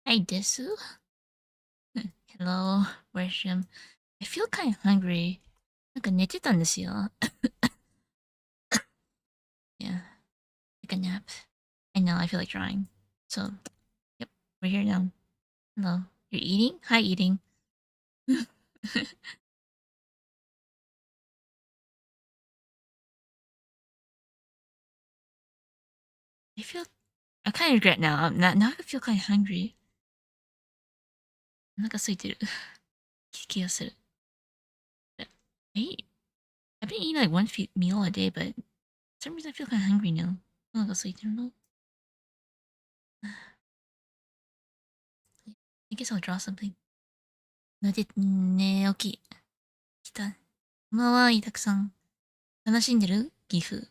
Hi, Desu. Hello, Worsham. I feel kind of hungry. なんか寝てたんですよ。Yeah, take a nap. I know, I feel like drawing. So, yep, we're here now. Hello. You're eating? Hi, eating. I feel, I kind of regret now. Now I feel kind of hungry. お腹空いてる。気がする。I eat, I've been eating like one meal a day, but for some reason I feel kind of hungry now. お腹空いてるの I guess I'll draw something. 寝起き。来た。こんばんは、たくさん。楽しんでる岐阜。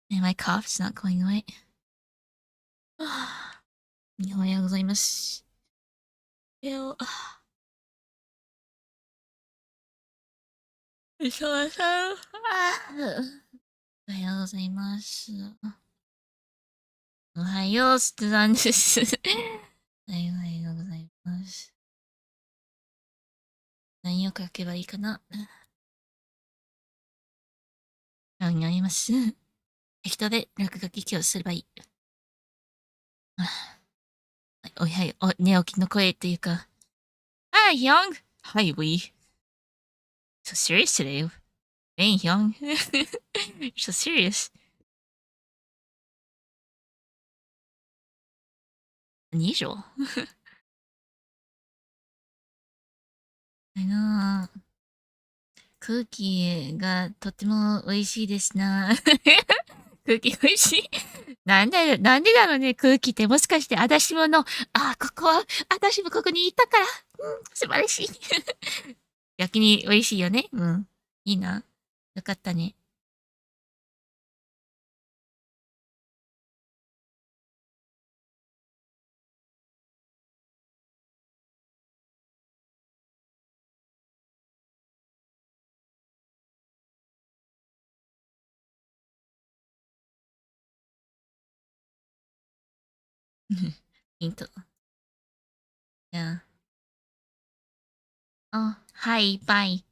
And my cough's not going away. おはようございます。おはよう。そうそう。おはようございます。おはよう、すつなんです。おはようございます。何を書けばいいかな。考えます。適当で落書きをすればいい。おはよう、寝起きの声っていうか。Hi, Young! Hi, we. So serious today. Hey, Young. You're so serious. unusual. 空気がとても美味しいですな。空気美味しい。なんでだろうね、空気って。もしかして、私もここは、私もここにいたから。素晴らしい。逆に美味しいよね。うん。いいな。よかったね。ヒント。じゃあ。はい、バイ。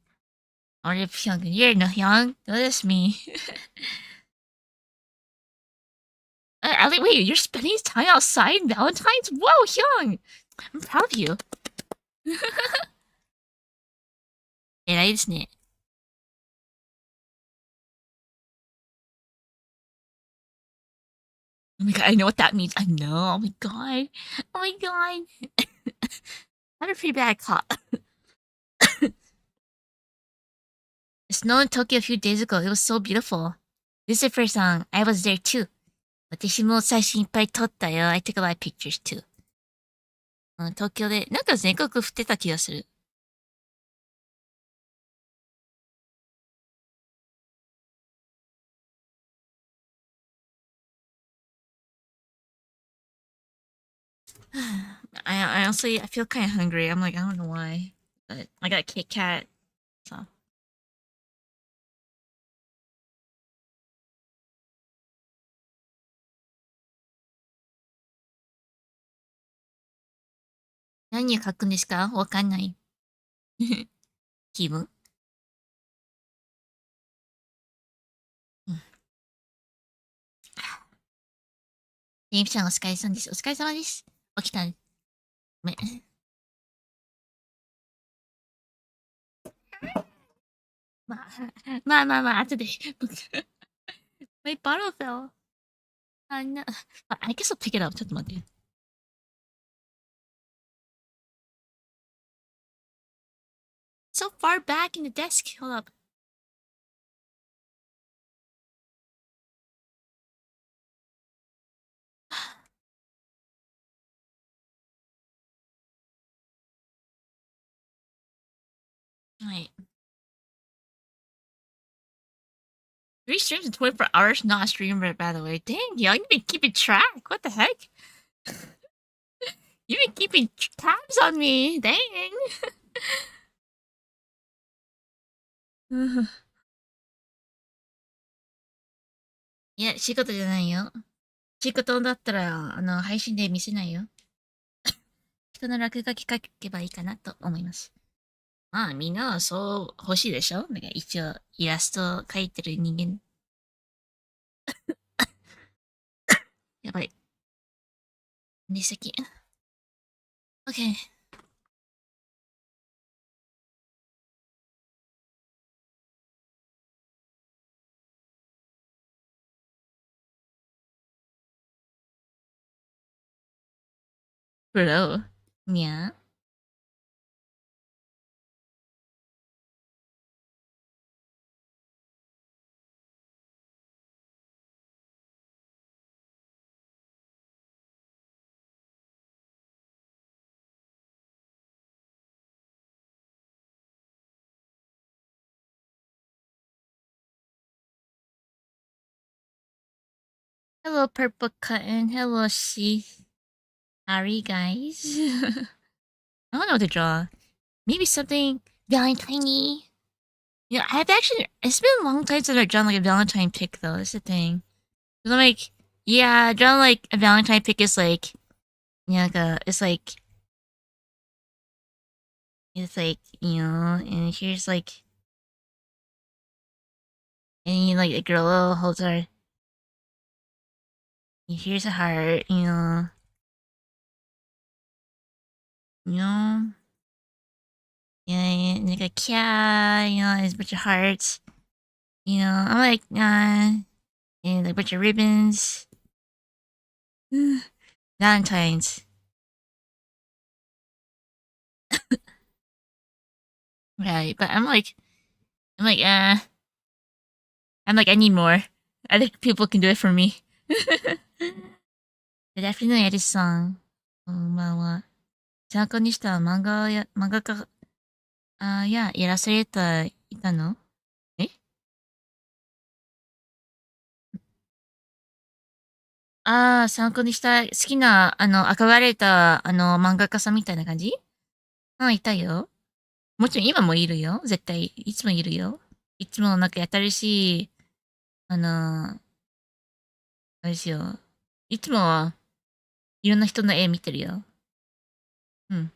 俺、ピョン、you're no young. Notice me. Wait, you're spending time outside Valentine's? Whoa, Hyung! I'm proud of you. 偉いですね。Oh my god, I know what that means. I know. Oh my god. Oh my god. I'm a pretty bad cop. It snowed in Tokyo a few days ago. It was so beautiful. Lucifer-san, I was there too. 私も写真いっぱい撮ったよ。I took a lot of pictures too. 東京で、なんか全国降ってた気がする。I honestly, I feel kind of hungry. I'm like, I don't know why. But I got a Kit Kat, so. 何を書くんですかわかんない。気分うん。ジェイムさんお疲れ様です。お疲れ様です。起きた。ごめん。まあ、まあ、後で。My bottle fell. I guess I'll pick it up. ちょっと待って。So far back in the desk. Hold up. はい。Three streams in 24 hours, not a streamer, by the way. Dang, yo, you've been keeping track. What the heck? You've been keeping tabs on me. Dang. いや、仕事じゃないよ。ちいことだったら、配信で見せないよ。人の落書き書けばいいかなと思います。まあ、みんなはそう欲しいでしょ。なんか一応、イラスト描いてる人間。やばい。寝席。OK。Bro. Yeah. Hello, Purple Cotton. Hello, Sheath. How are you guys? I don't know what to draw. Maybe something Valentine-y. Yeah, I've actually. It's been a long time since I've drawn like a Valentine pic, though. That's the thing. 'Cause I'm like, yeah, drawing like a Valentine pic is like, yeah, like it's like, and here's like, and like the girl holds her. Here's a heart, you know, yeah, and like a cat, there's a bunch of hearts. I'm like, and like a bunch of ribbons. Valentine's. Right, but I'm like, I need more. I think people can do it for me. Good afternoon, Edison. こんばんは。参考にした漫画家、イラストレーターいたの？え参考にした好きな、憧れた、漫画家さんみたいな感じ？いたよ。もちろん今もいるよ。絶対。いつもいるよ。いつもなんか新しい、あの、あれですよ。いつもいろんな人の絵見てるよ。うん。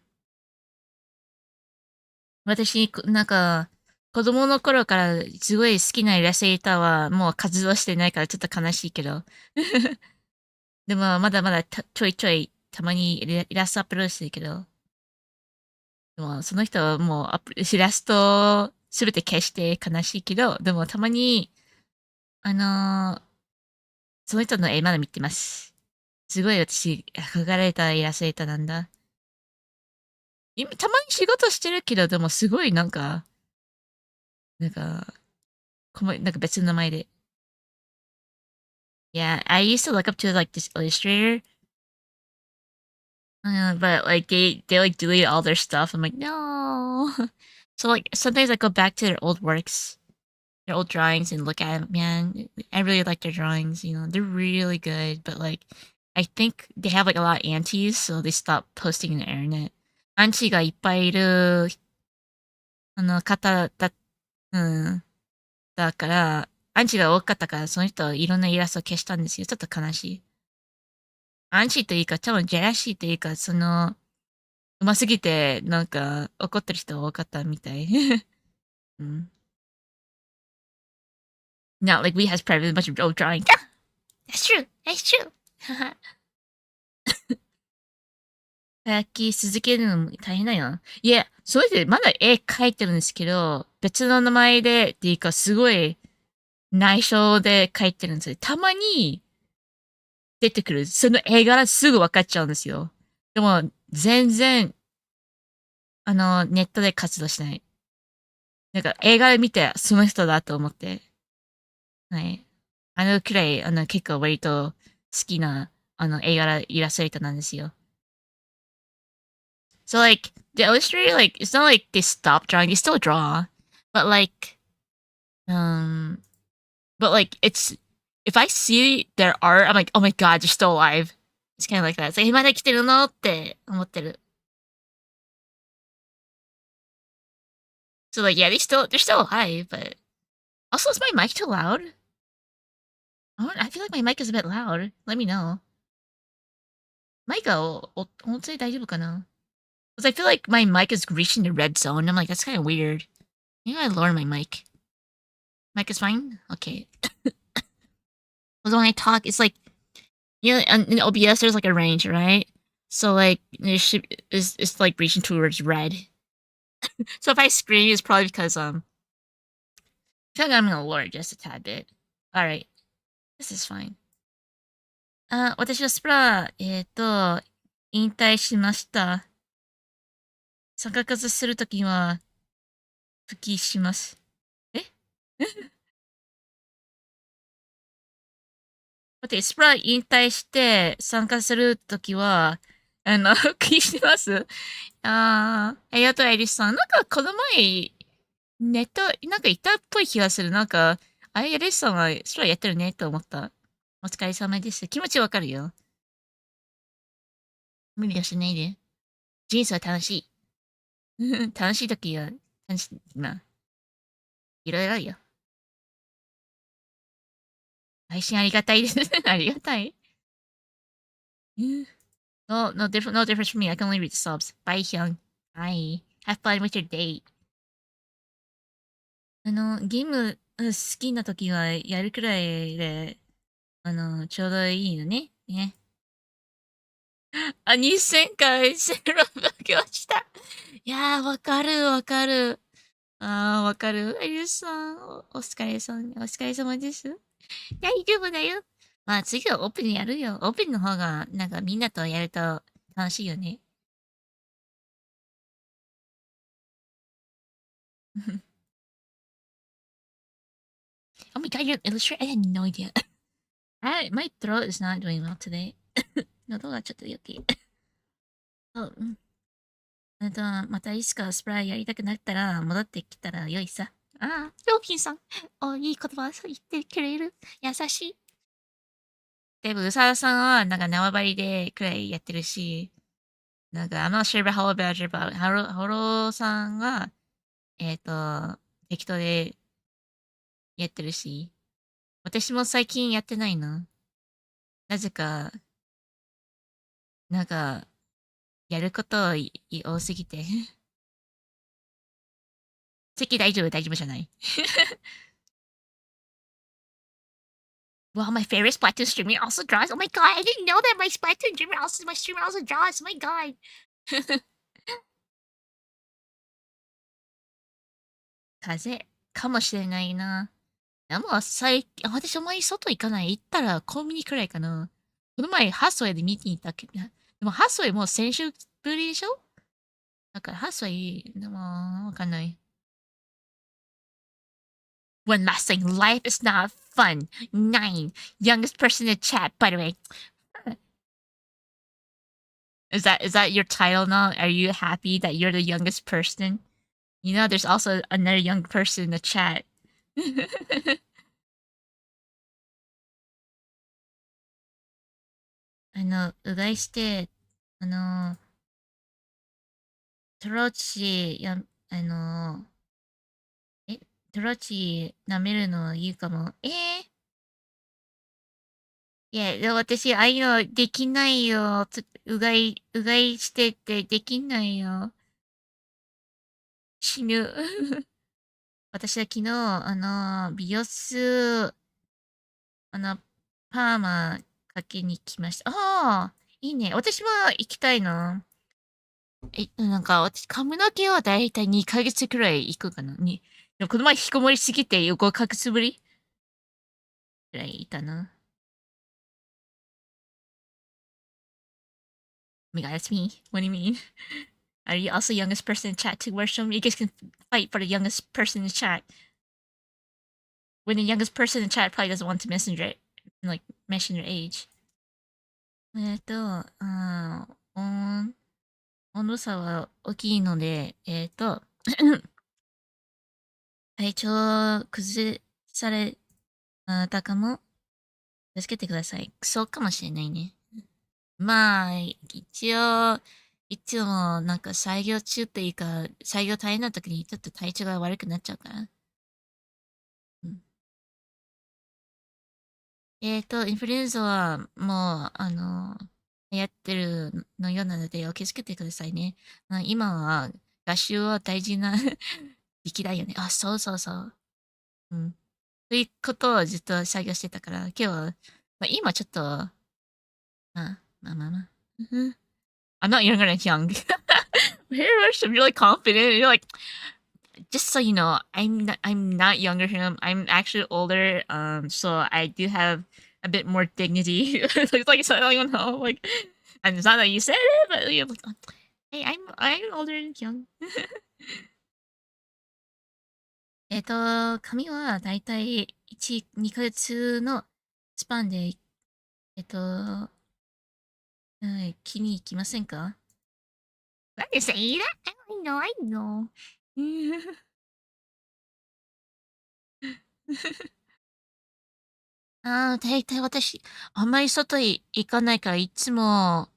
私、なんか、子供の頃からすごい好きなイラストレーターはもう活動してないからちょっと悲しいけど。でもまだまだちょいちょいたまにイラストアップロードしてるけど。でもその人はもうイラストすべて消して悲しいけど、でもたまに、あのーその人の絵まだ見てます。すごい私、憧れたイラストレーターなんだ。今、たまに仕事してるけど、でもすごいなんか、なんか別の名前で。Yeah, I used to look up to like this illustrator, but like they like delete all their stuff. I'm like, no. So like sometimes I go back to their old works, their old drawings, and look at them. Man, I really like their drawings. They're really good. But like, I think they have like a lot of antis, so they stopped posting in the internet. アンチがいっぱいいる方だ、うん、だから、アンチが多かったから、その人はいろんなイラストを消したんですよ。ちょっと悲しい。アンチというか、多分ジェラシーというか、うますぎて、なんか、怒ってる人が多かったみたい。うん。Not like we has private bunch of old drawing. That's true. That's true. 早き続けるのも大変だよ。いや、それでまだ絵描いてるんですけど、別の名前でっていうか、すごい内緒で描いてるんですよ。たまに出てくる。その絵柄すぐ分かっちゃうんですよ。でも、全然、ネットで活動しない。なんか映画見て、その人だと思って。はい。くらい、結構割と好きな、映画イラストレーターなんですよ。So like, the illustrator, like, it's not like they stop drawing, they still draw. But like, um, but like, if I see their art, I'm like, oh my god, they're still alive. It's kind of like that. まだ生きてるのって思ってる。So like, yeah, they're still alive, but also is my mic too loud? I feel like my mic is a bit loud. Let me know. マイクは音声大丈夫かな? Because I feel like my mic is reaching the red zone. I'm like, that's kind of weird. Maybe I lower my mic. Mic is fine? Okay. Because when I talk, it's like, you know, in OBS, there's like a range, right? So like, it's like reaching towards red. So if I scream, it's probably because, I feel like I'm gonna lower it just a tad bit. Alright. This is fine. 私はスプラ、引退しました。参加するときは、復帰します。え待って、スプラ引退して参加するときは、復帰します。ありがとう、エリスさん。なんか、この前、ネット、なんか言ったっぽい気がする。なんか、あれ、エリスさんはスプラやってるねと思った。お疲れ様です。気持ちわかるよ。無理はしないで。人生は楽しい。楽しいときは、楽しい、まあ、いろいろあるよ。配信ありがたいです。ありがたい。No difference for me. I can only read the subs. Bye, Hyung. Bye. Have fun with your date. ゲーム好きな時はやるくらいで、ちょうどいいのね。ね。あ、2000回セロブきました。いやー、わかるわかる。わかる。あゆさん、お疲れさん、お疲れ様です。大丈夫だよ。まあ次はオープンやるよ。オープンの方が、なんかみんなとやると楽しいよね。Oh my god, you're an illustrator? I had no idea. My throat is not doing well today. 喉がちょっと余計。そう、うん。またいつかスプライやりたくなったら、戻ってきたらよいさ。ヨーピンさん。いい言葉言ってくれる。優しい。でも、うさださんは、なんか縄張りでくらいやってるし、なんか、I'm not sure about how about you, but ハローさんが、適当でやってるし、私も最近やってないな。なぜか、なんか、やること多すぎて。席大丈夫、大丈夫じゃない。Well, my favorite Splatoon streamer also draws. Oh my god, I didn't know that my Splatoon streamer also draws. Oh my god. 風邪かもしれないな。でも私あんまり外行かない。行ったらコンビニくらいかな。この前ハスウェイで見に行ったけど、でもハスウェイもう先週ぶりでしょ？だからハスウェイ、でもわかんない。One last thing, life is not fun. 9. Youngest person in chat, by the way. Is that your title now? Are you happy that you're the youngest person? You know, there's also another young person in the chat. うがいして、あの、トローチや、あの、え、トローチ舐めるのいいかも。いや、でも私、ああいうのできないよ。うがいしてってできないよ。死ぬ。私は昨日、美容室、あの、パーマかけに来ました。いいね。私も行きたいな。なんか、私、髪の毛はだいたい2ヶ月くらい行くかな。でもこの前引きこもりすぎて5ヶ月ぶりくらいいたな。Oh my god, that's me. What do you mean? Are you also youngest person in chat too? Where show me? You guys can fight for the youngest person in chat. When the youngest person in chat probably doesn't want to mention their age. えっと、あー、温温度差は大きいので、体調崩されたかも。気をつけてください。クソかもしれないね。まあ、一応、いつもなんか作業中っていうか、作業大変な時にちょっと体調が悪くなっちゃうから。うんインフルエンザはもう、流行ってるのようなのでお気をつけてくださいね。今は合衆は大事な時期だよね。あ、そうそうそう。うん。ということをずっと作業してたから、今日は、今ちょっと、まあ。うん I'm not younger than young. You're really confident. You're like, just so you know, I'm not younger than him. I'm actually older. So I do have a bit more dignity. It's like so I don't know, like, and it's not that you said it, but you're like, hey, I'm older than young. 髪はだいたい1、2ヶ月のスパンで、えっと、はい、気に行きませんか？ Why you say that? I know. ああ、大体私、あんまり外へ行かないから、いつも、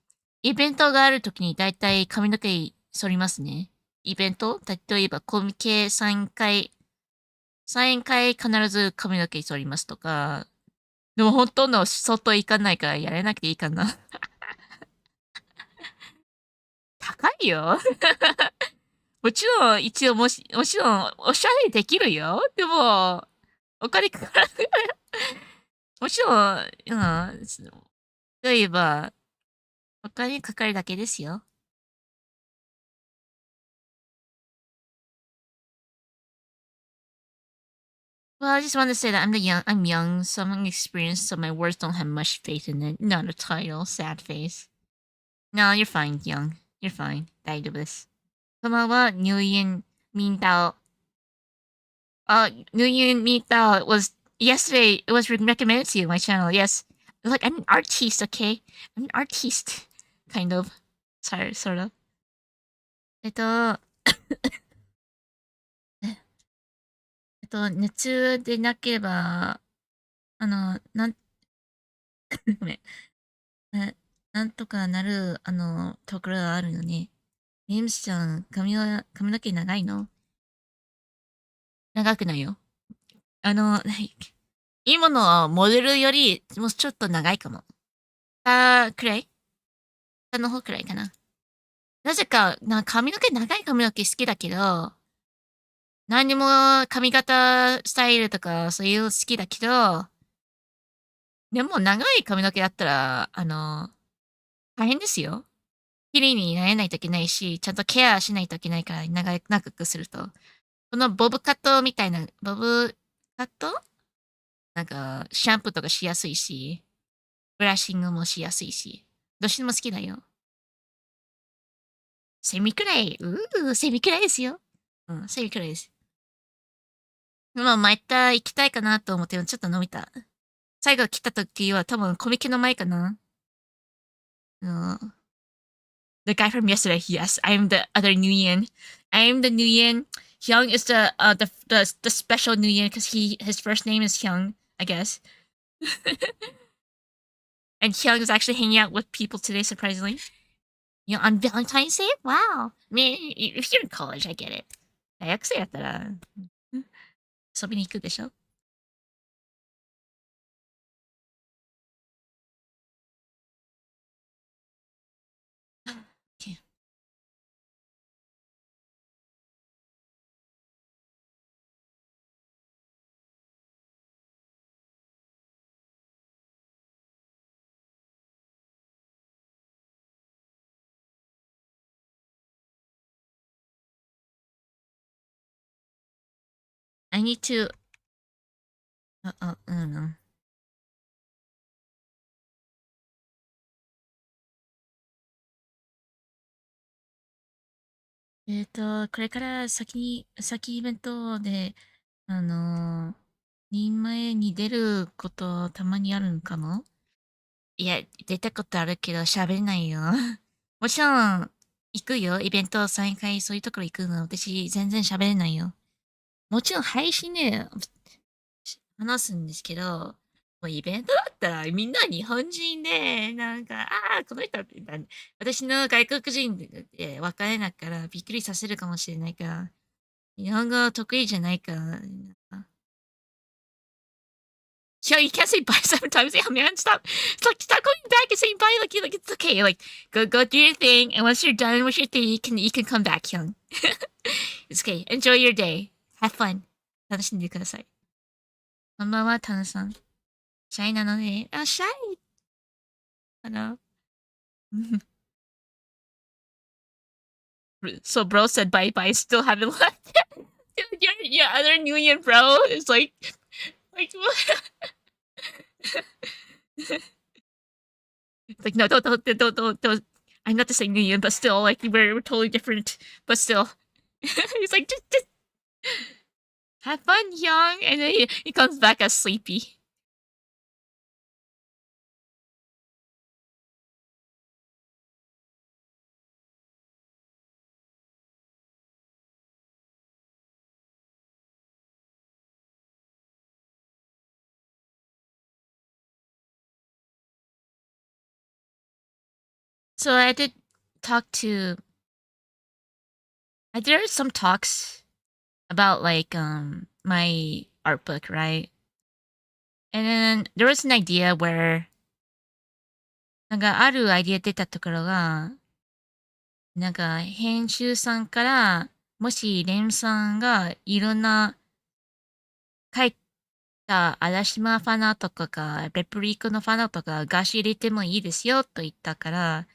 イベントがあるときに大体髪の毛剃りますね。イベント例えば、コミケ3回必ず髪の毛剃りますとか、でもほとんど外行かないからやれなくていいかな。高いよ。もちろん、一応もちろん、おしゃれできるよ。でも、お金かかる。もちろん、例えば、お金かかるだけですよ。Well, I just want to say that I'm young, so I'm inexperienced, so my words don't have much faith in it. Not a title, sad face. No, you're fine, young. You're fine. 大丈夫です。こんばんは、入院、ミンタオ。New Year Meetup was yesterday. It was recommended to you, my channel. Yes, like I'm an artist. Okay, I'm an artist, kind of. Sorry, sort of. えっと、熱でなければ、ごめん。えなんとかなる、ところがあるよね。ミムシちゃん、髪の毛長いの？長くないよ。今のモデルより、もうちょっと長いかも。くらい下の方くらいかな。なぜか、長い髪の毛好きだけど、何にも髪型スタイルとかそういうの好きだけど、でも長い髪の毛だったら、大変ですよ。綺麗にならないといけないし、ちゃんとケアしないといけないから長くすると。このボブカットみたいな、ボブカットなんか、シャンプーとかしやすいし、ブラッシングもしやすいし、どっちでも好きだよ。セミくらい、セミくらいですよ。うん、セミくらいです。まあ、また行きたいかなと思って、ちょっと伸びた。最後来た時は多分コミケの前かな。うん。The guy from yesterday, yes, I'm the other Nguyen. I'm the Nguyen. Hyung is the special Nguyen because his first name is Hyung, I guess. And Hyung is actually hanging out with people today, surprisingly. You know, on Valentine's Day? Wow. I mean, if you're in college, I get it. 大学生やったら、遊びに行くでしょ？ Okay. I need to, うん。これから先イベントで、あの人前に出ることたまにあるんかも。いや、出たことあるけど喋れないよ。もちろん、行くよ。イベント再開、そういうところ行くの。私、全然喋れないよ。もちろん配信で話すんですけど、もうイベントだったらみんな日本人で、なんか、この人って私の外国人で分からないからびっくりさせるかもしれないから、日本語得意じゃないから、なんか Yo, you can't say bye 7 times. Yeah, man, stop. It's like, stop going back and saying bye. Like it's okay. Like, go do your thing. And once you're done with your thing, you can come back, Hyung. It's okay. Enjoy your day. Have fun. 楽しんでください。こんばんは、タヌさん。シャイなので、あ、シャイかな。So bro said bye bye, still haven't left. Dude, your other New Year bro is like what? Like no, don't. I'm not the same New Year, but still, like we're totally different. But still, he's like just have fun, young, and then he comes back as sleepy. So there are some talks about like my art book, right? And then there was an idea where なんかあるアイディア出たところが、なんか編集さんから、もしレンさんがいろんな書いた嵐島ファナとかレプリコのファナとかガシ入れてもいいですよと言ったから、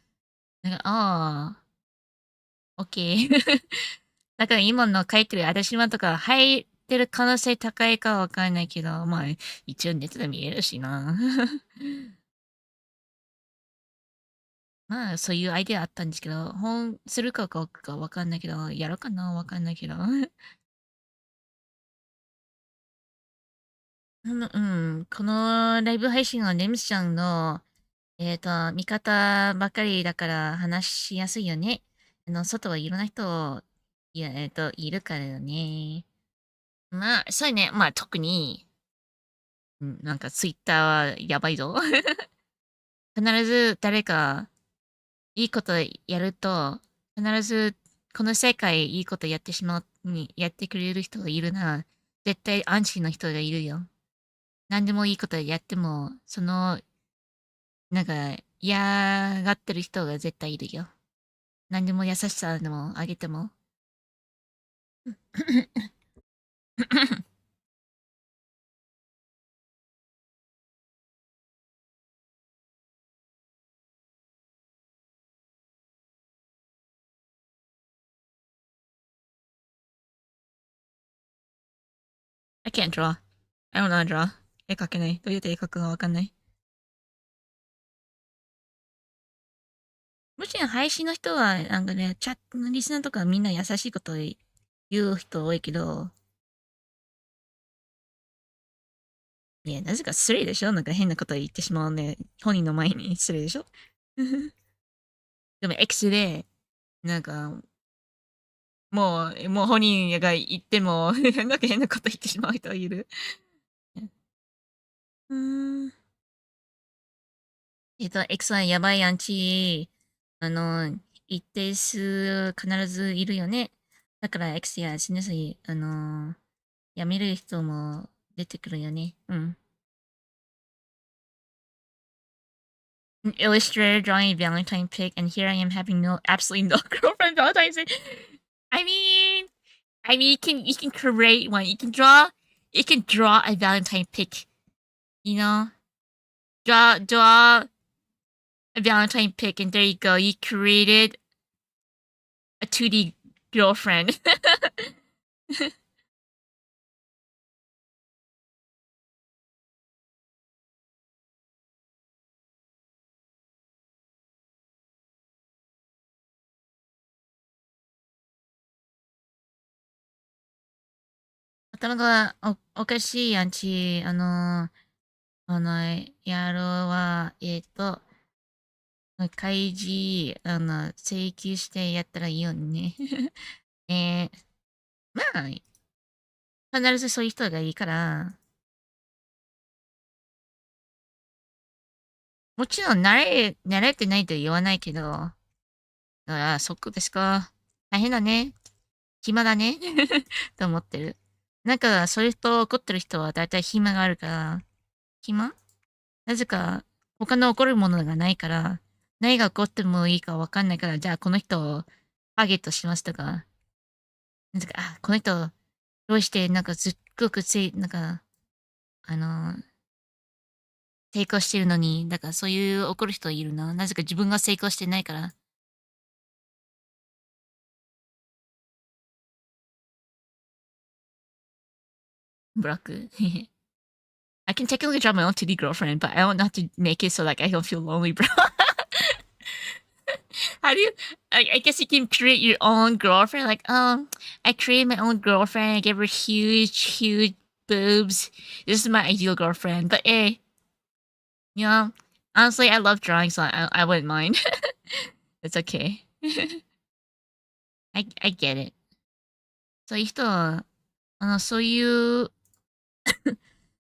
なんか、ああ、オッケー。だから今の書いてる嵐島とか入ってる可能性高いかわかんないけど、まあ、一応熱で見えるしな。まあ、そういうアイデアあったんですけど、本するかわかんないけど、やろうかなわかんないけど。うん、このライブ配信はネムちゃんの、味方ばっかりだから話しやすいよね。外はいろんな人、いるからよね。まあ、そうね。まあ、特に、なんかツイッターはやばいぞ。必ず誰かいいことやると、必ずこの世界いいことやってしまうに、やってくれる人がいるなら、絶対安心の人がいるよ。何でもいいことやっても、なんか、嫌がってる人が絶対いるよ。何でも優しさでもあげても。I can't draw. I don't know how to draw. 絵描けない。どうやって絵描くかわかんない。もちろん配信の人は、なんかね、チャットのリスナーとかみんな優しいこと言う人多いけど、いや、なぜか失礼でしょなんか変なこと言ってしまうね。本人の前に失礼でしょでも X で、なんか、もう本人が言ってもなんか変なこと言ってしまう人いる。うーん。X はやばいアンチ、一定数必ずいるよね。だから X や SNS に、やめる人も出てくるよね。うん。An illustrator drawing a Valentine pic, and here I am having absolutely no girlfriend Valentine's Day. I mean, you can create one. You can draw a Valentine pic. You know, draw a Valentine pic, and there you go. You created a 2D girlfriend. 頭がおかしいアンチ。野郎は、開示、請求してやったらいいよね。まあ、必ずそういう人がいいから、もちろん慣れてないと言わないけど、ああ、そっかですか。大変だね。暇だね。と思ってる。なんか、そういう人、怒ってる人はだいたい暇があるから、暇なぜか、他の起こるものがないから、何が起こってもいいかわかんないから、じゃあこの人をターゲットしますとか、なんか、あ、この人、どうして、なんかすっごくなんか、あの、成功してるのに、だからそういう怒る人いるな。なぜか自分が成功してないから。ブロック。I can technically drop my own 2D girlfriend, but I don't know how to make it so like I don't feel lonely, bro. How do you? I guess you can create your own girlfriend. Like, I created my own girlfriend. I gave her huge boobs. This is my ideal girlfriend. But you know, honestly, I love drawing, so I wouldn't mind. It's okay. I get it. そういう人は、そういう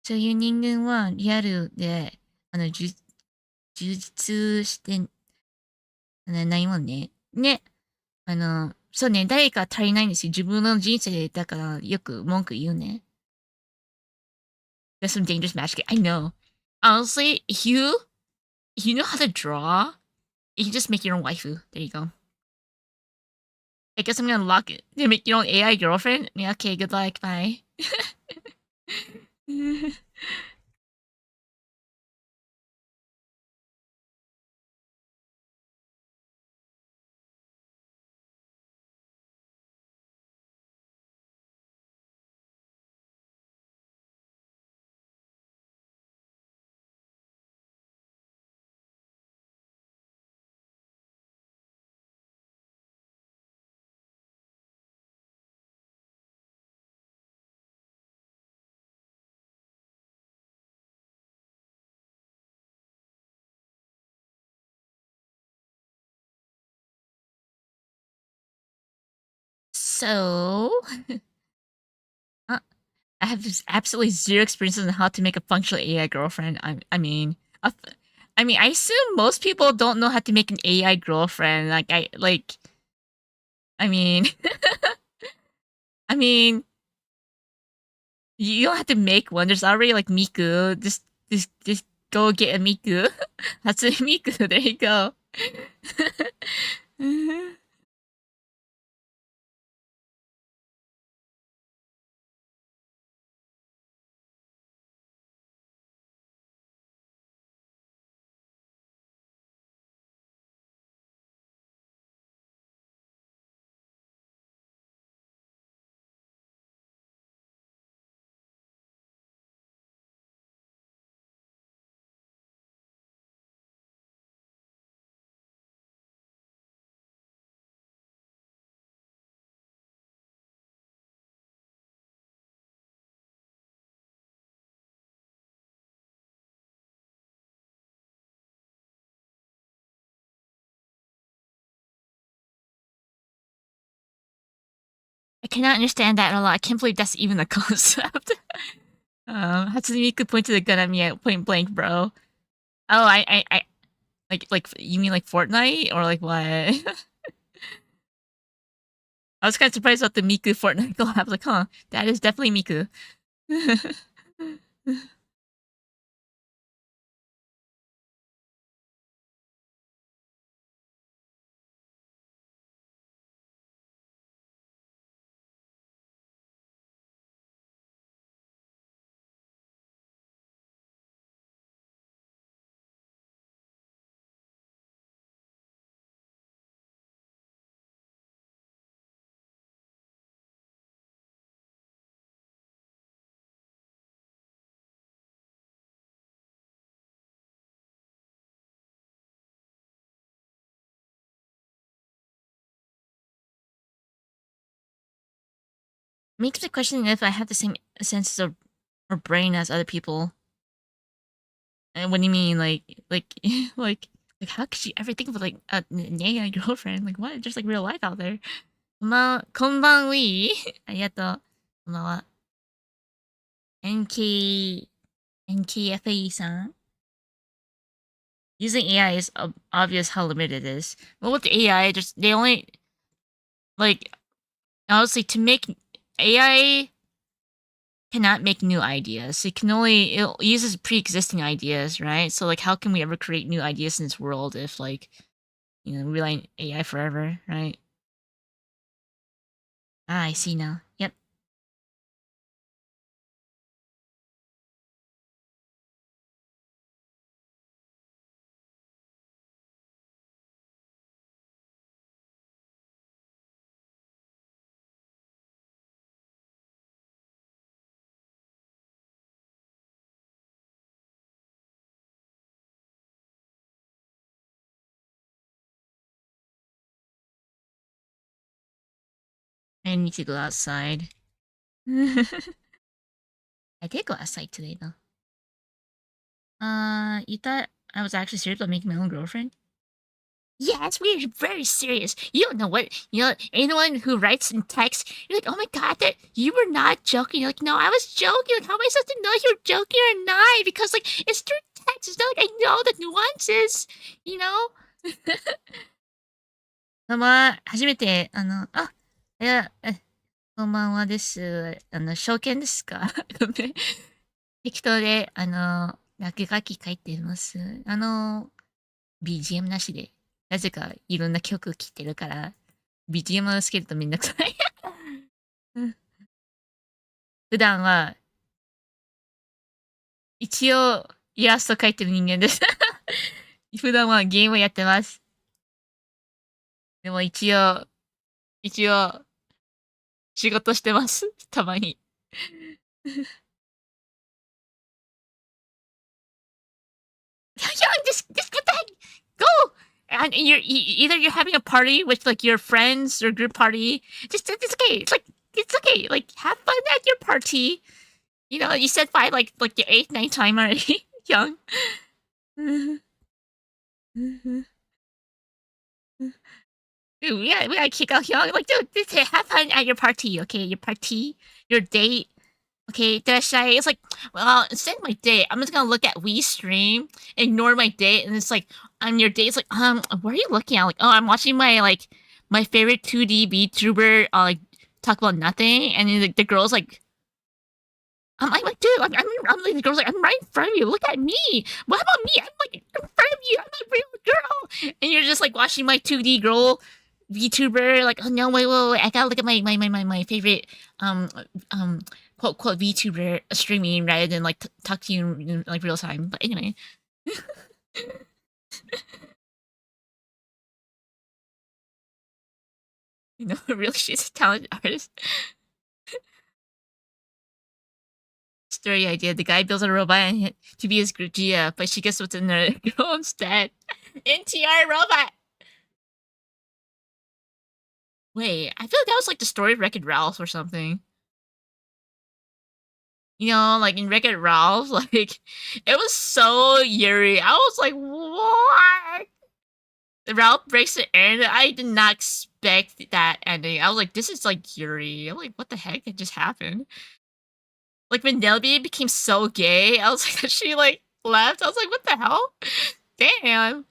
そういう人間はリアルで、充実してないもんね。ね。そうね、誰か足りないんですよ。自分の人生だからよく文句言うね。There's some dangerous magic. I know. Honestly, if you know how to draw, you can just make your own waifu. There you go. I guess I'm gonna lock it. You make your own AI girlfriend? Yeah, okay, good luck. Bye. So, uh, I have absolutely zero experience on how to make a functional AI girlfriend. I I mean, I assume most people don't know how to make an AI girlfriend. I mean, I mean, you don't have to make one. There's already like Miku. Just go get a Miku. That's a Miku. There you go. I cannot understand that at all. I can't believe that's even a concept. Hatsune Miku pointed a gun at me at point blank, bro. Oh, like you mean like Fortnite or like what? I was kind of surprised about the Miku Fortnite collab. Like, huh, that is definitely Miku. Makes me question if I have the same sense of or brain as other people. And what do you mean, like, how could you ever think of like a AI girlfriend? Like, what? Just like real life out there. こんばんは。ありがとう。こんばんは。NKFAE さん Using AI is obvious how limited it is. But with AI, they only like honestly to make AI cannot make new ideas. It uses pre-existing ideas, right? So like how can we ever create new ideas in this world if like, we rely on AI forever, right? Ah, I see now. Yep. I need to go outside. I did go outside today though. You thought I was actually serious about making my own girlfriend? Yes, we're very serious. You don't know what, anyone who writes in text, you're like, oh my god, that you were not joking. You're like, no, I was joking. Like, how am I supposed to know if you're joking or not? Because, like, it's through text. It's not like I know the nuances, you know? どうも、初めて、いや、こんばんはです。証券ですか？ごめん。適当で、落書き書いてます。BGM なしで。なぜかいろんな曲聴いてるから、BGM をつけるとめんどくさい。うん。普段は、一応、イラスト描いてる人間です。普段はゲームをやってます。でも一応、仕事してます。たまに。Yeah, just what the heck? Go! And either you're having a party with like your friends or group party. It's okay. It's okay. Like have fun at your party. You said five like your eighth, ninth time already. Young. Dude, we gotta kick out Young. Like, dude, have fun at your party, okay? Your party, your date. Okay, Dashai, it's like, well, instead of my date, I'm just gonna look at Wii stream, ignore my date, and it's like, on your date, it's like, what are you looking at? Like, oh, I'm watching my favorite 2D VTuber, like, talk about nothing, and then the girl's like, I'm like, dude, I'm like, the girl's like, I'm right in front of you, look at me! What about me? I'm like, in front of you, I'm a real girl! And you're just like watching my 2D girl VTuber, like, oh no, wait, I gotta look at my favorite, quote quote VTuber streaming rather than like talk to you in like real time. But anyway, real she's a talented artist. Story idea: the guy builds a robot to be his Gia, but she gets what's in her girl instead. NTR robot. Wait, I feel like that was like the story of Wreck-It Ralph or something. Like in Wreck-It Ralph, like it was so Yuri. I was like, what? Ralph breaks the end. I did not expect that ending. I was like, this is like Yuri. I'm like, what the heck? It just happened. Like when Nelby became so gay, I was like, she like left. I was like, what the hell? Damn.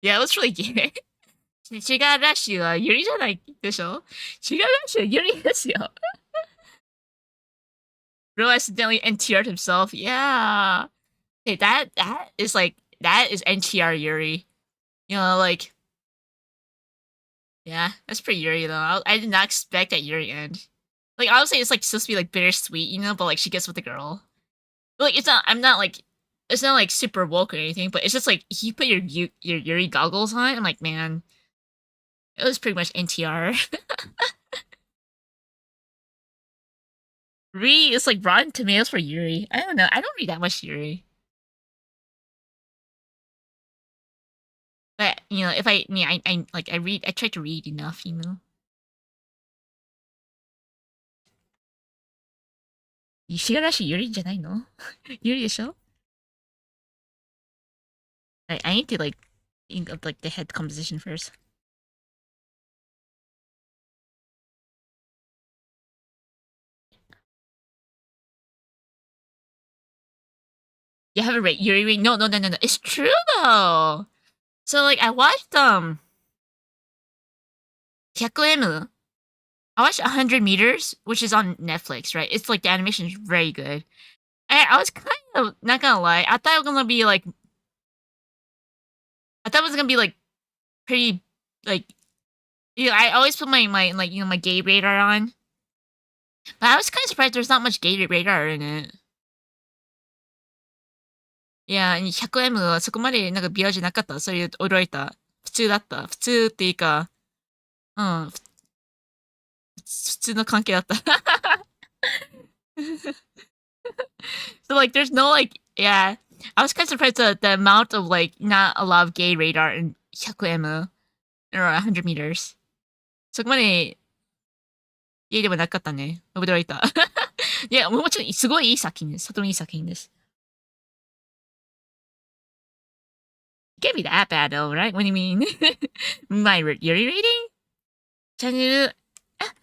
Yeah, it was really gay. シュガーラッシュはユリじゃないでしょ？シュガーラッシュはユリですよ。Bro accidentally NTR'd himself. Yeah. Hey, that is NTR Yuri. Like, yeah, that's pretty Yuri though. I did not expect that Yuri end. Like, obviously it's like supposed to be like bittersweet, but like she gets with the girl. But like, it's not like super woke or anything. But it's just like you put your Yuri goggles on. I'm like, man, it was pretty much NTR. Re is like Rotten Tomatoes for Yuri. I don't know. I don't read that much Yuri. But if I try to read enough. 石原氏ユリじゃないの？ユリでしょ？ I need to like think of like the head composition first. You haven't read Yuri? No. It's true though. So like I watched 100M I watched 100 Meters, which is on Netflix, right? It's like the animation is very good. And I was kind of not gonna lie. I thought it was gonna be like pretty like I always put my like my gay radar on, but I was kind of surprised there's not much gay radar in it.いや、100M はそこまでなんか美容じゃなかった。それ驚いた。普通だった。普通っていうか、うん、普通の関係だった。So like there's no like yeah. I was kind of surprised the amount of like not a lot of gay radar in 100M or 100 meters. そこまで家でもなかったね。驚いた。いや、もちろんすごいいい作品です。とてもいい作品です。Can't be that bad though, right? What do you mean? My your rating? チャンネル、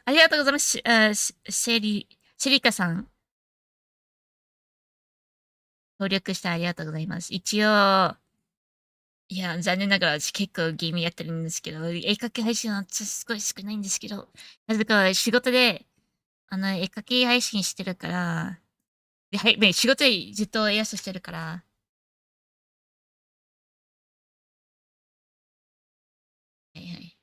ありがとうございます。シェリカさん。協力してありがとうございます。一応、いや、残念ながら私結構ゲームやってるんですけど、絵描き配信はすごい少ないんですけど、なぜか仕事で、絵描き配信してるから、で、はい、ね、仕事でずっとエアスしてるから、はいはい。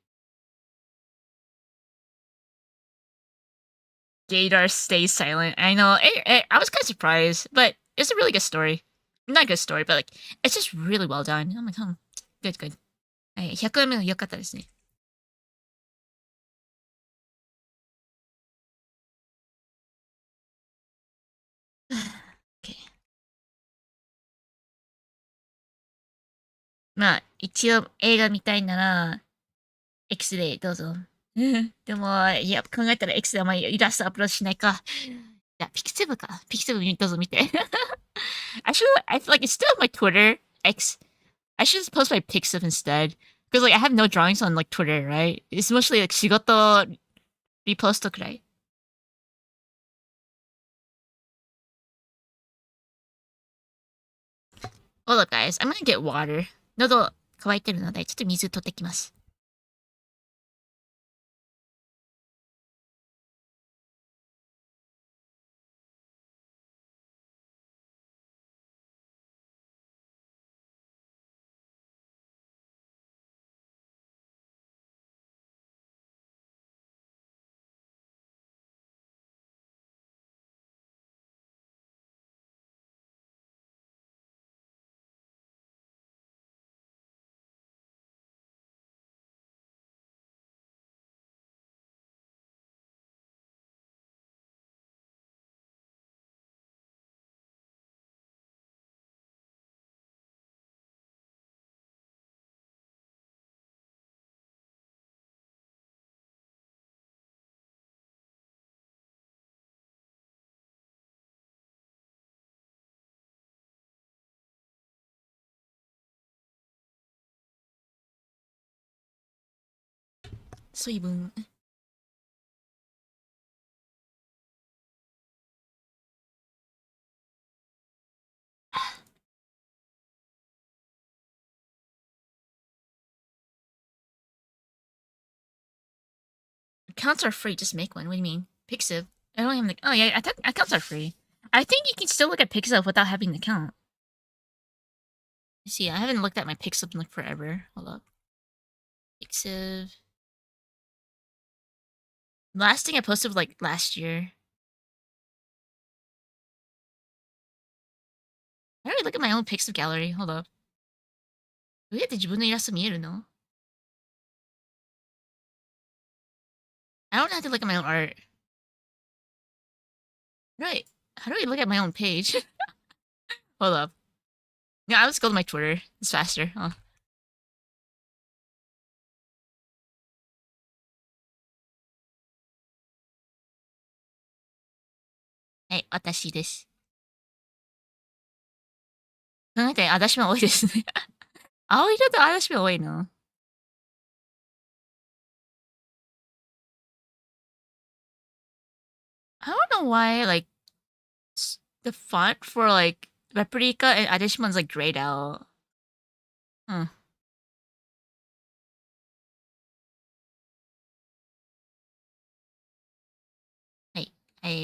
Gator stays silent. I know. I was kind of surprised, but it's a really good story. Not a good story, but like, it's just really well done. I'm like, good, good. はい、100円目の良かったですね。Okay. まあ、一応映画見たいなら、X でどうぞ。でも、いや、考えたら X であんまりイラストアップロードしないか。いや、ピクセブか。ピクセブどうぞ見て。I feel like it's still my Twitter, X. I should just post my Pixiv instead. Because like I have no drawings on like Twitter, right? It's mostly like 仕事リポストくらい。Hold up, guys. I'm gonna get water. 喉乾いてるので、ちょっと水取ってきます。水分。Accounts are free. Just make one. What do you mean? Pixiv. I don't even think. Oh yeah, accounts are free. I think you can still look at Pixiv without having an account. See, I haven't looked at my Pixiv in like forever. Hold up. Pixiv. Last thing I posted was like last year. How do I look at my own Pixiv gallery? Hold up. どうやって自分のイラスト見えるの? I don't have to look at my own art. Right. How do I look at my own page? Hold up. Yeah, I'll just go to my Twitter. It's faster. Oh. はい、私です。考えて、私も多いですね。青色と私も多いの。I don't know why, like, the font for, like, Replica and Adishman's, like, grayed out. Hmm.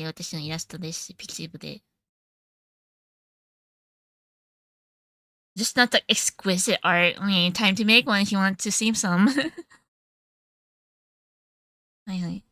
私のイラストです。ピクシブで。Just not like exquisite art. I mean, time to make one if you want to see some. はいはい。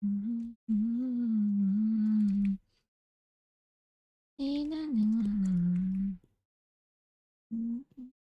うんうんうんなぬうんうん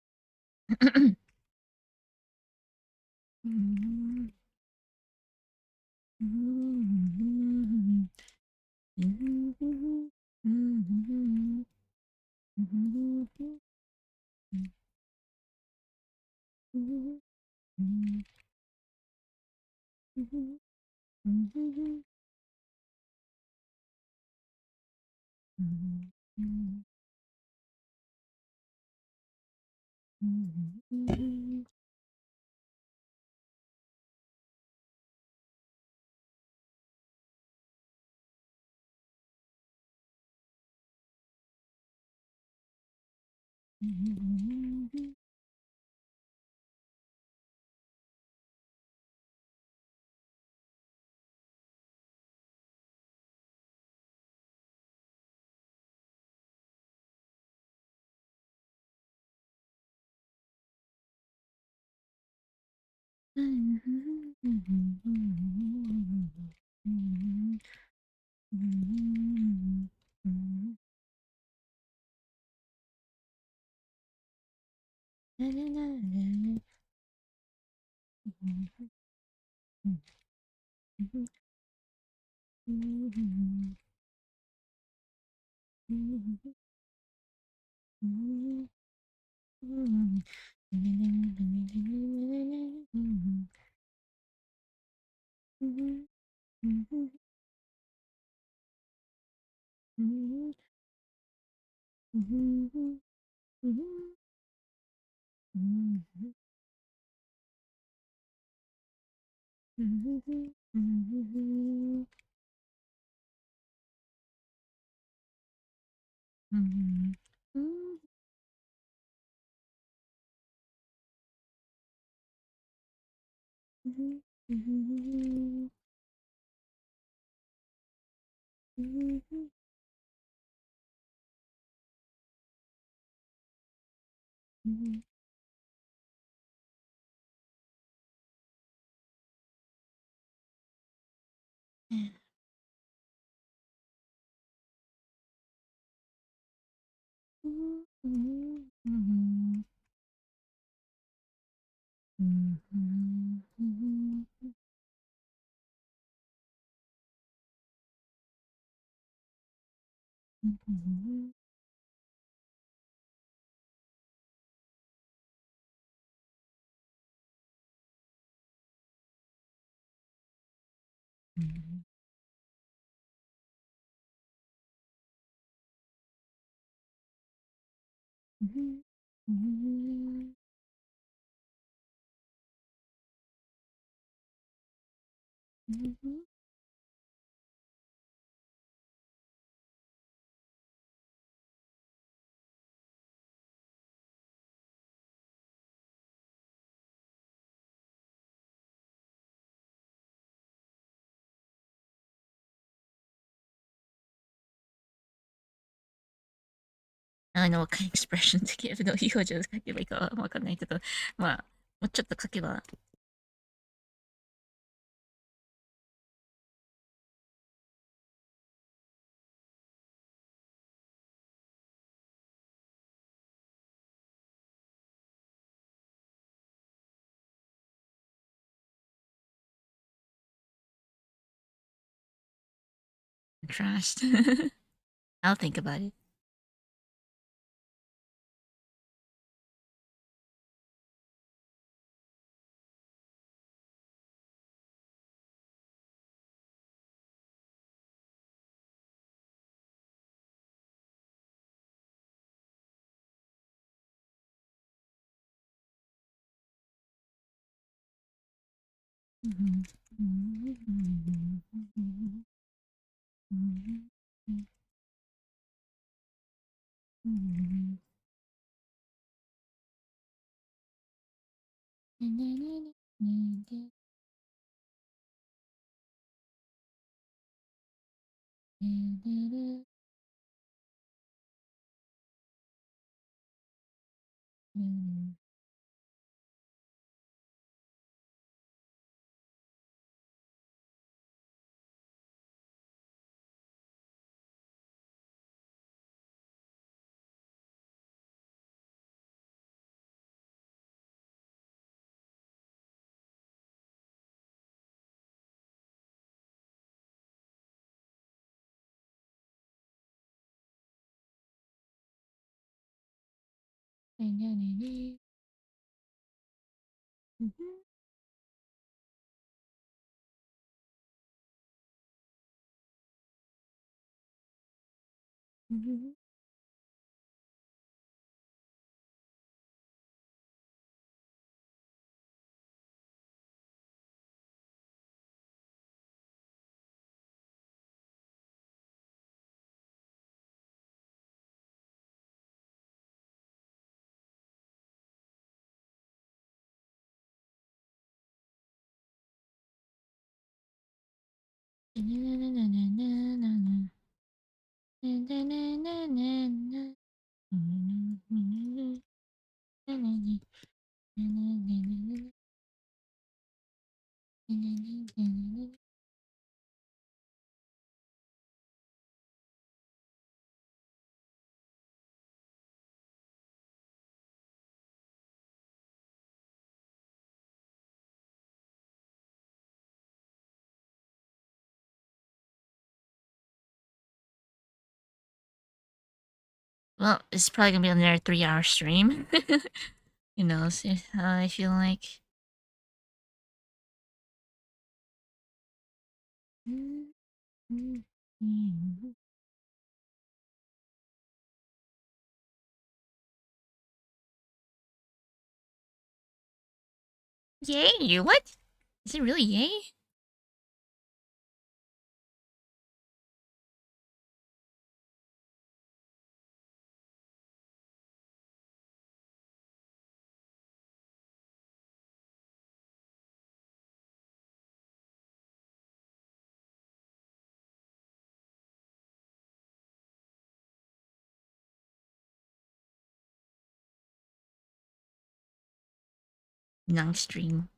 エクスプレッション的などういう表情で書けばいいかわかんないけど、まあ、もうちょっと書けば Trust. I'll think about it. Well, it's probably gonna be another 3-hour stream. Who knows how I feel like. Yay! What? Is it really yay? Nung stream.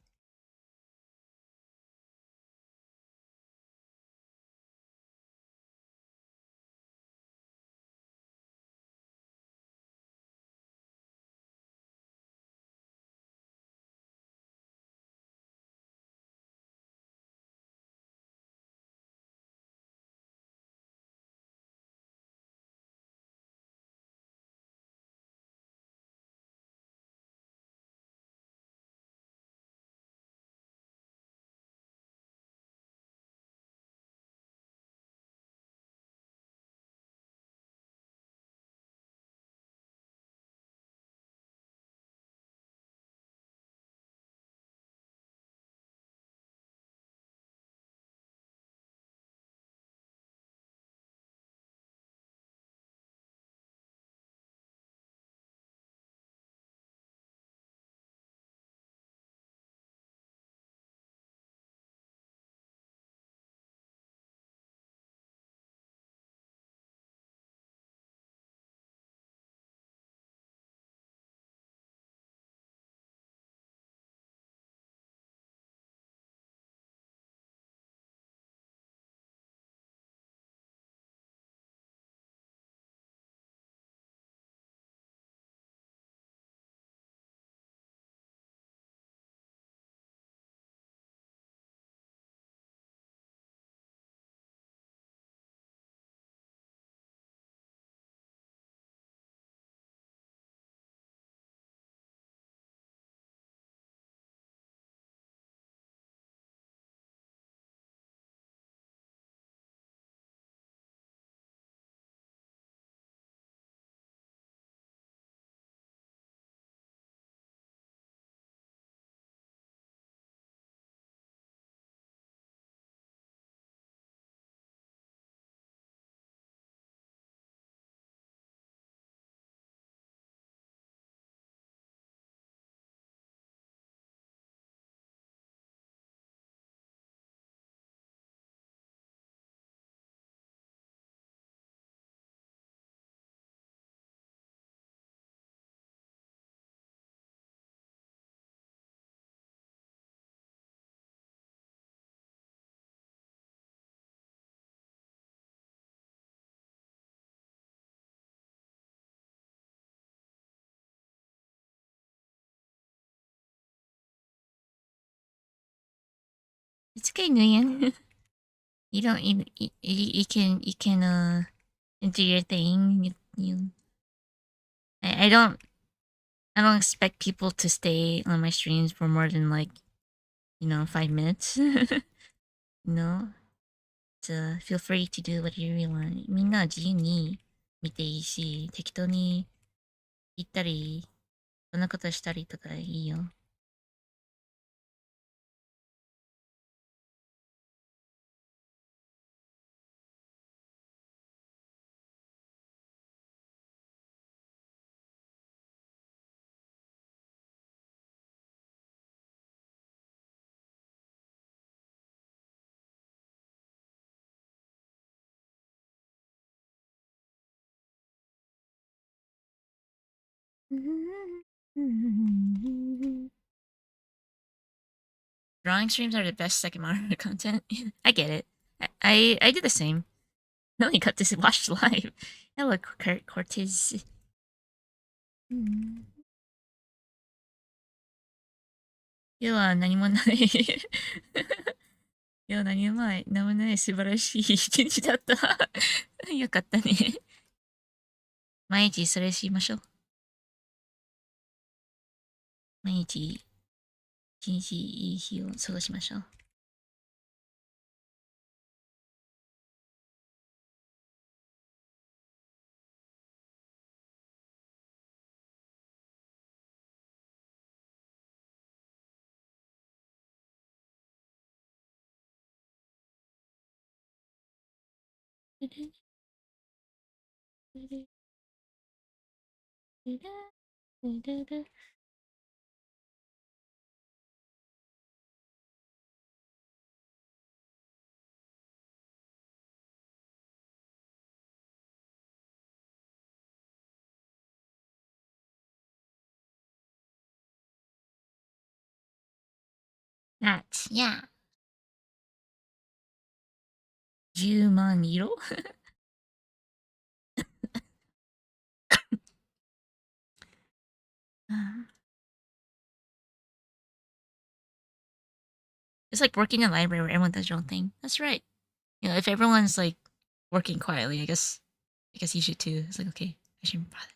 It's okay, Nguyen. You don't you can do your thing. I don't expect people to stay on my streams for more than like 5 minutes. No, so feel free to do whatever you want. みんなは自由に見ていいし、適当に言ったり、そんなことしたりとかいいよ。Drawing streams are the best second Mario content. I get it. I did the same. I only got to watch live. Hello, Cortez. 今日は何もない。今日何もない素晴らしい一日だった。よかったね。毎日それしましょう。毎日一日いい日を過ごしましょう。That, yeah. 10万色It's like working in a library where everyone does their own thing. That's right. If everyone's like working quietly, I guess you should too. It's like, okay, I shouldn't bother.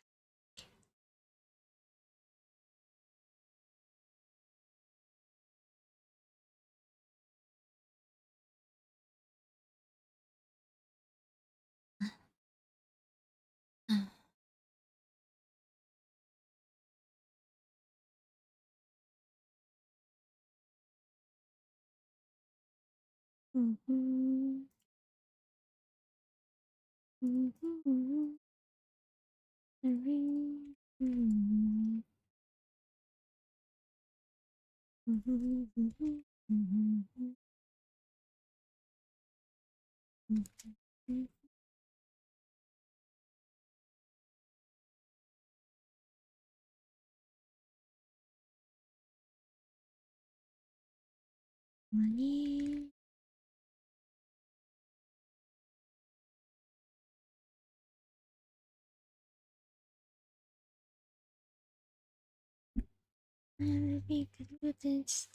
Money. I be good with it.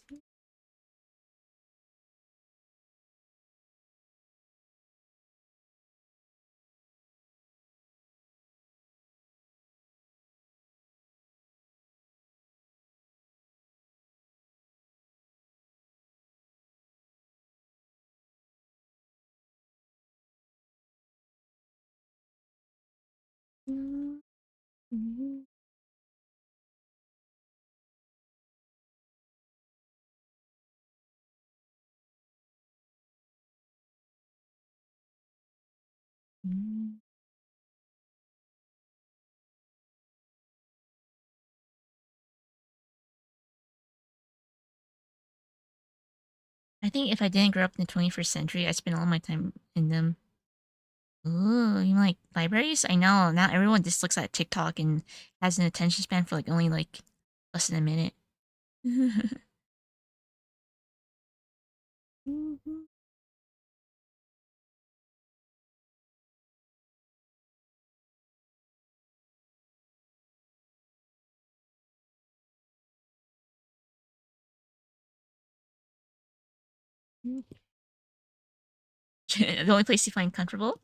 I think if I didn't grow up in the 21st century, I'd spend all my time in them. Ooh, you like libraries? I know, not everyone just looks at TikTok and has an attention span for like only like less than a minute. The only place you find comfortable?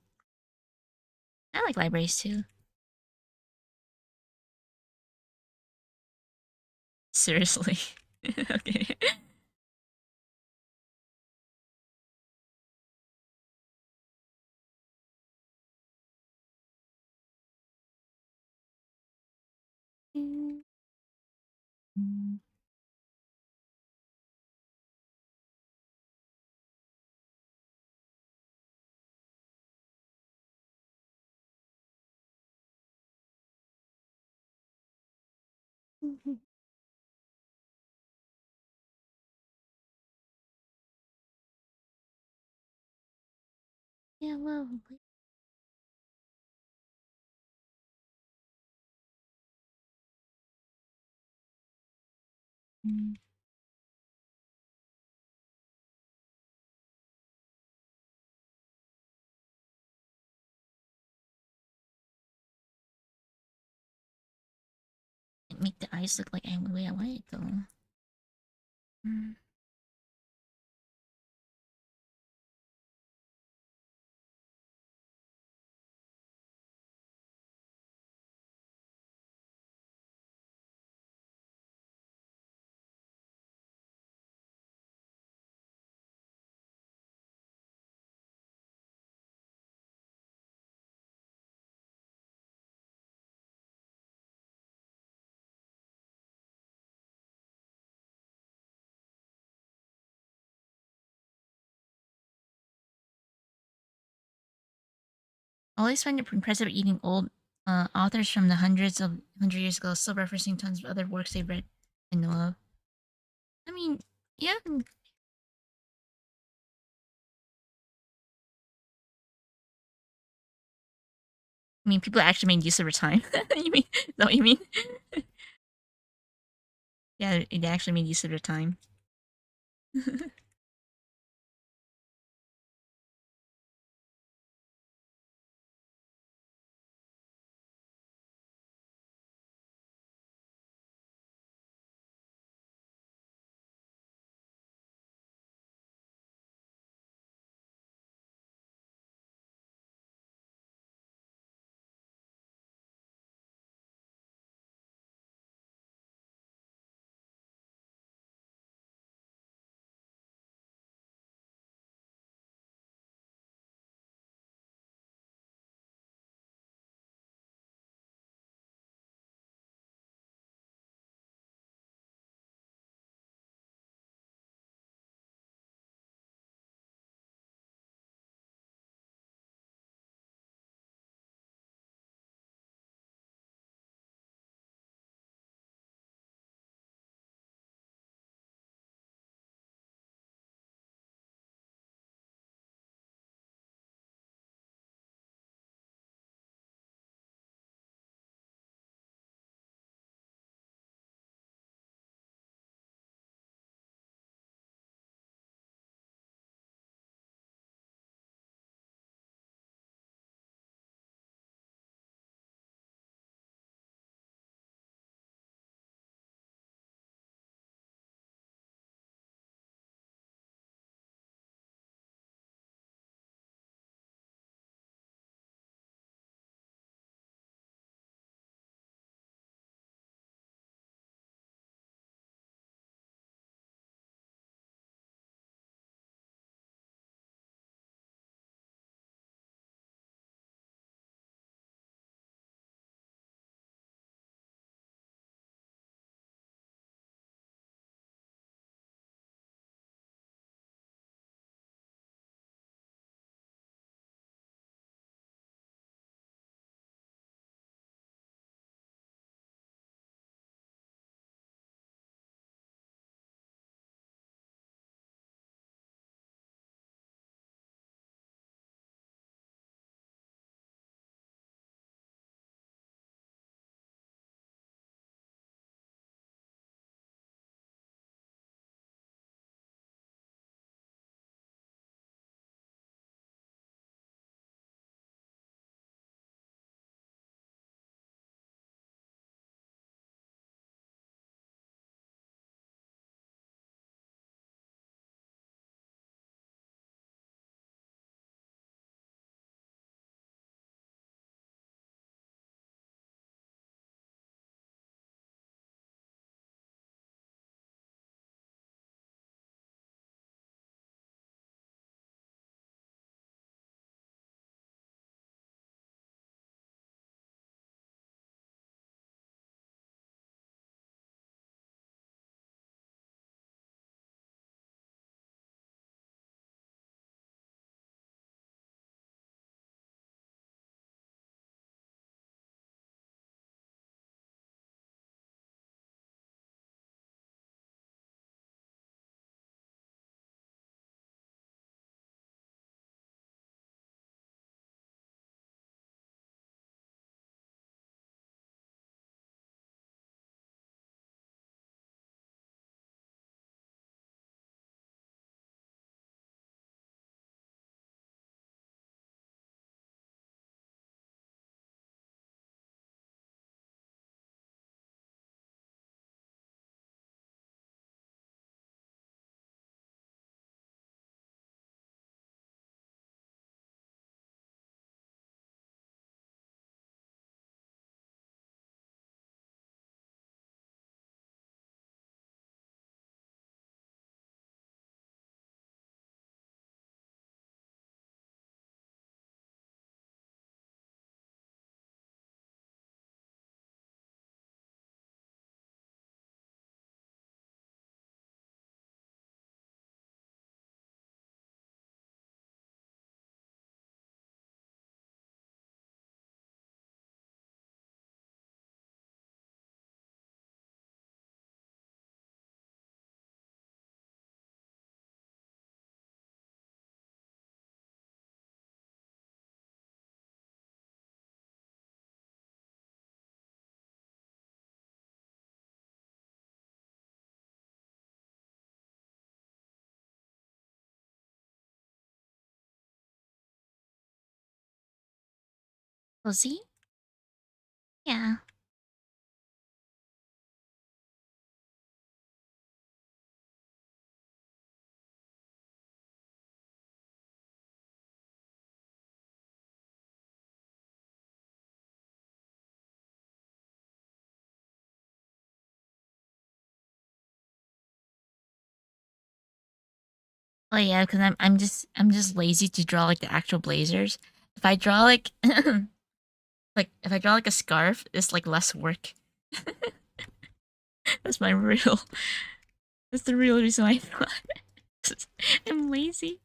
I like libraries too. Seriously. Okay. Yeah, well. Make the eyes look like the way I want it though. I always find it impressive eating old authors from the hundred years ago, still referencing tons of other works they've read and know of. I mean, yeah. I mean, people actually made use of their time. You mean? Is that what you mean? Yeah, it actually made use of their time. Cozy? Yeah. Oh yeah, because I'm just lazy to draw like the actual blazers. If I draw like like if I draw like a scarf, it's like less work. That's my real. That's the real reason why I draw it. I'm lazy.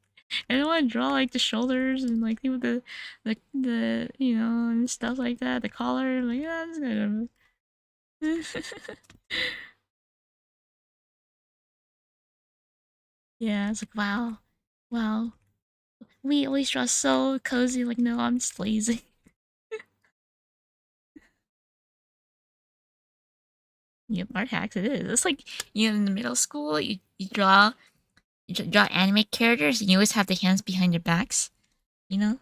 I don't want to draw like the shoulders and like the and stuff like that. The collar, like yeah, I'm just gonna. Yeah, it's like wow, wow. We always draw so cozy. Like no, I'm just lazy. Yep, art hacks. It is. It's like in the middle school, you draw anime characters, and you always have the hands behind their backs. You know.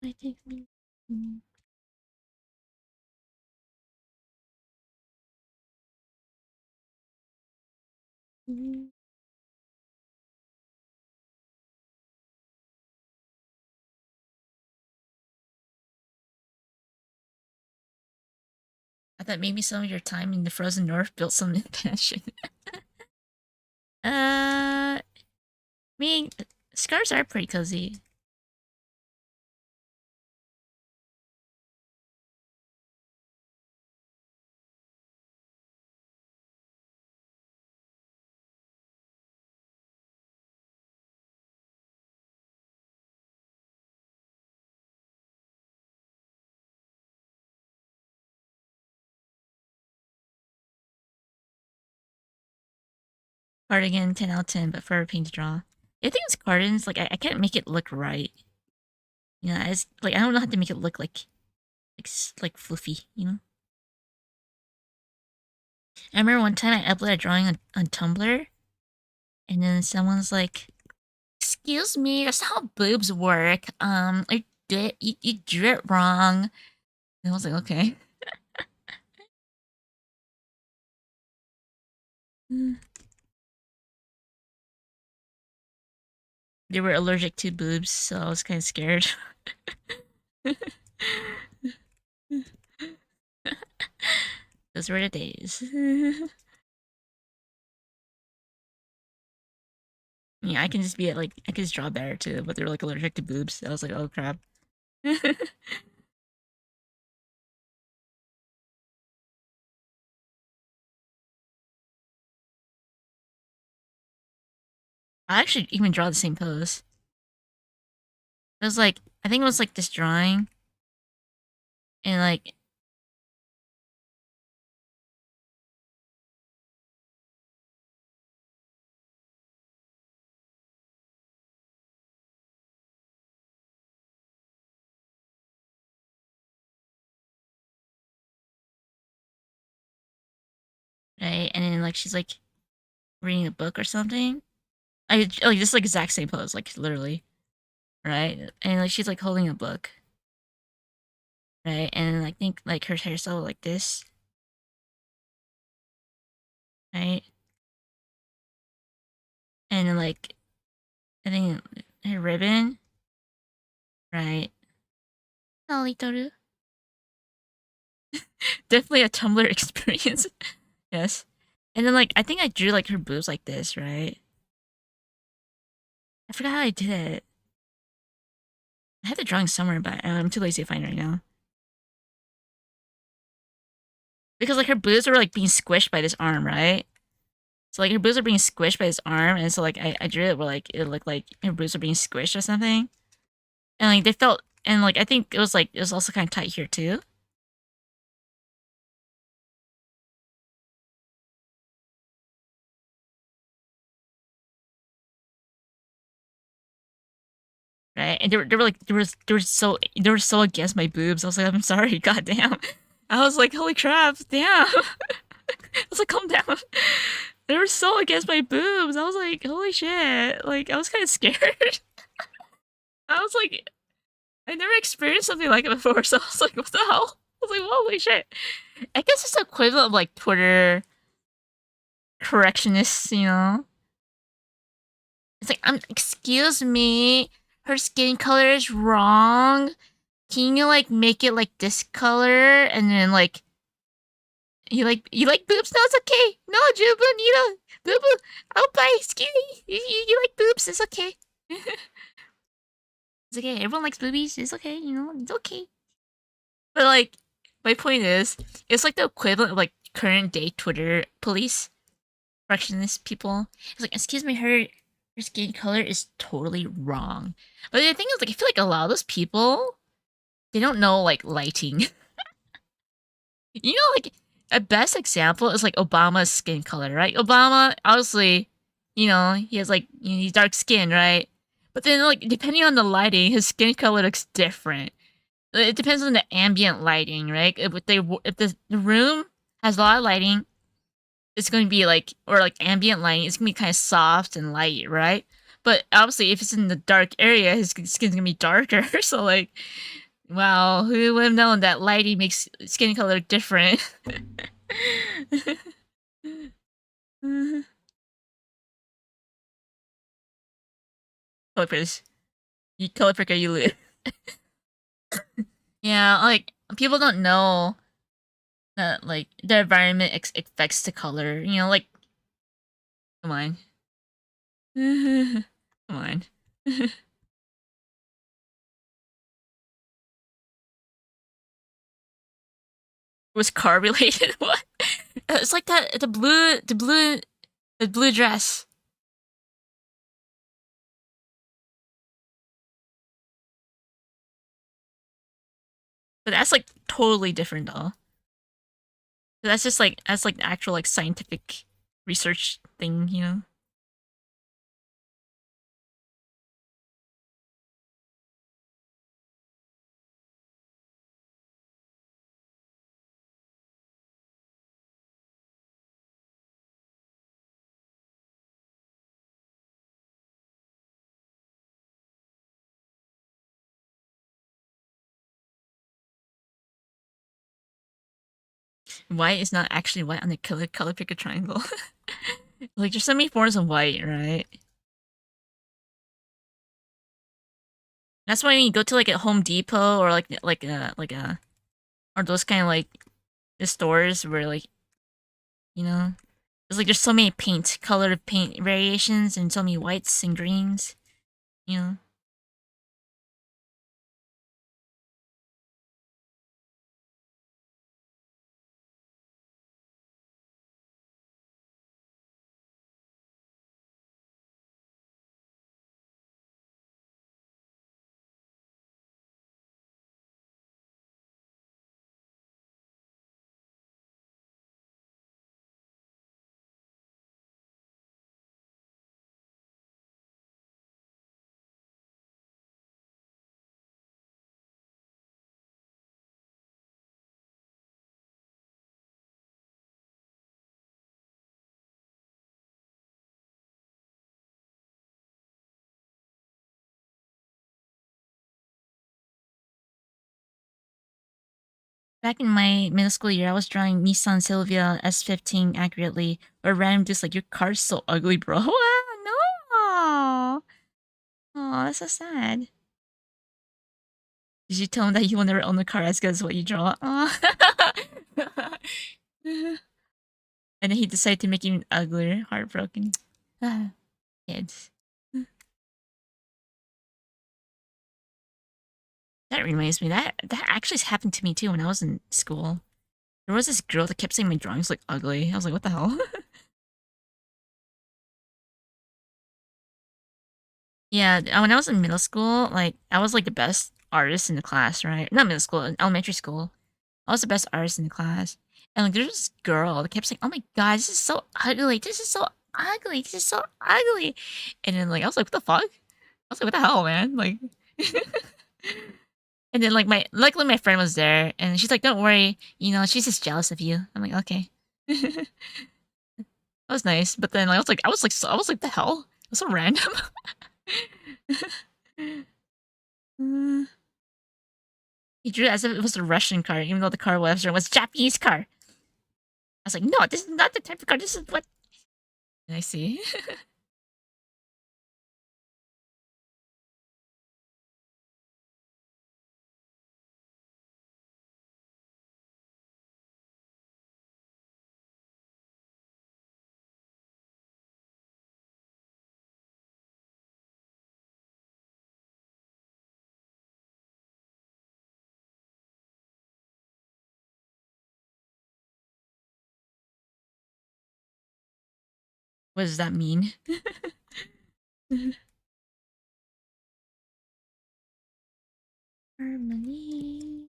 I think me. I thought maybe some of your time in the frozen north built some passion. I mean, scarves are pretty cozy. Cardigan, 10 out of 10, but for a paint to draw. I think it's cardigans, like, I can't make it look right. It's like, I don't know how to make it look like fluffy, I remember one time I uploaded a drawing on Tumblr, and then someone's like, "Excuse me, that's how boobs work. You drew it wrong." And I was like, "Okay." They were allergic to boobs, so I was kind of scared. Those were the days. Yeah, I can just be like, I can just draw better too, but they were like allergic to boobs. So I was like, oh crap. I actually even draw the same pose. It was like, I think it was like this drawing, and like, right, and then like she's like reading a book or something. Like this like exact same pose, like literally, right? And like she's like holding a book, right? And I think like her hairstyle like this, right? And then like I think her ribbon, right? Toru. Definitely a Tumblr experience. Yes. And then like I think I drew like her boobs like this, right? I forgot how I did it. I have the drawing somewhere, but I'm too lazy to find it right now. Because like her boobs were like being squished by this arm, right? So like her boobs are being squished by this arm, and so like I drew it where like it looked like her boobs were being squished or something. And like they felt, and like I think it was also kind of tight here too. right? And they were like they were so against my boobs. I was like, I'm sorry, goddamn. I was like, holy crap, damn. I was like, calm down. They were so against my boobs. I was like, holy shit. Like, I was kind of scared. I was like, I never experienced something like it before, so I was like, what the hell? I was like, holy shit. I guess it's the equivalent of like Twitter correctionists, you know? It's like, excuse me, her skin color is wrong. Can you like make it like this color? And then like, you like boobs? No, it's okay. No, Jubu, Nito, Boo Boo, oh bye, skinny. You like boobs? It's okay. It's okay. Everyone likes boobies. It's okay. You know, it's okay. But like, my point is, it's like the equivalent of like current day Twitter police correctionist people. It's like, excuse me, her skin color is totally wrong. But the thing is, like, I feel like a lot of those people, they don't know like lighting. You know, like a best example is like Obama's skin color, right? Obama, obviously, you know, he has like he's dark skin, right? But then like depending on the lighting, his skin color looks different. It depends on the ambient lighting, right? If the room has a lot of lighting, it's going to be like, or like ambient lighting, it's going to be kind of soft and light, right? But obviously, if it's in the dark area, his skin's going to be darker. So like, wow, who would have known that lighting makes skin color different? Color pickers. You color picker, you lose. Yeah, like, people don't know that, like, the environment affects the color. You know, like, come on. Come on. Was car related? What? It's like that, the blue dress. But that's like totally different though. That's like actual like scientific research thing, you know? White is not actually white on the color picker triangle. Like there's so many forms of white, right? That's why when you go to like a Home Depot or like a or those kind of like the stores where like you know there's so many colored paint variations and so many whites and greens, you know. Back in my middle school year, I was drawing Nissan Silvia S15 accurately, or random just like your car's so ugly, bro. No. Oh, that's so sad. Did you tell him that you will never own a car as good as what you draw? Oh. And then he decided to make it uglier, heartbroken. Kids. That reminds me, that actually happened to me too when I was in school. There was this girl that kept saying my drawings look ugly. I was like, what the hell? Yeah, when I was in middle school, like I was like the best artist in the class, right? Not middle school, in elementary school. I was the best artist in the class. And like there's this girl that kept saying, "Oh my god, this is so ugly. This is so ugly. This is so ugly." And then like I was like, "What the fuck?" I was like, "What the hell, man?" Like And then like luckily my friend was there, and she's like, "Don't worry, she's just jealous of you." I'm like, "Okay." That was nice, but then I was like, "The hell? That's so random." Mm. He drew it as if it was a Russian car, even though the car was a Japanese car. I was like, "No, this is not the type of car. This is what." I see. What does that mean? Harmony.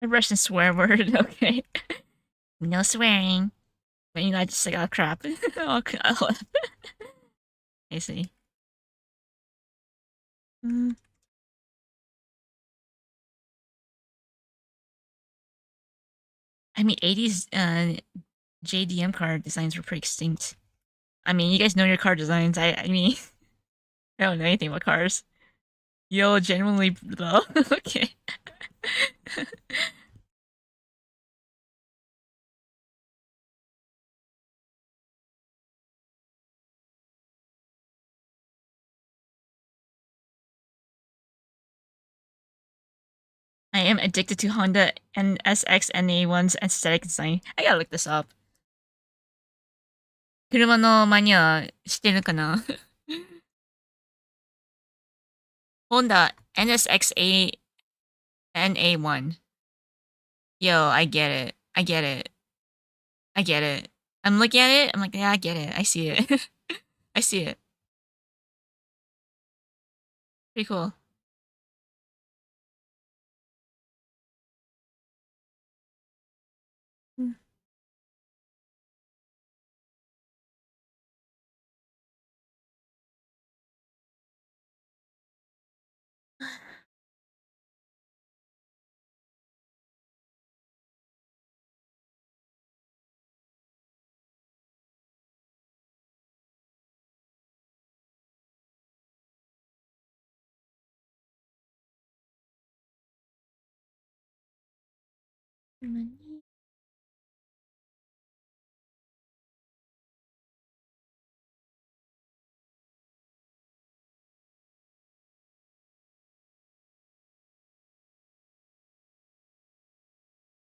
A Russian swear word. Okay. No swearing. But I just like, oh crap. Oh, I see. Mm. I mean, 80s JDM car designs were pretty extinct. I mean, you guys know your car designs. I mean, I don't know anything about cars. Yo, genuinely though. Okay. I am addicted to Honda NSX NA1's aesthetic design. I gotta look this up. 車のマニアしてるかな？ Honda NSX NA1. Yo, I get it. I get it. I get it. I'm looking at it. I'm like, yeah, I get it. I see it. I see it. Pretty cool. Mm.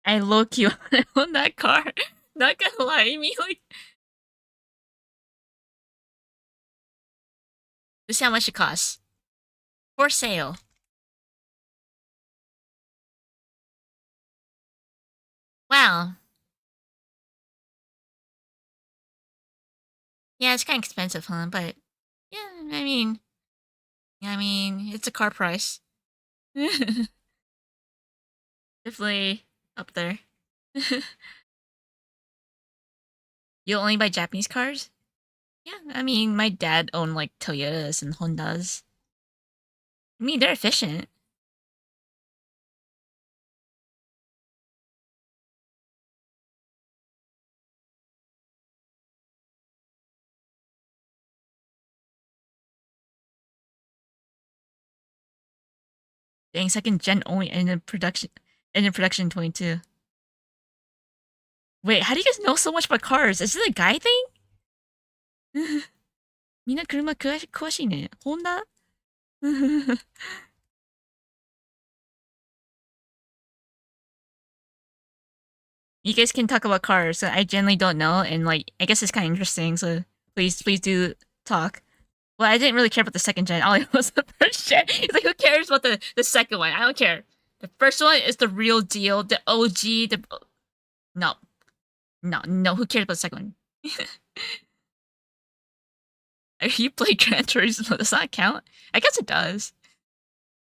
I low-key on that car. Not gonna lie, me like, this is how much it costs. For sale. Wow. Yeah, it's kind of expensive, huh? But yeah, it's a car price. Definitely up there. You only buy Japanese cars? Yeah, I mean, my dad owned like Toyotas and Hondas. I mean, they're efficient. Dang, second gen only ended production in 22. Wait, how do you guys know so much about cars? Is it a guy thing? みんな車詳しいね。Honda? You guys can talk about cars. So I generally don't know, and like I guess it's kind of interesting. So please do talk. Well, I didn't really care about the second gen. All I know was the first gen. It's like, who cares about the second one? I don't care. The first one is the real deal, the OG. No, no. Who cares about the second one? If you play Gran Turismo, does that count? I guess it does.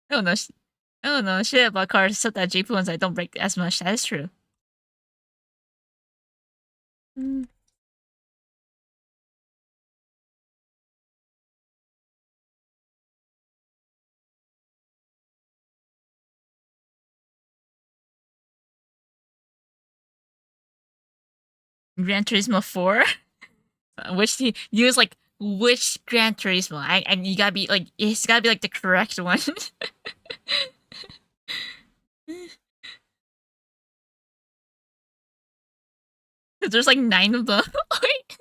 I don't know. I don't know shit about cars except that Jeep ones I don't break as much. That is true. Mm. Gran Turismo 4? Which you use like which Gran Turismo? And you gotta be like it's gotta be like the correct one. There's like 9 of them. Wait,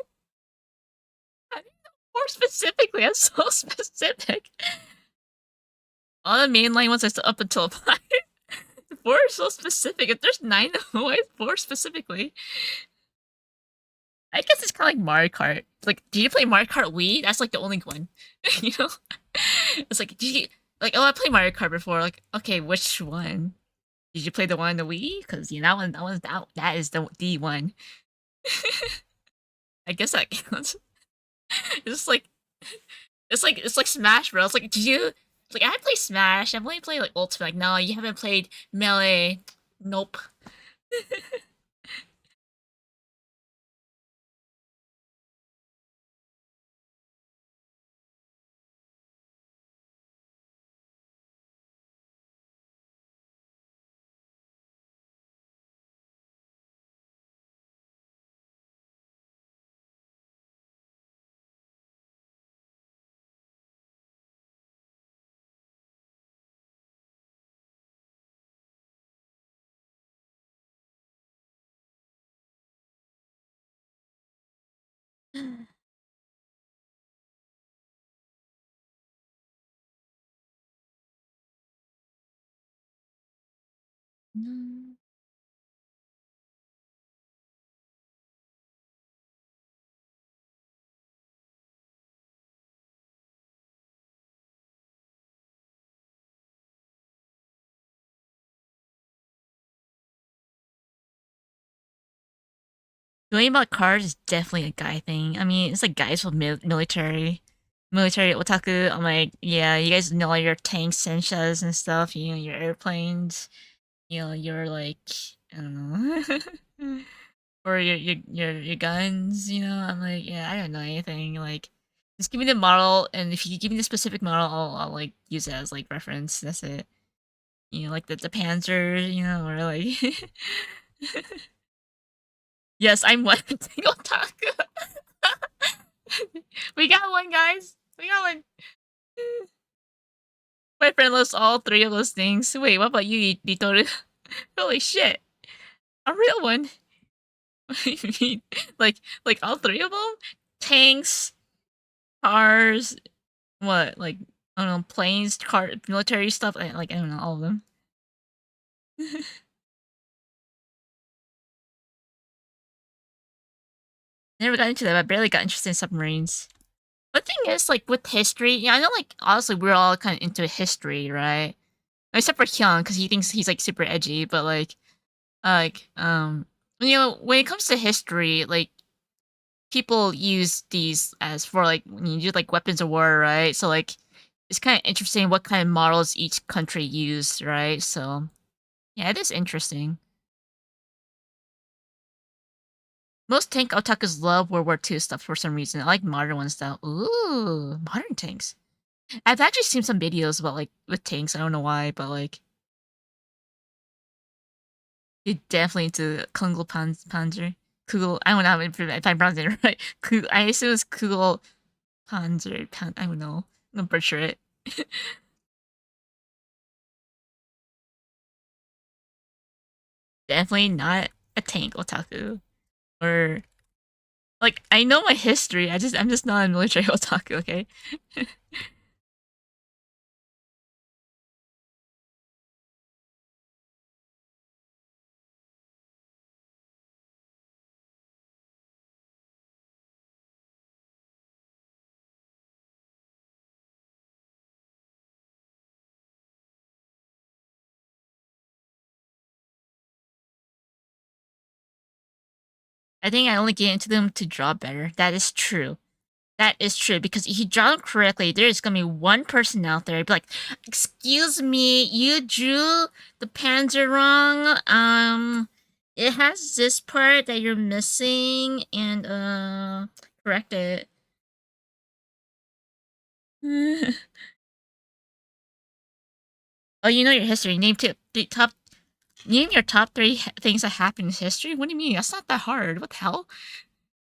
more specifically, I'm so specific. All the mainline ones are still up until 5. 4 is so specific. If there's 9 of them, why 4 specifically? I guess it's kind of like Mario Kart. Like, did you play Mario Kart Wii? That's like the only one. You know? It's like, did you like? Oh, I played Mario Kart before. Like, okay, which one? Did you play the one on the Wii? Because you know that is the one. I guess that counts. It's like it's like Smash Bros. Like, did you like? I play Smash. I've only played like Ultimate. Like, no, you haven't played Melee. Nope. No. Going about cars is definitely a guy thing. I mean, it's like guys with military otaku. I'm like, yeah, you guys know your tanks, senshas, and stuff. You know your airplanes. You know your like, I don't know, or your guns. You know, I'm like, yeah, I don't know anything. Like, just give me the model, and if you give me the specific model, I'll like use it as like reference. That's it. You know, like the Panzer. You know, or like. Yes, I'm one thing otaku. We got one, guys. We got one. My friend loves all 3 of those things. Wait, what about you, Litoru? Holy shit. A real one. What do you mean? Like all 3 of them? Tanks, cars, what? Like, I don't know, planes, military stuff. Like, I don't know, all of them. Never got into that. I barely got interested in submarines. But thing is, like, with history, yeah, I know, like, honestly, we're all kind of into history, right? Except for Hyun, because he thinks he's, like, super edgy, but, like, you know, when it comes to history, like, people use these as for, like, when you do, like, weapons of war, right? So, like, it's kind of interesting what kind of models each country used, right? So, yeah, it is interesting. Most tank otakus love World War II stuff for some reason. I like modern ones though. Ooh, modern tanks. I've actually seen some videos about like with tanks. I don't know why, but like you're definitely into Panzer. Kugel. I don't know if I'm pronouncing it right. I assume it's Kugel Panzer. I don't know. I'm gonna butcher it. Definitely not a tank otaku. Or like I know my history. I'm just not a military otaku. Okay. I think I only get into them to draw better. That is true. That is true, because if you draw them correctly, there's gonna be one person out there be like, "Excuse me, you drew the panzer wrong. It has this part that you're missing, and correct it." Oh, you know your history. Name your top three things that happened in history. What do you mean? That's not that hard. What the hell?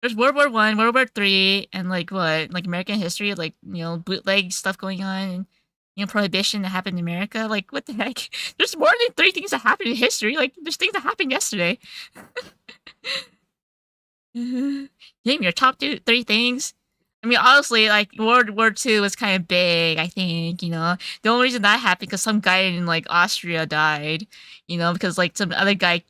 There's World War One, World War Three, and like what, like American history, like bootleg stuff going on, and prohibition that happened in America. Like what the heck? There's more than three things that happened in history. Like there's things that happened yesterday. Name your top three things. I mean, honestly, like World War Two was kind of big. I think the only reason that happened because some guy in like Austria died. Because like some other guy,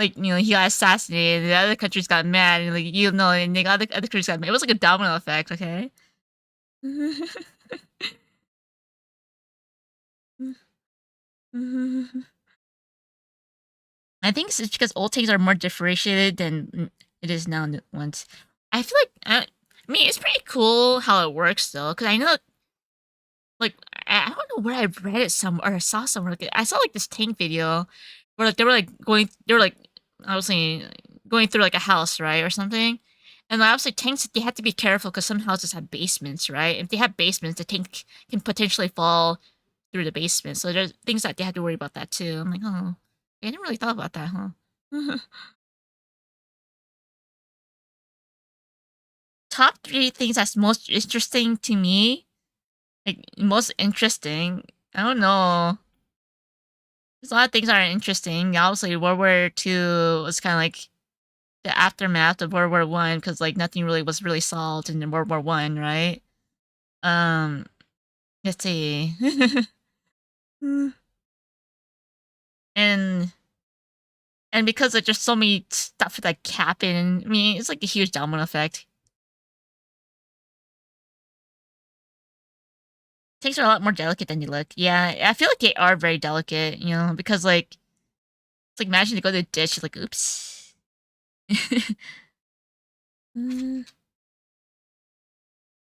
like he got assassinated, and the other countries got mad, and like and the other countries got mad. It was like a domino effect. Okay. I think it's because old things are more differentiated than it is now once. I feel like I mean it's pretty cool how it works though, because I know like I don't know where I read it somewhere or I saw somewhere. Like, I saw like this tank video where like they were like obviously going through like a house, right, or something. And obviously tanks, they have to be careful because some houses have basements, right? If they have basements, the tank can potentially fall through the basement. So there's things that they have to worry about that too. I'm like, oh, I didn't really thought about that, huh? Top three things that's most interesting to me, like most interesting. I don't know. There's a lot of things that are interesting. Obviously, World War Two was kind of like the aftermath of World War One because like nothing really was really solved in World War One, right? Um, let's see. and and because of just so many stuff that happened, I mean, it's like a huge domino effect. Tanks are a lot more delicate than they look. Yeah, I feel like they are very delicate, because like it's like imagine you go to the ditch, you're like, oops.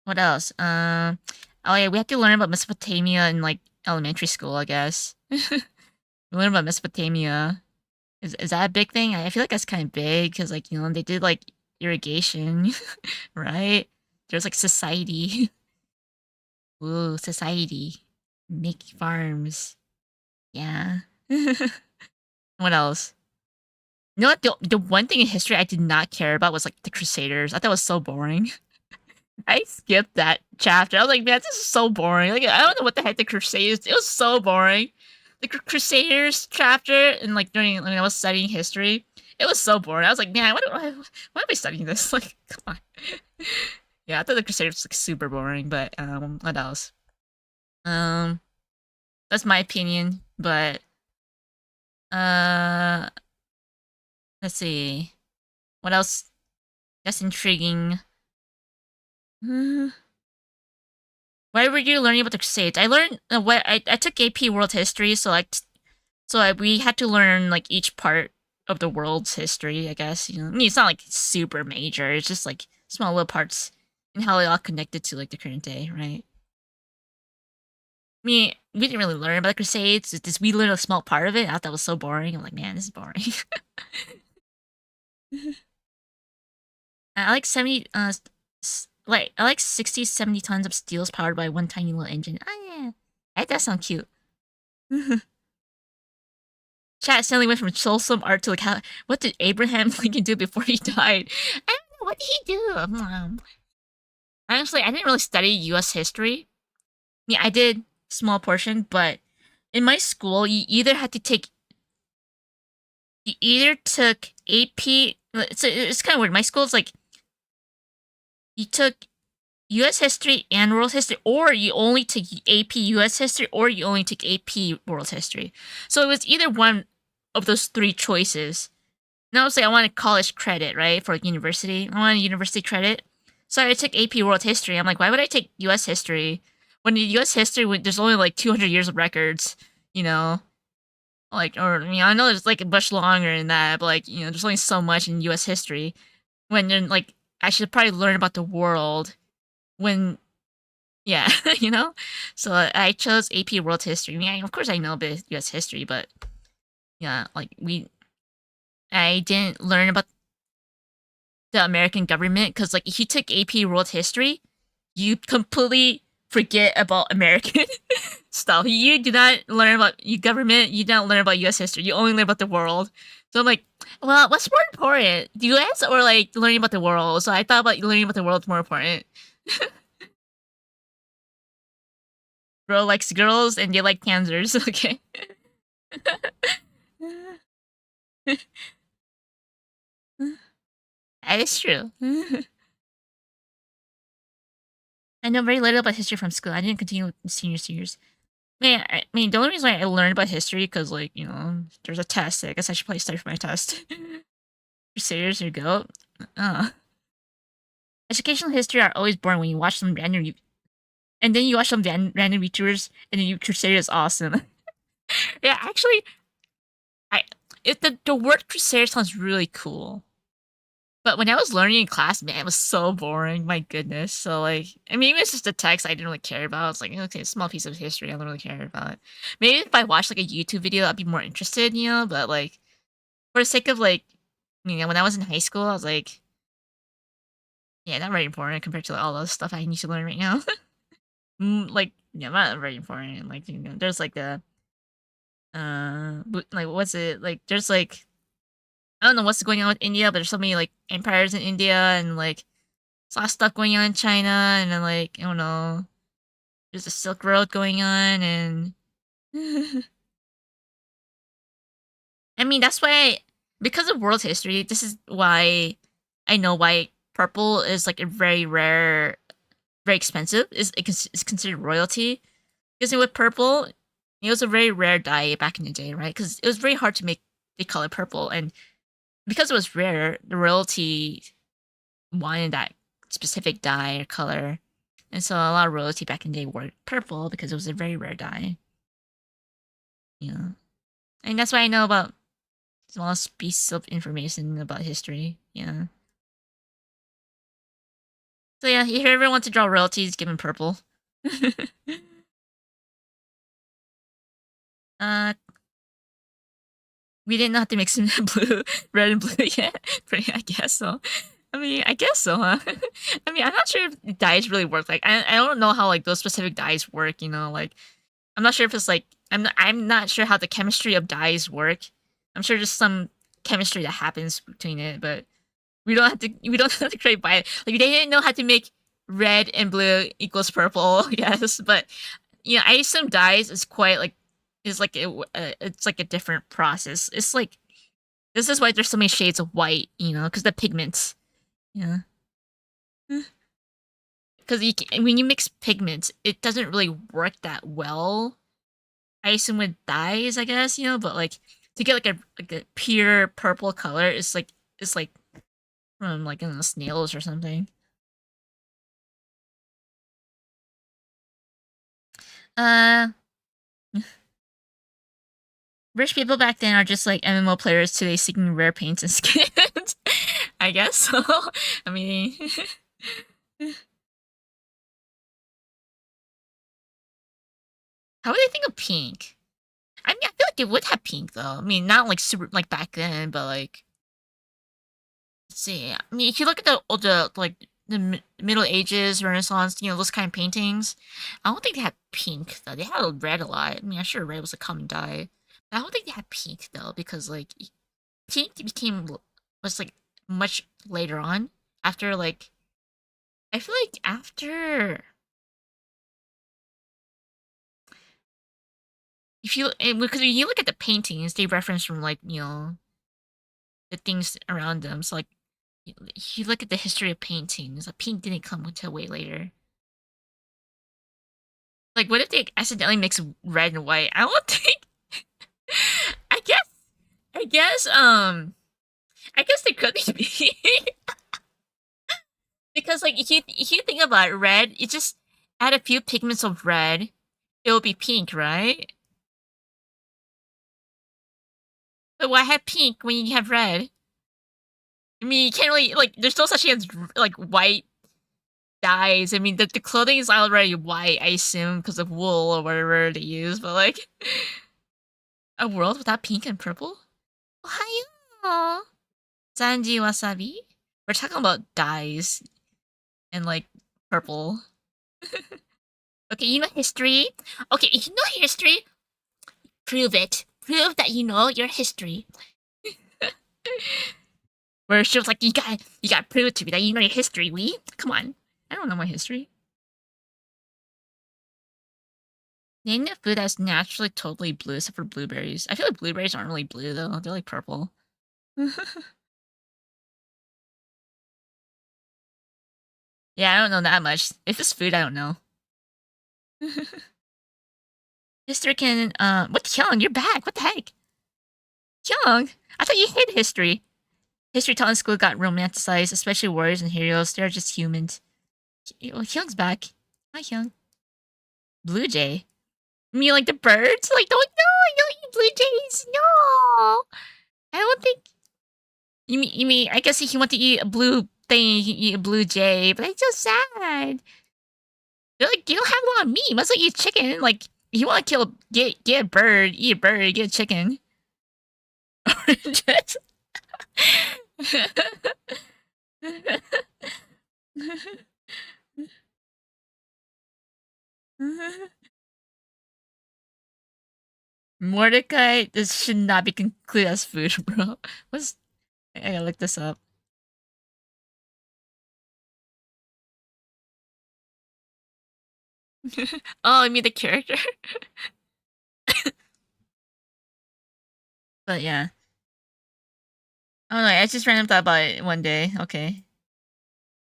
What else? Oh yeah, we have to learn about Mesopotamia in like elementary school, I guess. We learn about Mesopotamia. Is that a big thing? I feel like that's kind of big because like they did like irrigation, right? There's like society. Ooh, society. Make farms. Yeah. What else? You know what? The one thing in history I did not care about was like the Crusaders. I thought it was so boring. I skipped that chapter. I was like, man, this is so boring. Like, I don't know what the heck the Crusaders. It was so boring. The Crusaders chapter, and like during when I was studying history, it was so boring. I was like, man, why am I studying this? Like, come on. Yeah, I thought the Crusaders was like super boring. But what else? Um, that's my opinion. But uh, let's see, what else? That's intriguing. Why were you learning about the Crusades? I learned what I took AP World History, so like, we had to learn like each part of the world's history. I guess I mean, it's not like super major. It's just like small little parts and how they all connected to like the current day, right? I mean, we didn't really learn about the Crusades. It's just we learned a small part of it. I thought that was so boring. I'm like, man, this is boring. I like 70 like I like 60, 70 tons of steels powered by one tiny little engine. Oh yeah. That sounds cute. Chat suddenly went from wholesome art to like what did Abraham Lincoln do before he died? I don't know, what did he do? Honestly, I didn't really study US history. Yeah, I did small portion, but in my school you either took AP. It's kind of weird. My school's like you took U.S. history and world history, or you only took AP U.S. history, or you only took AP world history. So it was either one of those three choices. Now, obviously, I wanted college credit, right, for like university. I wanted university credit. So I took AP world history. I'm like, why would I take U.S. history when in U.S. history there's only like 200 years of records, Like, or I mean, I know there's like much longer than that, but like, there's only so much in U.S. history. when you're like, I should probably learn about the world when, yeah, you know? So I chose AP World History. I mean, of course I know a bit of US history, but yeah, like I didn't learn about the American government because, like, if you took AP World History, you completely forget about American stuff. You do not learn about your government. You don't learn about U.S. history. You only learn about the world. So I'm like, well, what's more important, the U.S. or like learning about the world? So I thought about learning about the world is more important. Bro likes girls and they like cancers. Okay. That is true. I know very little about history from school. I didn't continue with seniors. Man, the only reason why I learned about history because, like, there's a test. I guess I should probably study for my test. Serious or go? Uh. Educational history are always boring when you watch some random, and then you watch some random YouTubers, and then you Crusader is awesome. Yeah, actually, I if the word Crusader sounds really cool. But when I was learning in class, man, it was so boring. My goodness. So like, I mean, it's just a text I didn't really care about. It's like, okay, a small piece of history I don't really care about. Maybe if I watched like a YouTube video, I'd be more interested, But like, for the sake of like, when I was in high school, I was like, yeah, not very important compared to like, all the stuff I need to learn right now. Like, yeah, not very important. Like, there's like like what's it like? There's like I don't know what's going on with India, but there's so many like empires in India and like a lot of stuff going on in China, and then like I don't know, there's a Silk Road going on, and I mean that's why because of world history, this is why I know why purple is like a very rare, very expensive. It's considered royalty because with purple, it was a very rare dye back in the day, right? Because it was very hard to make the color purple, and because it was rare, the royalty wanted that specific dye or color. And so a lot of royalty back in the day wore purple because it was a very rare dye. Yeah. And that's why I know about small pieces of information about history. Yeah. So yeah, if you ever want to draw royalties, give him purple. uh we didn't know how to mix in blue, red and blue yet. But yeah, I guess so. I guess so, huh? I'm not sure if dyes really work. Like, I don't know how like those specific dyes work. Like I'm not sure if it's like I'm not sure how the chemistry of dyes work. I'm sure there's some chemistry that happens between it, but we don't have to create by like they didn't know how to make red and blue equals purple. Yes, but I assume dyes is quite like is like it's like a different process. It's like this is why there's so many shades of white, because the pigments. Yeah. Because when you mix pigments, it doesn't really work that well. I assume with dyes, I guess, but like to get like a pure purple color, it's like from like I don't know, snails or something. Uh, Rich people back then are just like MMO players today seeking rare paints and skins. I guess so. I mean, how would they think of pink? I feel like it would have pink though. I mean, not like super like back then, but like, let's see. I mean, if you look at the like the Middle Ages, Renaissance, those kind of paintings, I don't think they had pink though. They had red a lot. I mean, I'm sure red was a common dye. But I don't think they had pink though because like pink was like much later on after like I feel like after if you because when you look at the paintings, they reference from like the things around them. So like if you look at the history of paintings, like pink didn't come until way later. Like what if they accidentally mix red and white? I don't think. I guess. I guess. I guess they could be because like if you think about it, red, you just add a few pigments of red, it will be pink, right? But why have pink when you have red? I mean, you can't really like. There's no such thing as like white dyes. I mean, the clothing is already white, I assume, because of wool or whatever they use. But like, a world without pink and purple? Ohio. Sanji wasabi. We're talking about dyes and like purple. Okay, you know history. Okay, if you know history, prove it. Prove that you know your history. Where she was like, you gotta prove it to me that you know your history, we? Come on. I don't know my history. Name the food that's naturally totally blue except for blueberries. I feel like blueberries aren't really blue though. They're like purple. Yeah, I don't know that much. If it's food, I don't know. History can, what, Kyung, you're back. What the heck? Kyung, I thought you hid history. History taught in school got romanticized, especially warriors and heroes. They're just humans. Well, Hyung's back. Hi, Hyung. Blue jay. You mean like the birds? Like, don't eat blue jays. No. I don't think. You mean, I guess if you want to eat a blue thing, you can eat a blue jay, but it's so sad. They're like, you don't have a lot of meat. You must like eat chicken. Like, if you want to get a bird, eat a bird, get a chicken. Oranges. Mordecai, this should not be concluded as food, bro. What's I gotta look this up. Oh, I mean the character. But yeah. I don't know, I just random thought about it one day. Okay.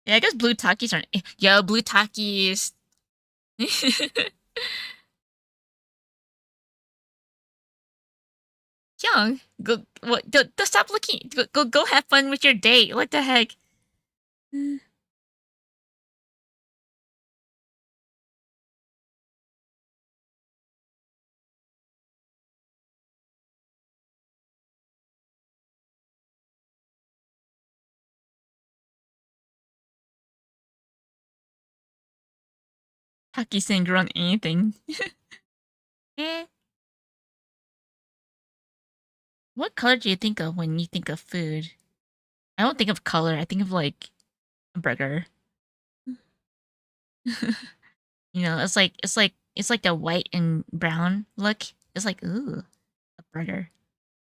Yeah, I guess blue Takis aren't. Yo, blue Takis. Young, go what? Don't stop looking. Go have fun with your date. What the heck? Taki singer on anything. Eh. What color do you think of when you think of food? I don't think of color. I think of like a burger. You know, it's like the white and brown look. It's like ooh, a burger.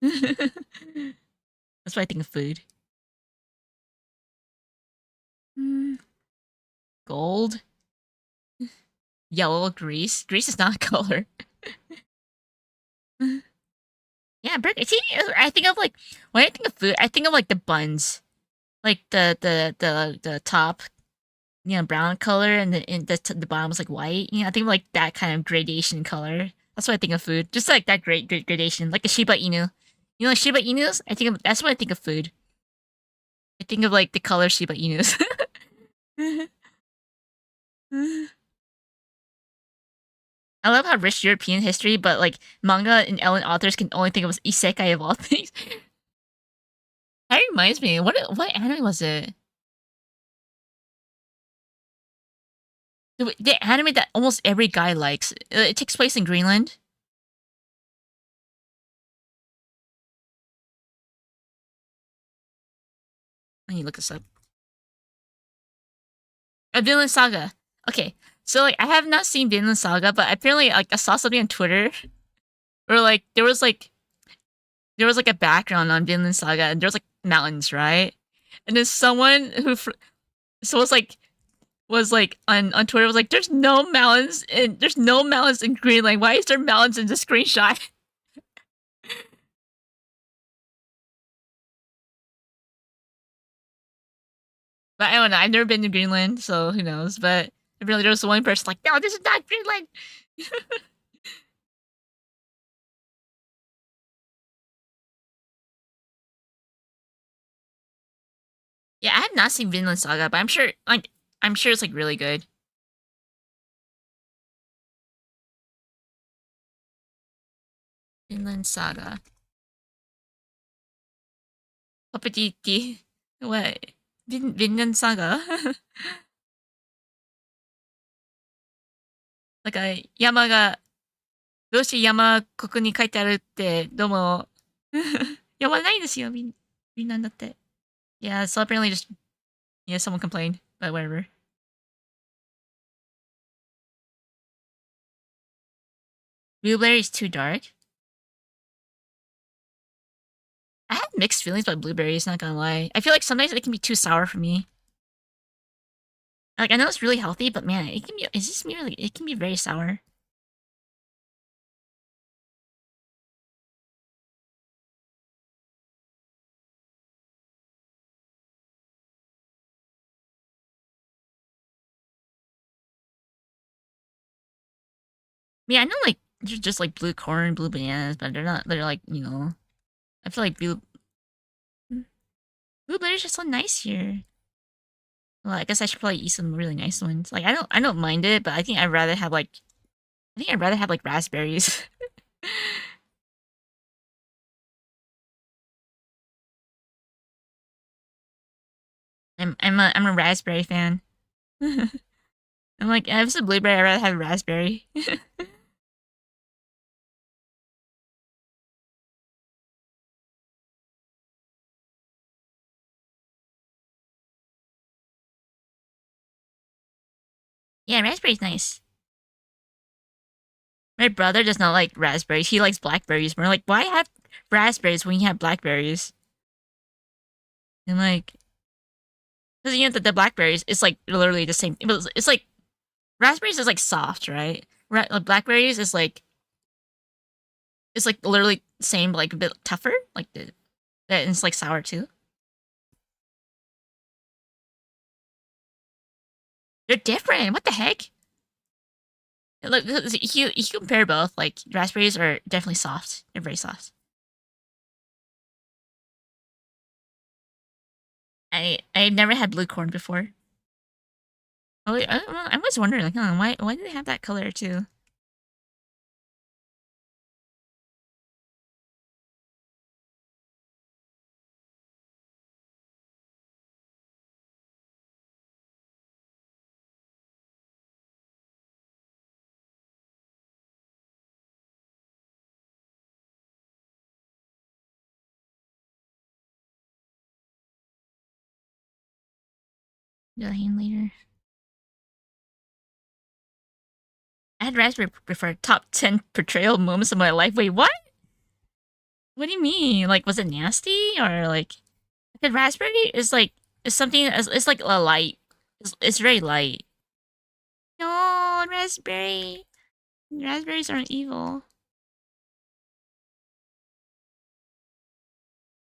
That's why I think of food. Mm, gold, yellow, grease. Grease is not a color. Yeah, burger. See, I think of like when I think of food, I think of like the buns, like the top, brown color, and the bottom is like white. I think of like that kind of gradation color. That's what I think of food. Just like that great gradation, like a Shiba Inu. You know, Shiba Inus. That's what I think of food. I think of like the color Shiba Inus. I love how rich European history, but like manga and Ellen authors can only think of isekai of all things. That reminds me, what anime was it? The anime that almost every guy likes. It takes place in Greenland. Let me look this up. A Vinland Saga. Okay, so like I have not seen Vinland Saga, but apparently like I saw something on Twitter where like there was like a background on Vinland Saga, and there's like mountains, right? And then someone so was like on Twitter was like, there's no mountains in Greenland. Why is there mountains in the screenshot? But I don't know. I've never been to Greenland, so who knows? But apparently there was one person like, no, this is not Greenland. Yeah, I have not seen Vinland Saga, but I'm sure it's like really good. Vinland Saga. Papadiki. What? Vinland Saga? なんか、山が、どうして山ここに書いてあるって、どうも、山ないんですよ、みんなだって。Yeah, so apparently just, yeah, someone complained, but whatever. Blueberry is too dark. I have mixed feelings about blueberries, not gonna lie. I feel like sometimes they can be too sour for me. Like, I know it's really healthy, but man, it can be, it's just me really, it can be very sour. Yeah, I know like, they're just like blue corn, blue bananas, but they're not, they're like, I feel like blueberries are so nice here. Well, I guess I should probably eat some really nice ones. Like, I don't mind it, but I think I'd rather have like raspberries. I'm a raspberry fan. I'm like, if it's a blueberry, I'd rather have a raspberry. Yeah, raspberry's nice. My brother does not like raspberries. He likes blackberries. We're like, why have raspberries when you have blackberries? And like, because the blackberries, it's like literally the same. It's like raspberries is like soft, right? Like, blackberries is like it's like literally same, but like a bit tougher. Like and it's like sour too. They're different. What the heck? Look, you compare both. Like raspberries are definitely soft. They're very soft. I've never had blue corn before. Oh, I was wondering, like, why do they have that color too? Do the hand later. I had raspberry before. Top 10 portrayal moments of my life. Wait, what? What do you mean? Like, was it nasty or like? The raspberry is like is something. It's like a light. It's very light. No, raspberry. Raspberries aren't evil.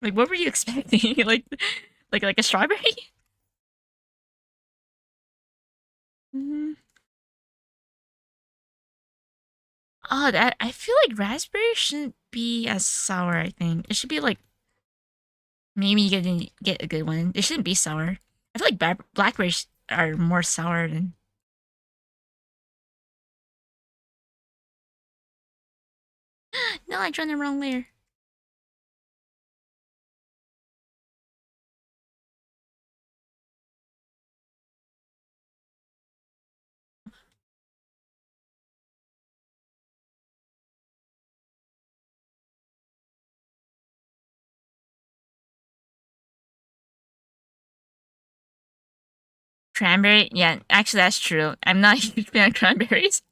Like, what were you expecting? Like a strawberry? Mm-hmm. Oh, that I feel like raspberry shouldn't be as sour. I think it should be like maybe you get a good one. They shouldn't be sour. I feel like blackberries are more sour than. No, I joined the wrong layer. Cranberry? Yeah, actually that's true. I'm not a huge fan of cranberries.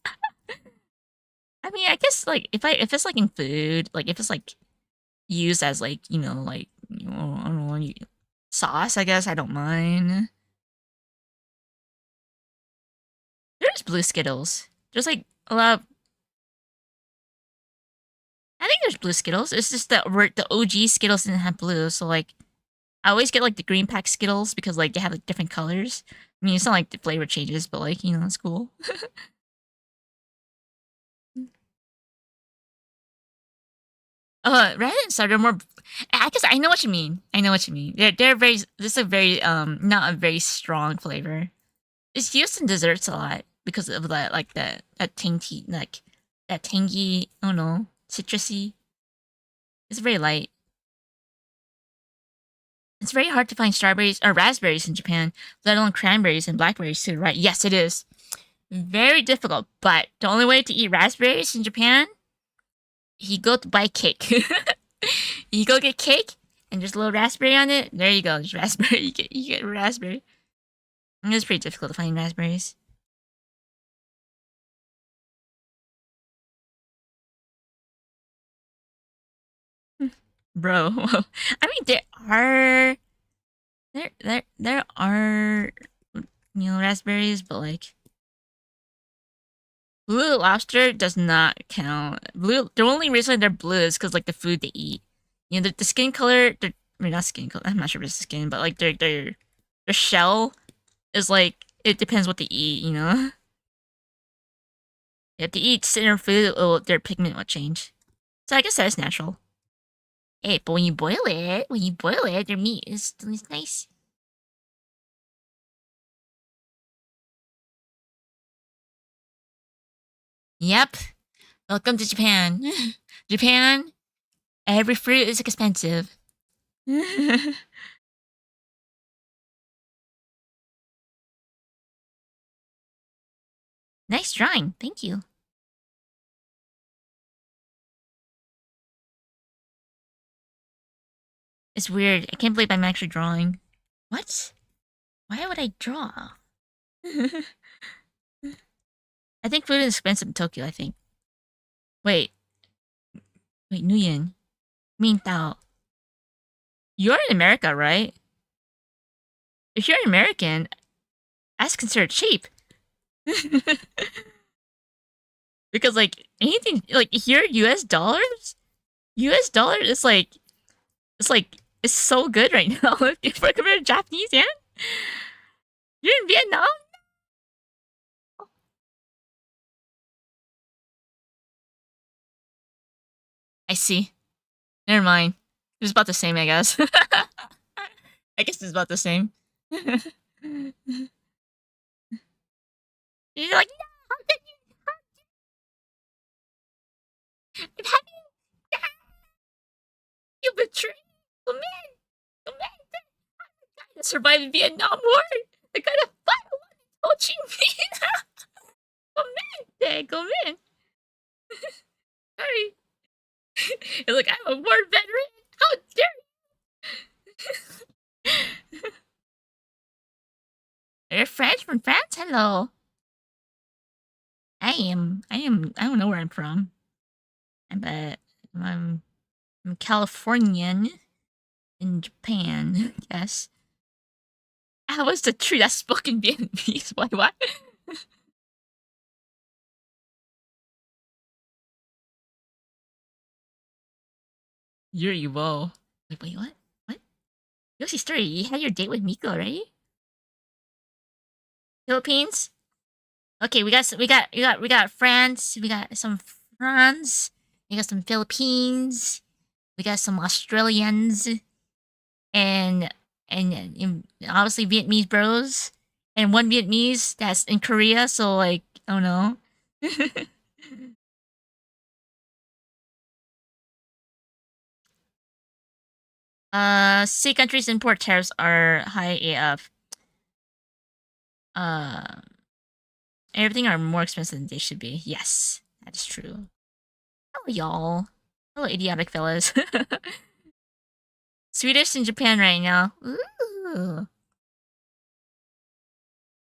I mean, I guess like if it's like in food, like if it's like used as like I don't know sauce, I guess I don't mind. There's blue Skittles. There's like a lot of. I think there's blue Skittles. It's just that the OG Skittles didn't have blue, so like I always get like the green pack Skittles because like they have like different colors. I mean, it's not like the flavor changes, but like it's cool. Rather than soda, more. I guess I know what you mean. I know what you mean. They're very. This is a very not a very strong flavor. It's used in desserts a lot because of that like that tangy like that tangy. I don't know, citrusy. It's very light. It's very hard to find strawberries or raspberries in Japan, let alone cranberries and blackberries too, right? Yes, it is. Very difficult, but the only way to eat raspberries in Japan, you go to buy cake. You go get cake, and there's a little raspberry on it. There you go. There's raspberry. You get raspberry. And it's pretty difficult to find raspberries. Bro. I mean there are raspberries, but like blue lobster does not count. Blue the only reason they're blue is because like the food they eat. The skin color, I mean not skin color, I'm not sure if it's skin, but like their shell is like it depends what they eat. If they eat center food, their pigment will change. So I guess that's natural. Hey, but when you boil it, their meat is nice. Yep. Welcome to Japan. Japan, every fruit is expensive. Nice drawing. Thank you. It's weird. I can't believe I'm actually drawing. What? Why would I draw? I think food is expensive in Tokyo, I think. Wait. Wait, Nguyen. Mean Tao. You're in America, right? If you're American, that's considered cheap. Because like anything like here US dollars? US dollar is like it's so good right now. If we're compared to Japanese yen. You're in Vietnam? I see. Never mind. It was about the same, I guess. I guess it's about the same. You're like, no, how you betray the man? The man that survived the Vietnam War. The guy that fought Ho Chi Minh. Come in, come in. Sorry. It's like, I'm a war veteran. How dare you? You're French from France? Hello. I don't know where I'm from. But I'm Californian in Japan, I guess. How is the tree that spoke in Vietnamese? What? Yuri, whoa. Wait, what? What? Yoshi story, you had your date with Miko already? Philippines? Okay, we got France, we got some France, we got some Philippines, we got some Australians, and and obviously Vietnamese bros, and one Vietnamese that's in Korea. So like, I don't know. Sea countries import tariffs are high AF. Uh, Everything are more expensive than they should be. Yes, that is true. Hello, y'all. Hello, idiotic fellas. Swedish in Japan right now. Ooh.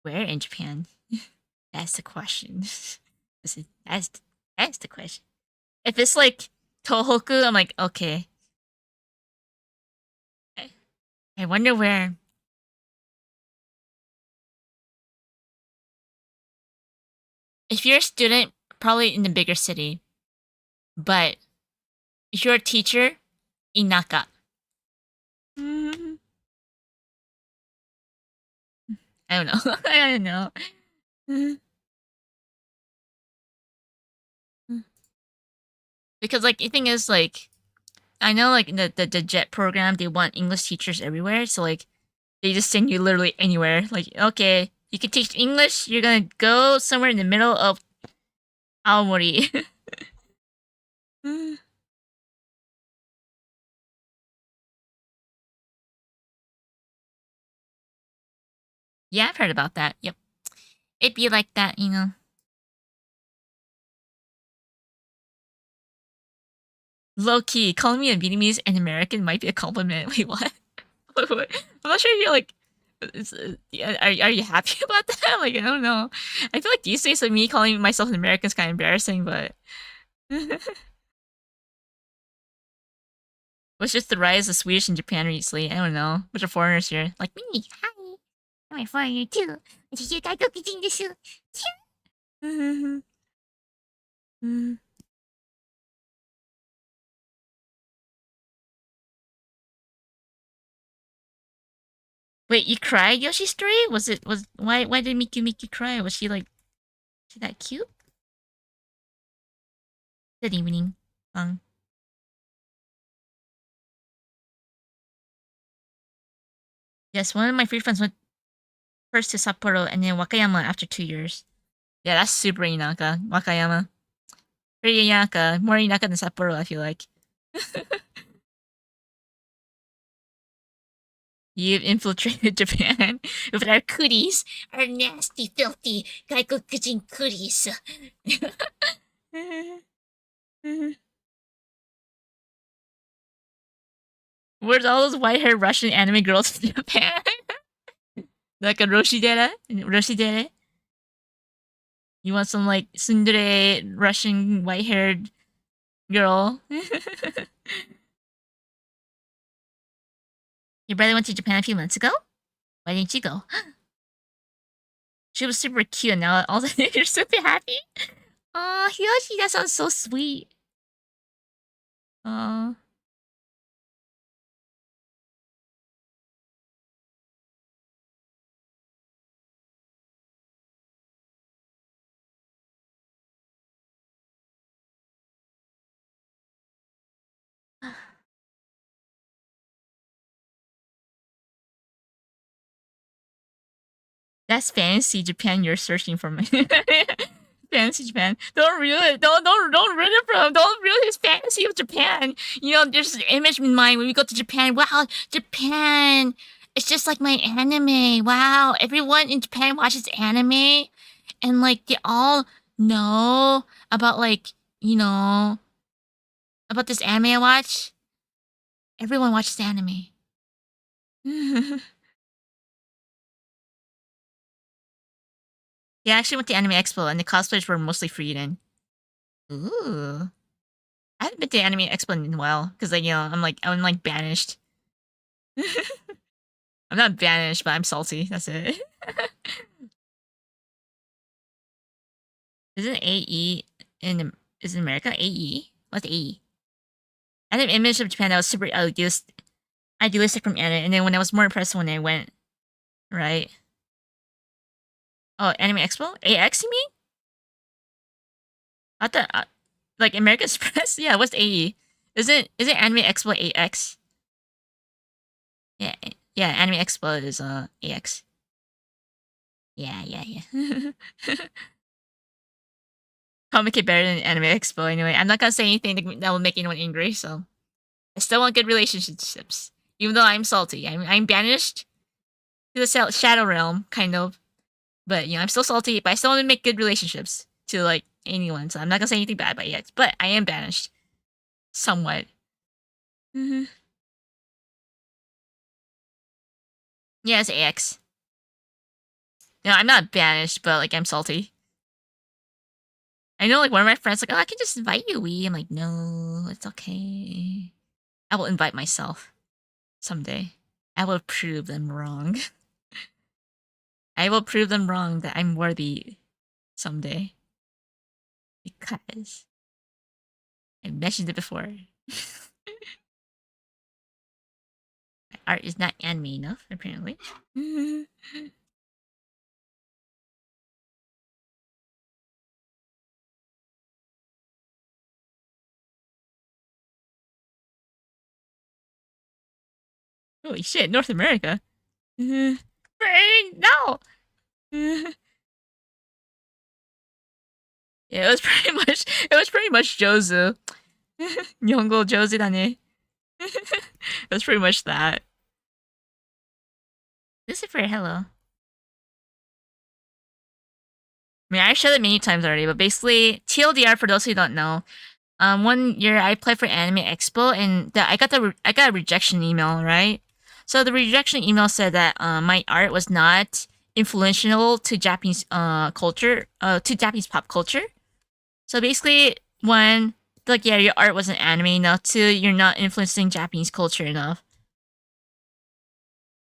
Where in Japan? That's the question. That's that's the question. If it's like Tohoku, I'm like, okay. I wonder where. If you're a student, probably in the bigger city. But if you're a teacher, Inaka. Mhm. I don't know. I don't know. Mhm. Because like the thing is like I know like in the JET program they want English teachers everywhere, so like they just send you literally anywhere. Like, okay, you can teach English, you're gonna go somewhere in the middle of Aomori. Yeah, I've heard about that. Yep. It'd be like that, you know. Low key, calling me a Vietnamese and American might be a compliment. Wait, what? I'm not sure if you're like. Are you happy about that? Like, I don't know. I feel like these days, of me calling myself an American is kind of embarrassing, but. What's just the rise of Swedish in Japan recently? I don't know. Bunch of foreigners here. Like me. Hi. I'm a foreigner too. 私外国人です。Wait, you cried Yoshi's story? Why did Miku cry? Was she like she that cute? Good evening. Yes, one of my free friends went first to Sapporo and then Wakayama after 2 years. Yeah, that's super Inaka. Wakayama. Pretty Inaka. More Inaka than Sapporo, I feel like. You've infiltrated Japan with our cooties. Our nasty, filthy gaikokujin cooties. Where's all those white-haired Russian anime girls in Japan? Like a Roshidera? Roshidere? You want some, like, tsundere Russian white-haired girl? Your brother went to Japan a few months ago? Why didn't you go? She was super cute and now all of a sudden you're super happy? Aw, Hiyoshi, that sounds so sweet. Aw. That's fantasy Japan you're searching for. Fantasy Japan. Don't ruin it. Don't ruin it from. Don't ruin his fantasy of Japan. You know, there's an image in mind when we go to Japan. Wow, Japan. It's just like my anime. Wow, everyone in Japan watches anime, and like they all know about like you know about this anime I watch. Everyone watches anime. Yeah, I actually went to Anime Expo, and the cosplayers were mostly Freeden. Ooh. I haven't been to Anime Expo in a while, because, like, you know, I'm banished. I'm not banished, but I'm salty. That's it. Isn't AE is in America? AE? What's AE? I had an image of Japan that was super idealistic from anime, and then when I was more impressed when I went, right? Oh, Anime Expo? AX, you mean? I thought, like, American Express? Yeah, what's AE? Isn't Anime Expo AX? Yeah, yeah, Anime Expo is AX. Yeah. Comic it better than Anime Expo anyway. I'm not gonna say anything that will make anyone angry, so I still want good relationships. Even though I'm salty. I'm banished to the Shadow Realm, kind of. But you know, I'm still salty, but I still want to make good relationships to like anyone, so I'm not gonna say anything bad about it. But I am banished. Somewhat. Yeah, it's AX. No, I'm not banished, but like I'm salty. I know like one of my friends like, oh, I can just invite you, Wee. I'm like, no, it's okay. I will invite myself someday. I will prove them wrong. I will prove them wrong that I'm worthy someday. Because I mentioned it before. My art is not anime enough, apparently. Holy shit, North America. No. Yeah, it was pretty much Jozu. 日本語上手だね. It was pretty much that. Lucifer, hello. I mean, I shared it many times already, but basically, TLDR for those who don't know, one year I applied for Anime Expo, and I got a rejection email, right? So the rejection email said that my art was not influential to Japanese culture, to Japanese pop culture. So basically, one, like, yeah, your art wasn't anime enough. Two, you're not influencing Japanese culture enough.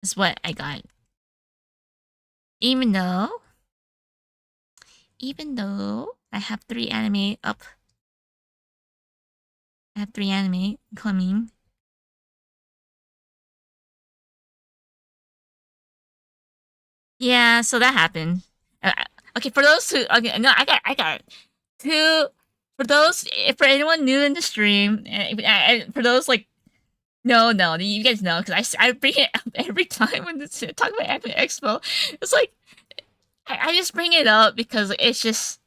Is what I got. Even though, even though I have 3 anime up, I have 3 anime coming. Yeah, so that happened. Okay, for those who, okay, no, I got two. For those, for anyone new in the stream, for those like, no, you guys know because I bring it up every time when this talk about Anime Expo. It's like I just bring it up because it's just.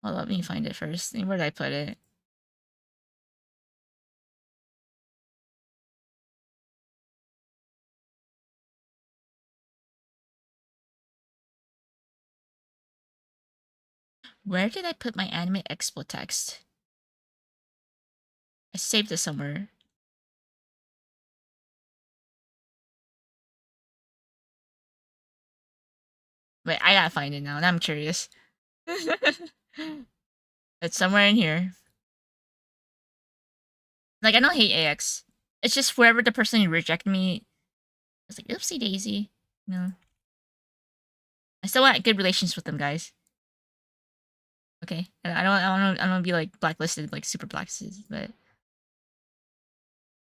Well, let me find it first. Where did I put it? Where did I put my Anime Expo text? I saved it somewhere. Wait, I gotta find it now. Now I'm curious. It's somewhere in here. Like, I don't hate AX. It's just wherever the person who rejected me, it's like, oopsie daisy. No. I still want good relations with them, guys. Okay. I don't want to be like blacklisted, like super blacklisted, but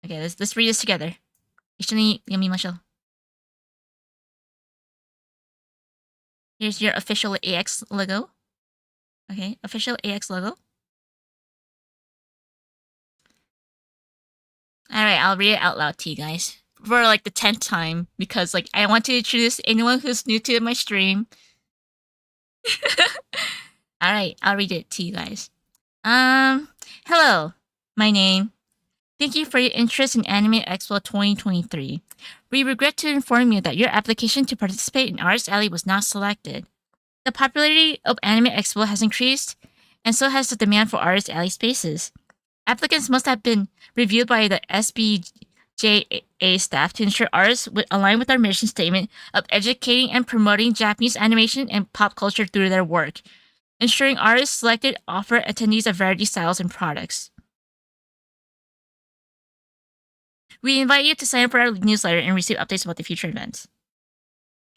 okay, let's read this together. 一緒に読みましょう. Here's your official AX logo. Okay, official AX logo. Alright, I'll read it out loud to you guys. For like the 10th time, because like I want to introduce anyone who's new to my stream. Alright, I'll read it to you guys. Hello, my name. Thank you for your interest in Anime Expo 2023. We regret to inform you that your application to participate in Artist Alley was not selected. The popularity of Anime Expo has increased, and so has the demand for Artist Alley spaces. Applicants must have been reviewed by the SBJA staff to ensure artists would align with our mission statement of educating and promoting Japanese animation and pop culture through their work, ensuring artists selected offer attendees a variety of styles and products. We invite you to sign up for our newsletter and receive updates about the future events.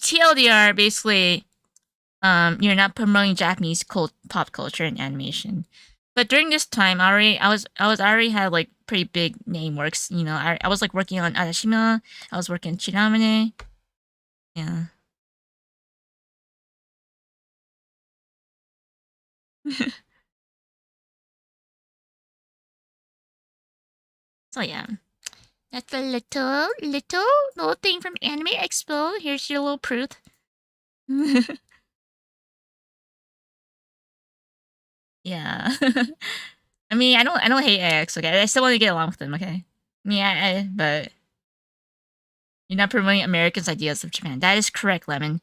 TLDR, basically, you're not promoting Japanese pop culture and animation. But during this time, I was already had like pretty big name works. You know, I was like working on Adashima. I was working on Chiramane. Yeah. So yeah, that's a little thing from Anime Expo. Here's your little proof. Yeah. I mean, I don't hate AX. Okay, I still want to get along with them. Okay. Yeah, but you're not promoting Americans' ideas of Japan. That is correct, Lemon.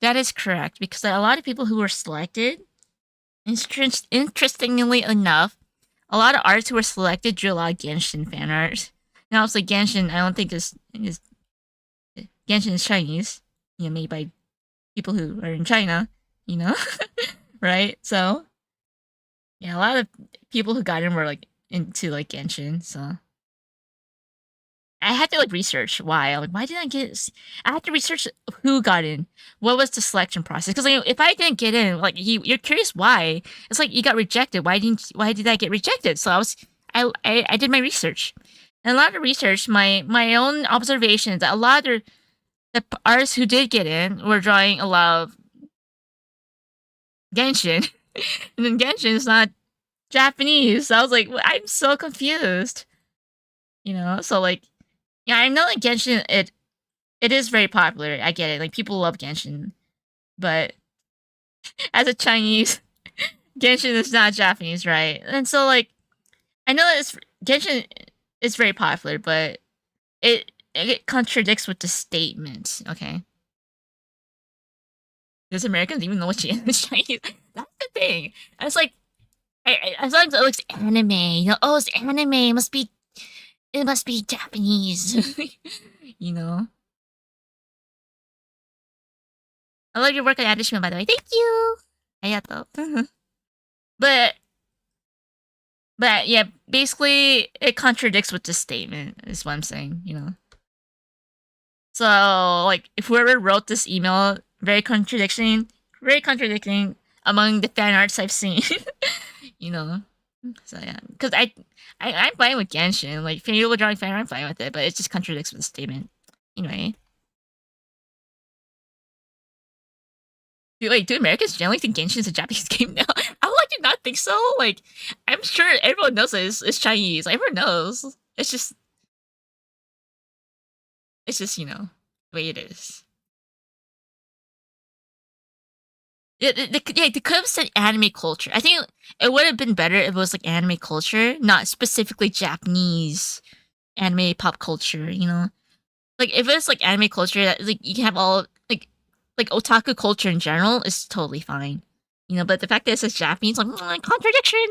That is correct because a lot of people who were selected, interestingly enough, a lot of artists who were selected drew a lot of Genshin fan art. Now, it's like Genshin, I don't think is Genshin is Chinese, you know, made by people who are in China, you know, right? So, yeah, a lot of people who got in were like into like Genshin. So, I had to like research why. I'm like, why didn't I get? I had to research who got in. What was the selection process? Because like, if I didn't get in, like you're curious why. It's like you got rejected. Why did I get rejected? So I did my research. And a lot of research, my own observations. A lot of the artists who did get in were drawing a lot of Genshin, and then Genshin is not Japanese. So I was like, well, I'm so confused. You know, so like. Yeah, I know that Genshin it is very popular. I get it. Like people love Genshin, but as a Chinese, Genshin is not Japanese, right? And so like I know that Genshin is very popular, but it contradicts with the statement. Okay. Does Americans even know what Chinese? That's the thing. I was like, as long as it looks anime, oh, it's anime. It must be Japanese. you know. I love your work at Adishima, by the way. Thank you. Arigato. but But yeah, basically it contradicts with this statement, is what I'm saying, So like if whoever wrote this email, very contradicting among the fan arts I've seen. you know. So yeah. Because I'm fine with Genshin. Like if people drawing fan art, I'm fine with it, but it just contradicts with the statement. Anyway. Do Americans generally think Genshin is a Japanese game now? I would like to not think so. Like, I'm sure everyone knows that it's Chinese. Everyone knows. It's just, the way it is. They could have said anime culture. I think it would have been better if it was like anime culture, not specifically Japanese anime pop culture, Like, if it's like anime culture, that like you can have all, like otaku culture in general is totally fine. But the fact that it says Japanese, like, contradiction!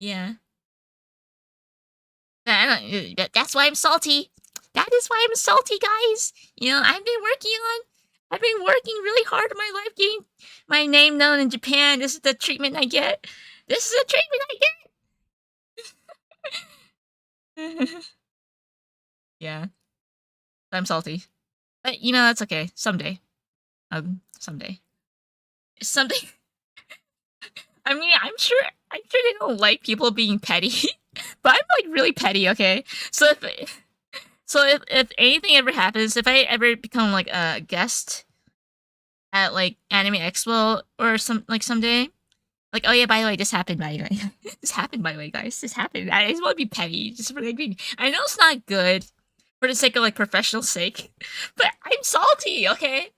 yeah. That's why I'm salty. That is why I'm salty, guys. I've been working really hard in my life getting my name known in Japan. This is the treatment I get. This is the treatment I get. yeah. I'm salty. But, that's okay. Someday. Someday. Someday. I mean, I'm sure they don't like people being petty. but I'm, like, really petty, okay? So if anything ever happens, if I ever become, like, a guest at, like, Anime Expo or someday, like, oh yeah, by the way, this happened, by the way. this happened, by the way, guys. This happened. I just want to be petty, just for, like, being... I know it's not good for the sake of, like, professional sake, but I'm salty, okay?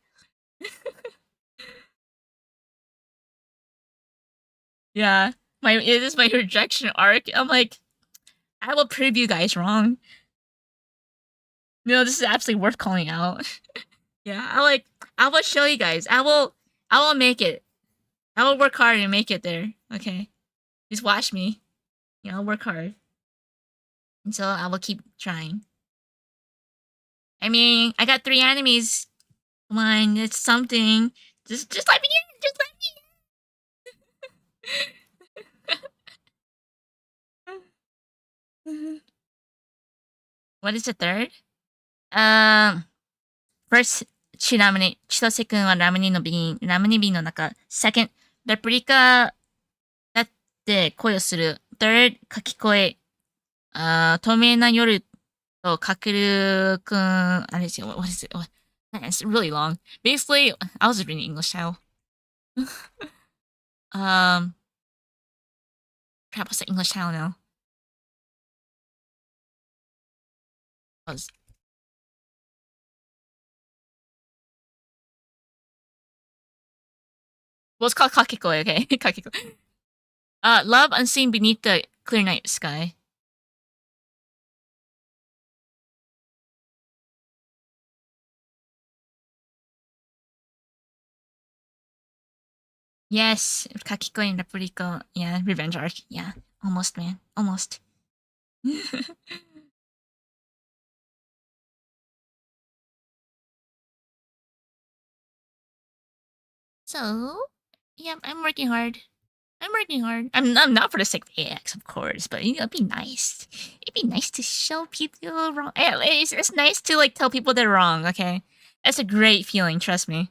yeah. It is my rejection arc. I'm like, I will prove you guys wrong. This is absolutely worth calling out. yeah, I will show you guys. I will make it. I will work hard and make it there. Okay, just watch me. I'll work hard. And so I will keep trying. I mean, I got 3 enemies. Come on, it's something. Just let me in. Just let me in. what is the third? First, 千歳くんはラムネ瓶の中。Second, レプリカだって恋をする。Third, 書き声。透明な夜とかけるくん、あれですよ、what is it? It's really long. Basically, I was reading English style. Crap, what's the English style now? Was Well, it's called Kakikoe, okay? Kakikoe. Love unseen beneath the clear night sky. Yes, Kakikoe and Replica. Yeah, revenge arc. Yeah, almost, man. Almost. so, yeah, I'm working hard. I'm not for the sake of AX, of course, but it'd be nice. It'd be nice to show people wrong. It's nice to like tell people they're wrong. Okay, that's a great feeling. Trust me.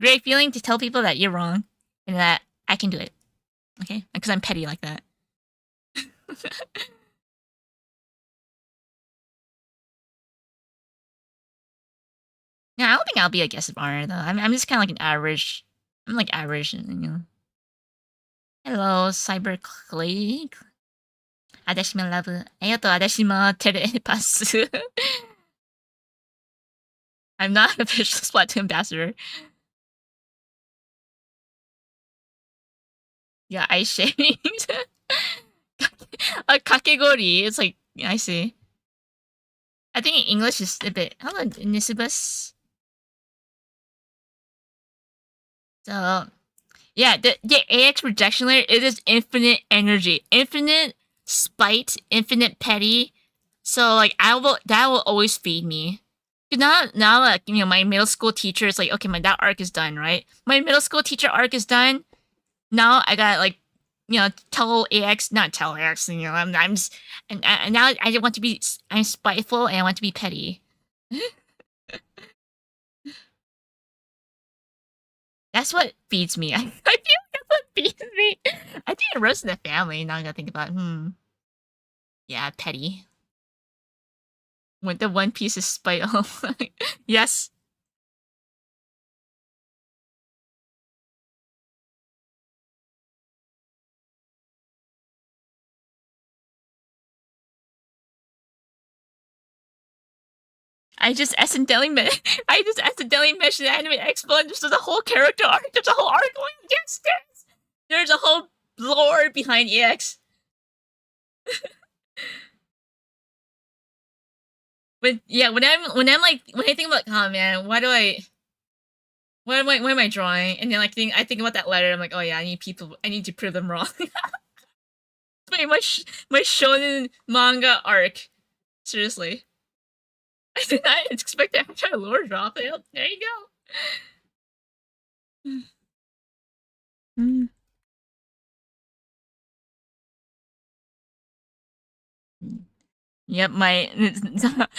Great feeling to tell people that you're wrong and that I can do it. Okay, because I'm petty like that. yeah, I don't think I'll be a guest of honor though. I'm just kind of like an average. I'm like average, Hello, Cyber Colleague. 私もラブ。ありがとう、私もテレパス。I'm not an official Splatoon ambassador. Yeah, ice shade. a kakegori. It's like, I see. I think English is a bit. Hold on, Nisibus. So yeah, the AX projection layer, it is infinite energy, infinite spite, infinite petty. So like that will always feed me. Now like my middle school teacher is like, okay, that arc is done, right? My middle school teacher arc is done. Now I got like tell AX, not tell AX. I'm just, and now I want to be, I'm spiteful and I want to be petty. That's what feeds me. I feel like that's what feeds me. I think it runs in the family. Now I gotta think about yeah, petty. When the One Piece is spite. Yes. I just accidentally mentioned Anime Expo and just there's a whole character arc. There's a whole arc going against this. There's a whole lore behind EX. When when I think about, oh man, what am I drawing? And then like I think about that letter. I'm like, oh yeah, I need to prove them wrong. my shonen manga arc. Seriously. I did not expect to try a lore drop. There you go. Yep, I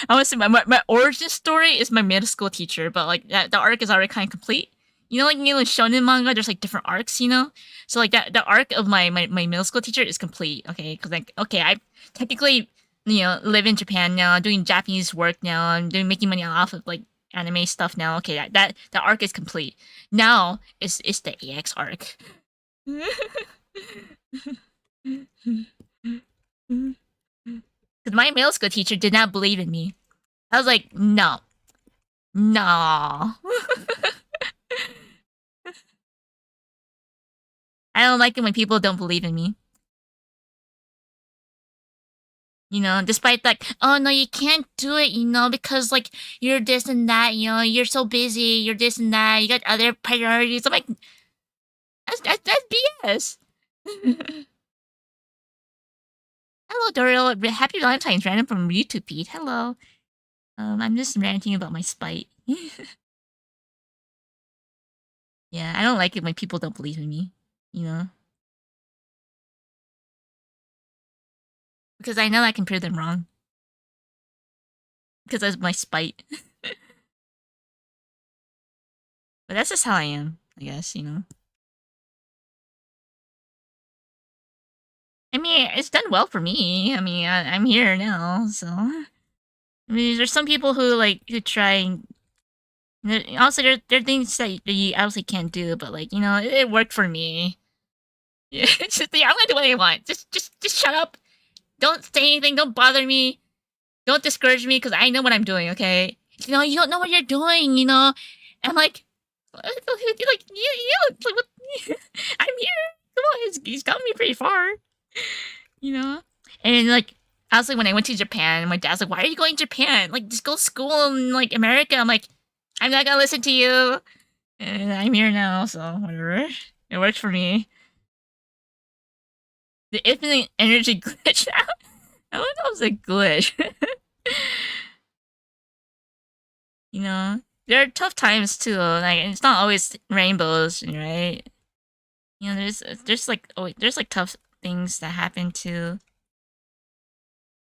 want to say my origin story is my middle school teacher, but like the arc is already kind of complete. Like shonen manga, there's like different arcs, So like the arc of my middle school teacher is complete. Okay, because like okay, I technically live in Japan now, doing Japanese work now, I'm making money off of like anime stuff now. Okay, that the arc is complete. Now it's the AX arc. Because my middle school teacher did not believe in me. I was like, no. No. I don't like it when people don't believe in me. Despite like, oh no, you can't do it, because like you're this and that, you're so busy, you're this and that, you got other priorities. I'm like, that's BS. Hello, Dorio. Happy Valentine's, random from YouTube feed. Hello. I'm just ranting about my spite. Yeah, I don't like it when people don't believe in me, because I know I can prove them wrong. Because that's my spite. But that's just how I am, I guess, I mean, it's done well for me. I mean, I'm here now, so. I mean, there's some people who like who try. Also, there are things that you obviously can't do, but like it worked for me. Yeah, it's just I'm gonna do what I want. Just shut up. Don't say anything. Don't bother me. Don't discourage me because I know what I'm doing. Okay, you don't know what you're doing. I'm like, like what? I'm here. Come on, he's got me pretty far. And like honestly, when I went to Japan, my dad's like, "Why are you going to Japan? Like, just go to school in like America." I'm like, "I'm not gonna listen to you." And I'm here now, so whatever. It works for me. The infinite energy glitch. I don't know if it was a glitch. There are tough times too. Like it's not always rainbows, right? There's like there's like tough things that happen too.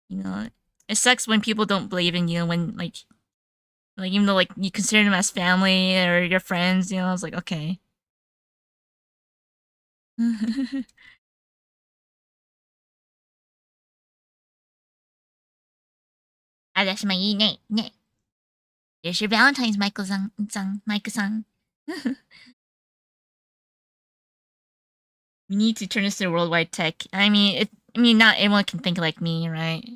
It sucks when people don't believe in you when like even though like you consider them as family or your friends. I was like, okay. 私もいいね。ね。Here's your Valentine's, Michael Mike san. We need to turn this to worldwide tech. I mean, not everyone can think like me, right?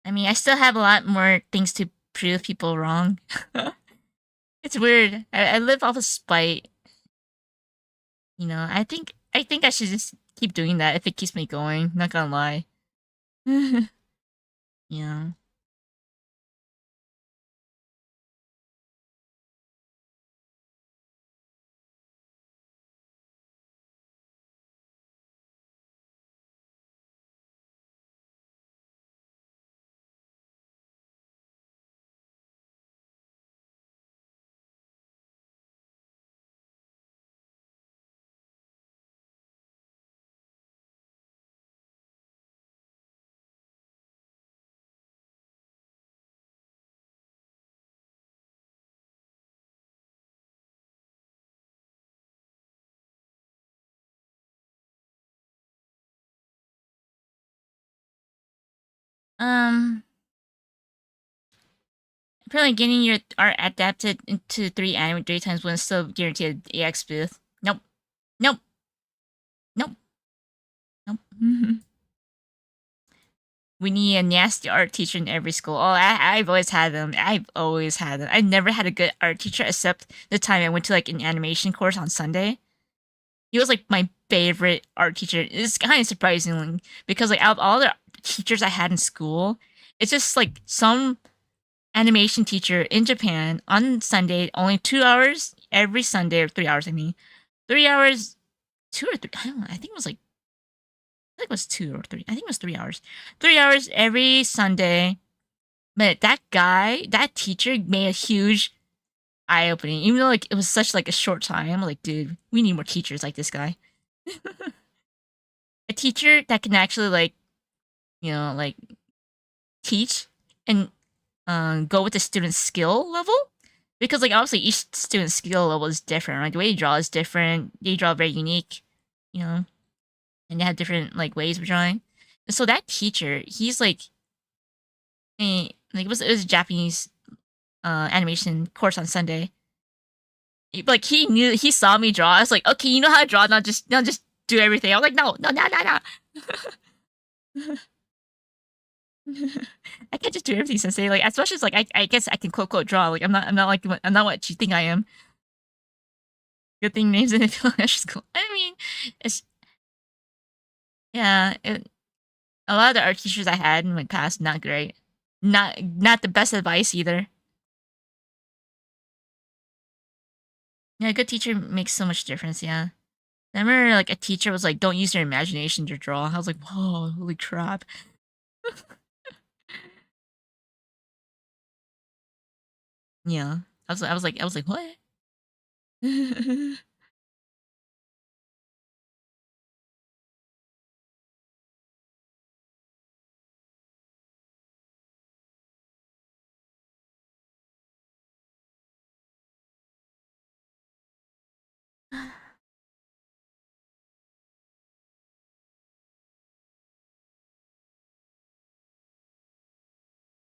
I mean, I still have a lot more things to prove people wrong. It's weird. I live off of spite. I think I should just keep doing that if it keeps me going. Not gonna lie. Yeah. Um, Apparently getting your art adapted into 3 times wouldn't still guarantee an EX booth. Nope. Nope. Nope. Nope. We need a nasty art teacher in every school. Oh, I've always had them. I've always had them. I never had a good art teacher except the time I went to like an animation course on Sunday. He was like my favorite art teacher. It's kind of surprising because like out of all the teachers I had in school, it's just like some animation teacher in Japan on Sunday, only 2 hours every Sunday, or 3 hours. I mean, 3 hours, 2 or 3. I don't know. I think it was like I think it was 2 or 3. I think it was 3 hours. 3 hours every Sunday. But that guy, that teacher, made a huge eye opening. Even though like it was such like a short time, I'm like, dude, we need more teachers like this guy. A teacher that can actually like like teach and go with the student's skill level. Because like obviously each student's skill level is different, right? The way you draw is different. They draw very unique, you know, and they have different like ways of drawing. And so that teacher, he's like it was a Japanese animation course on Sunday. Like he saw me draw. I was like, okay, you know how to draw, not just do everything. I was like, no, no, no, no, no. I can't just do everything, Sensei. Like as much as like I guess I can quote draw. Like I'm not what you think I am. Good thing names in it. That's cool. I mean, it's yeah. A lot of the art teachers I had in my past not great. Not the best advice either. Yeah, a good teacher makes so much difference. Yeah. I remember like a teacher was like, "Don't use your imagination to draw." I was like, "Whoa, holy crap!" Yeah, I was like, "What?"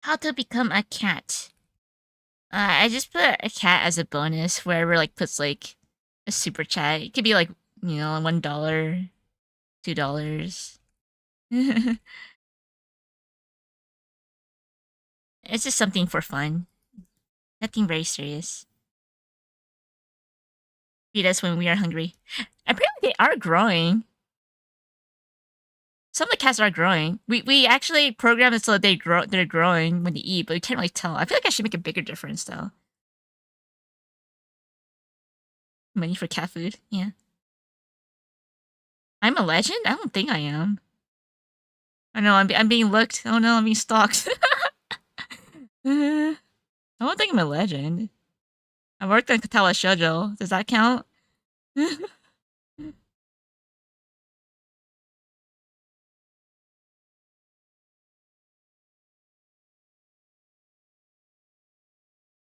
How to become a cat? I just put a cat as a bonus. Wherever like puts like a super chat. It could be like $1, $2. It's just something for fun. Nothing very serious. Feed us when we are hungry. Apparently, they are growing. Some of the cats are growing. We actually program it so that they're growing when they eat, but we can't really tell. I feel like I should make a bigger difference though. Money for cat food. Yeah. I'm a legend? I don't think I am. I know I'm being looked. Oh no, I'm being stalked. I don't think I'm a legend. I worked on Katawa Shoujo. Does that count?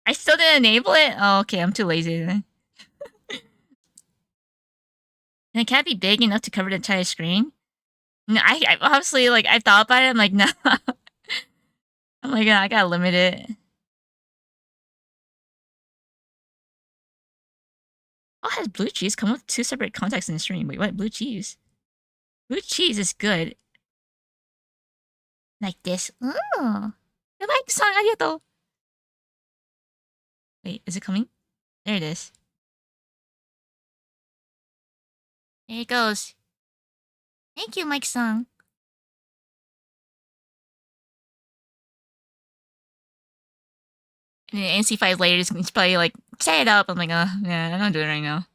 I still didn't enable it? Oh, okay, I'm too lazy then. And it can't be big enough to cover the entire screen? No, I obviously, like, I thought about it, I'm like, no. I'm like, I gotta limit it. Oh, has blue cheese come with 2 separate contacts in the stream? Wait, what? Blue cheese? Blue cheese is good. Like this. Oh. Mike-san, arigato. Wait, is it coming? There it is. There it goes. Thank you, Mike-san. And NC5 later is probably like, set it up. I'm like, yeah, I'm not doing it right now.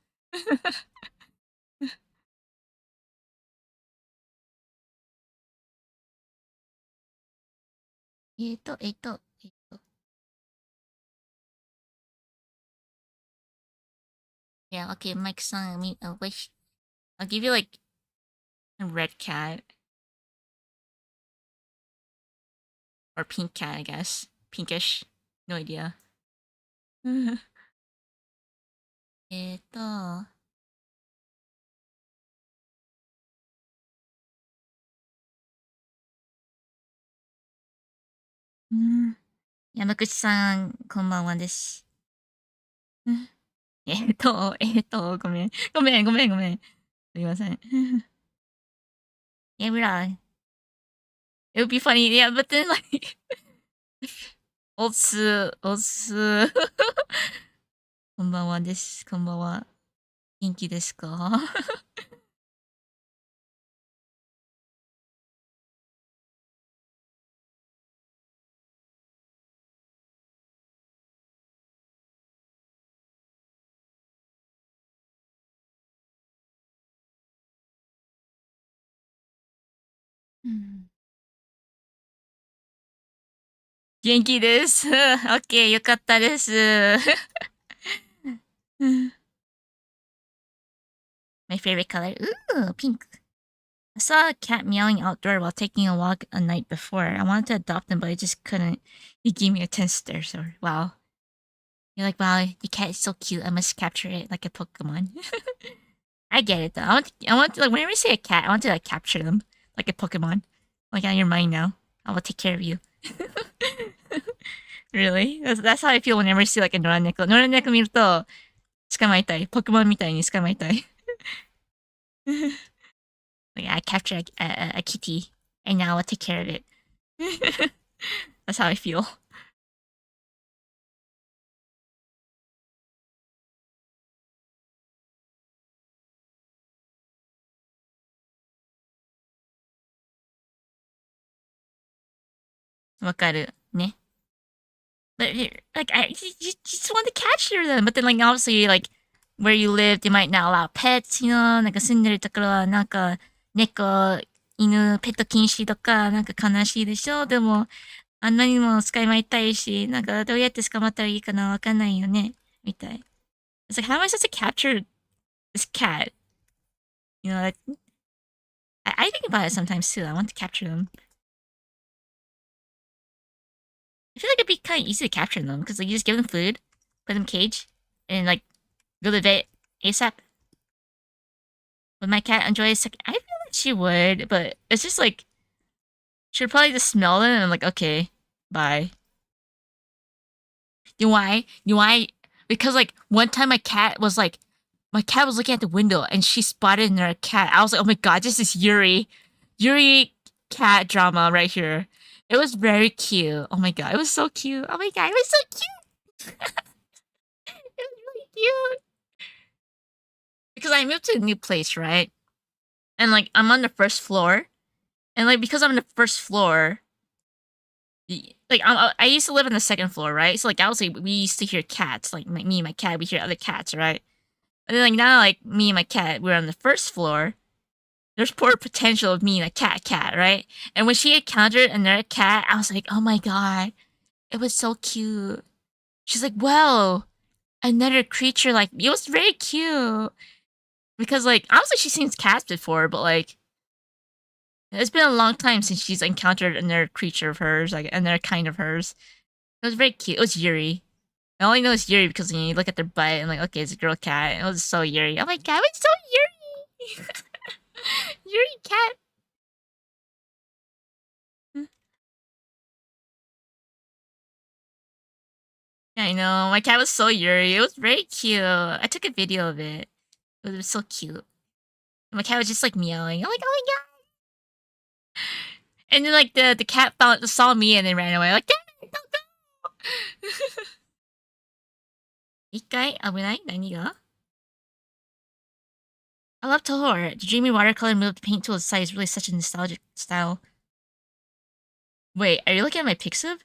Yeah, okay, Mike son, I mean, wish. I'll give you like a red cat. Or pink cat, I guess. Pinkish. No idea. と、うん。山口さん、こんばんはです。ごめん。ごめん。すみません。Yeah, we're on. It would be funny, yeah, but then like, おつ、おつ。こんばんはです。こんばんは。元気ですか？うん。元気です。オッケー、よかったです。My favorite color? Ooh, pink. I saw a cat meowing outdoor while taking a walk a night before. I wanted to adopt him, but I just couldn't. He gave me a 10 stare, so wow. You're like, wow, the cat is so cute. I must capture it like a Pokemon. I get it though. I want to, like, whenever you say a cat, I want to like capture them like a Pokemon. Like on your mind now. I will take care of you. Really? That's how I feel whenever I see like a Noraneko. Noraneko 見ると、捕まえたい。ポケモンみたいに捕まえたい。Like, I capture a kitty, and now I'll take care of it. That's how I feel. わかる。ね。But like, you just want to capture them, but then like obviously like where you live, they might not allow pets, you know. なんか住んでるところはなんか猫、犬、ペット禁止とかなんか悲しいでしょ。でもあんなにも捕まえたいし、なんかどうやって捕まったらいいかなわかんないよね。みたい。It's like, how am I supposed to capture this cat? You know, like, I think about it sometimes too. I want to capture them. I feel like it'd be kind of easy to capture them because like you just give them food, put them in a cage, and like go to the vet ASAP. Would my cat enjoy a second? I feel like she would, but it's just like she'd probably just smell them and I'm like, okay, bye. You know why? You know why? Because like one time my cat was looking at the window and she spotted another cat. I was like, oh my god, this is Yuri cat drama right here. It was very cute. Oh my god, it was so cute. Oh my god, it was so cute. It was really cute. Because I moved to a new place, right? And like I'm on the first floor, and like because I'm on the first floor, like I used to live on the second floor, right? So like obviously we used to hear cats, like me and my cat, we hear other cats, right? And then like now like me and my cat, we're on the first floor. There's poor potential of me and a cat, right? And when she encountered another cat, I was like, oh my god, it was so cute. She's like, well, another creature like me. It was very cute. Because like obviously she's seen cats before, but like it's been a long time since she's encountered another creature of hers, like another kind of hers. It was very cute. It was Yuri. I only know it's Yuri because when you look at their butt and like, okay, it's a girl cat. It was so Yuri. Oh my god, it's so Yuri! Yuri cat. Yeah, I know. My cat was so Yuri. It was very cute. I took a video of it. It was so cute. My cat was just like meowing. I'm like, oh my god. And then like the cat saw me and then ran away. Like, don't go. 一回危ない何が I love Toho. The dreamy watercolor move the paint tool aside is really such a nostalgic style. Wait, are you looking at my Pixiv?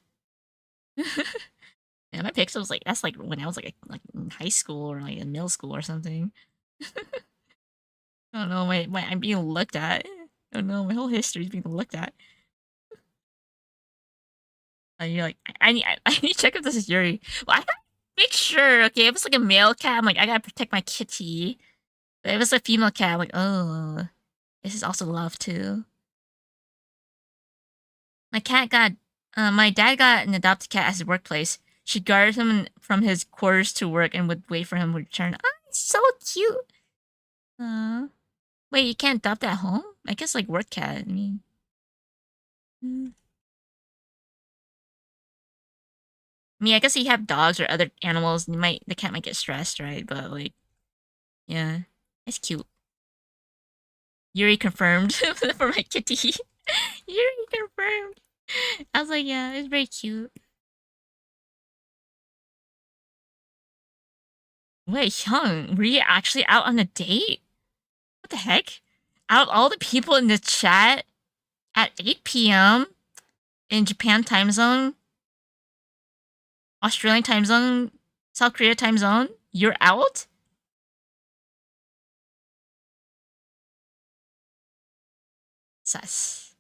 Yeah, my pixel was like that's like when I was like in high school or like in middle school or something. I don't know. I'm being looked at. I don't know. My whole history is being looked at. And you're like, I need to check if this is Yuri. Well, I gotta make sure. Okay, if it's like a male cat, I'm like, I gotta protect my kitty. But if it's a female cat, I'm like, oh, this is also love too. My cat got, my dad got an adopted cat at his workplace. She guarded him from his quarters to work and would wait for him to return. Oh, it's so cute. Wait, you can't adopt at home? I guess like work cat. I mean, mm. I mean, I guess if you have dogs or other animals, the cat might get stressed, right? But like, yeah, it's cute. Yuri confirmed for my kitty. Yuri confirmed. I was like, yeah, it's very cute. Wait, Hyung, were you actually out on a date? What the heck? Out of all the people in the chat at 8 p.m. in Japan time zone, Australian time zone, South Korea time zone, you're out? Sus.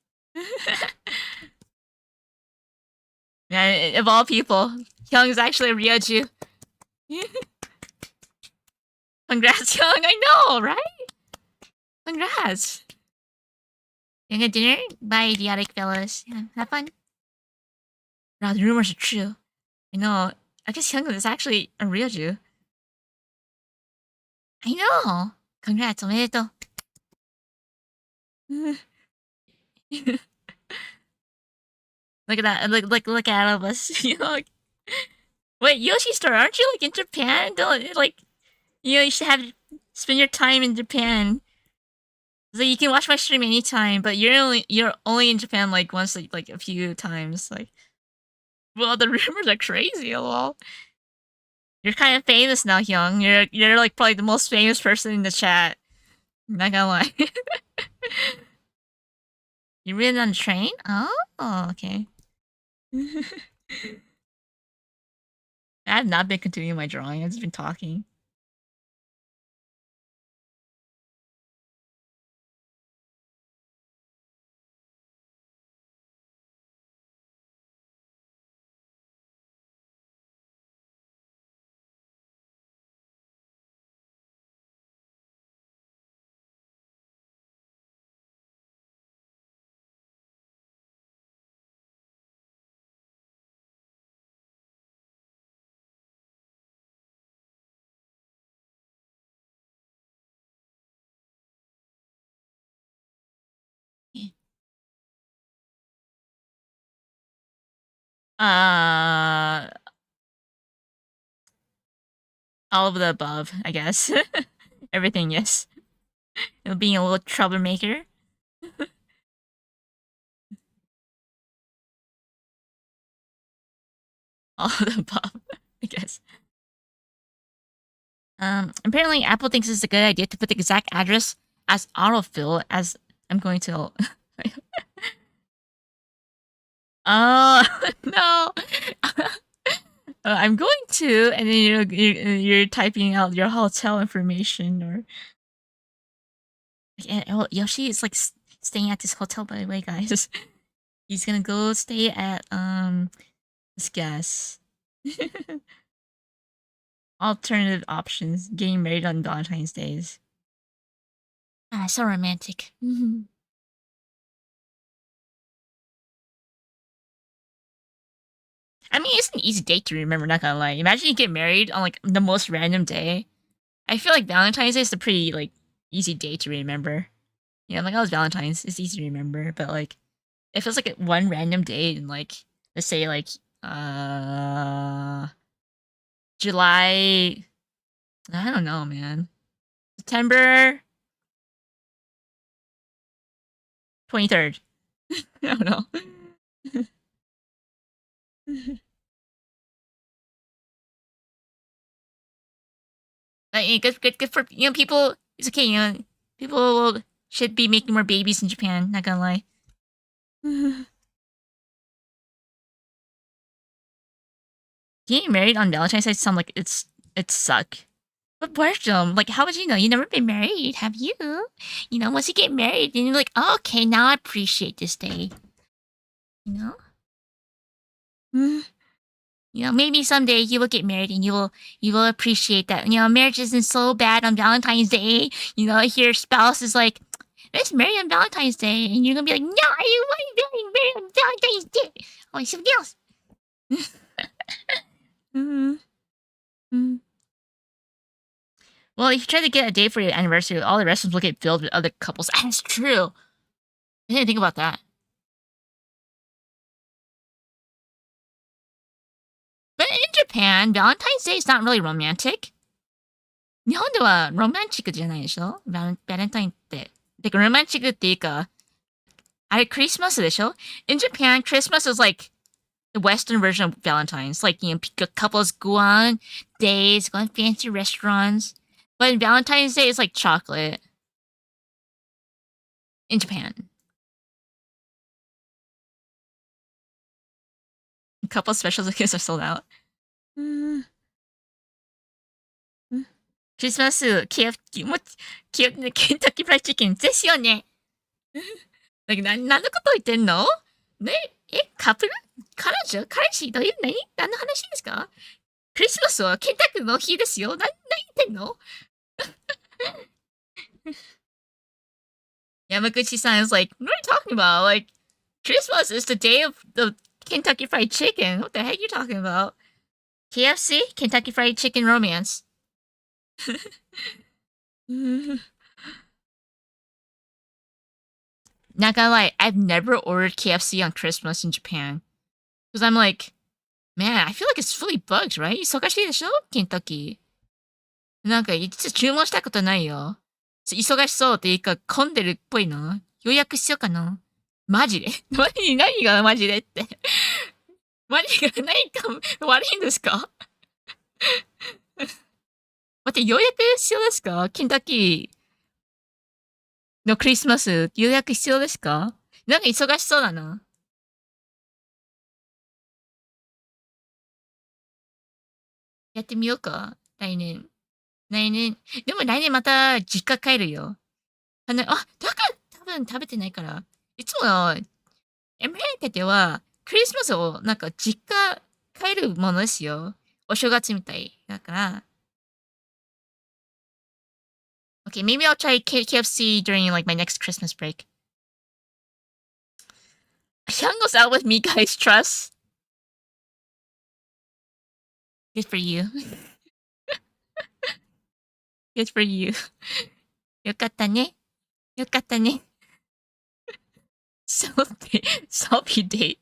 Yeah, of all people, Hyung is actually a Ryoju. Congrats, Hyung. I know, right? Congrats. You gonna dinner? Bye, idiotic fellas. Yeah, have fun. Wow, the rumors are true. I know. I guess Hyung is actually a Ryoju. I know. Congrats, おめでとう. Look at that. Look at all of us. You know, like, wait, Yoshi Store, aren't you like in Japan? Don't like, you should have spend your time in Japan. So you can watch my stream anytime, but you're only in Japan like once like a few times. Like, well, the rumors are crazy. Lol. You're kind of famous now, Hyung. You're like probably the most famous person in the chat. I'm not gonna lie. You ridden on a train? Oh, okay. I have not been continuing my drawing. I've just been talking. Uh, all of the above, I guess. Everything, yes. Being a little troublemaker. All of the above, I guess. Apparently Apple thinks it's a good idea to put the exact address as autofill as I'm going to. No. I'm going to, and then you're typing out your hotel information or. Oh, Yoshi is like staying at this hotel, by the way, guys. He's gonna go stay at let's guess. Alternative options. Getting married on Valentine's Days. Ah, so romantic. I mean, it's an easy date to remember, not gonna lie. Imagine you get married on like the most random day. I feel like Valentine's Day is a pretty like easy day to remember. Yeah, I'm like, oh, it's Valentine's. It's easy to remember. But like, if it's like one random date and like, let's say like, July, I don't know, man. September 23rd. I don't know. Like, good for people. It's okay, people should be making more babies in Japan. Not gonna lie. Getting married on Valentine's Day sounds like it suck. But Bertram, like, how would you know? You never been married, have you? You know, once you get married, then you're like, oh, okay, now I appreciate this day. You know? Mm. You know, maybe someday you will get married and you will appreciate that. You know, marriage isn't so bad on Valentine's Day. You know, your spouse is like, let's marry on Valentine's Day, and you're gonna be like, no, I want to be married on Valentine's Day. I want something else. Mm-hmm. Mm-hmm. Well, if you try to get a date for your anniversary, all the restaurants will get filled with other couples. That's true. I didn't think about that. But in Japan, Valentine's Day is not really romantic. 日本ではロマンチックじゃないでしょバレンタインって。てか、ロマンチックっていうか、あれクリスマスでしょ In Japan, Christmas is like the Western version of Valentine's. Like, you know, couples go on dates, go on fancy restaurants. But Valentine's Day is like chocolate. In Japan. Couple special tickets are sold out. クリスマス、ケンタッキーフライチキンですよね。何のこと言ってんのねカップル彼氏どういう何の話ですかクリスマスはケンタッキーの日ですよ。何言ってんのYamaguchi-san is like, what are you talking about? Like, Christmas is the day of the Kentucky Fried Chicken. What the heck are you talking about? KFC? Kentucky Fried Chicken Romance. Not gonna lie, I've never ordered KFC on Christmas in Japan. Because I'm like, man, I feel like it's fully booked, right? 忙しいでしょケンタッキー。なんか、実は注文したことないよ。忙しそうっていうか、混んでるっぽいの予約しようかな。マジで何がマジでって何が何か悪いんですか待って、予約必要ですかケンタッキーのクリスマス、予約必要ですかなんか忙しそうだな。やってみようか来年。でも来年また実家帰るよ。だから多分食べてないから。いつも、アメリカでは、クリスマスをなんか実家帰るものですよ。お正月みたい。だから。Okay, maybe I'll try KFC during like my next Christmas break. Hyun goes out with me, guys. Trust. Good for you. Good for you. よかったね。よかったね。Selfie date.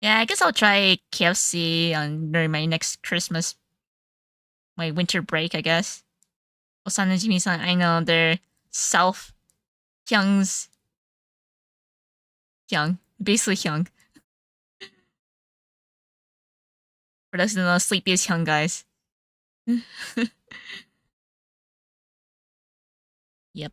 Yeah, I guess I'll try KFC during my next Christmas, my winter break, I guess. Osana Jimmy-san, I know they're South Hyung's Hyung, basically Hyung. For those who don't know, Sleepy is Hyung, guys. Yep.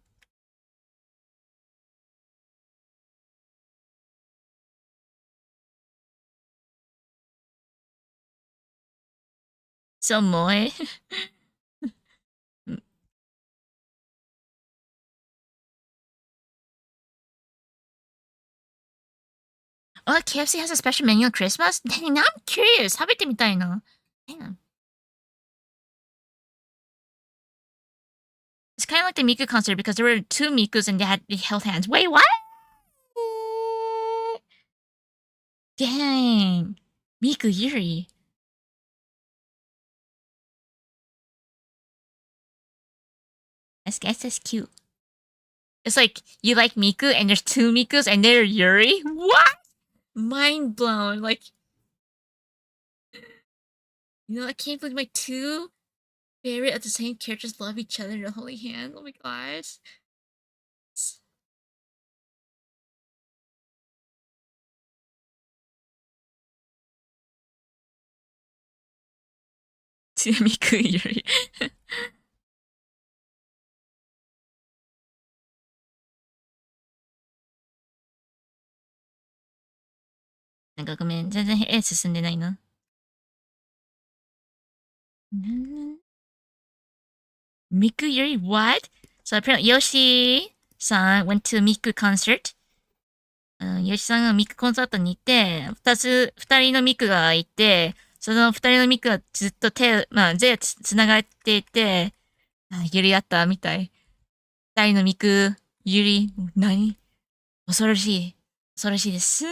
So moe. Oh, KFC has a special menu on Christmas? Dang, now I'm curious. 食べてみたいな。Damn. It's kind of like the Miku concert because there were two Mikus and they held hands. Wait, what? Dang. Miku Yuri. I guess that's cute. It's like, you like Miku and there's two Mikus and they're Yuri? What? Mind blown. Like, you know, I can't believe my two favorite of the same characters love each other in holy hand. Oh my gosh. Two Miku Yuri. なんかごめん、全然絵進んでないな。Miku Yuri, what? So apparently Yoshi-san went to Miku concert. ヨシさんがミクコンサートに行って、二人のミクがいて、その二人のミクがずっと手つながっていて、ゆり合ったみたい。二人のミク、ゆり、恐ろしい。恐ろしいです。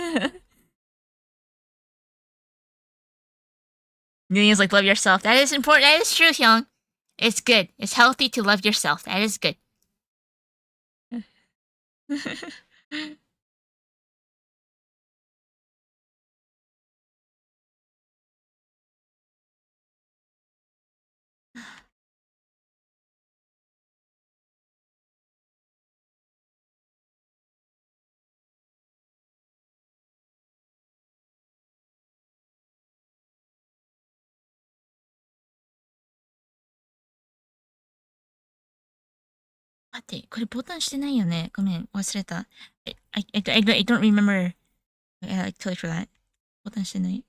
Millions like love yourself. That is important. That is true, Hyung. It's good. It's healthy to love yourself. That is good. 待って、これボタンしてないよね。ごめん、忘れた。I don't remember. I totally forgot. ボタンしてない。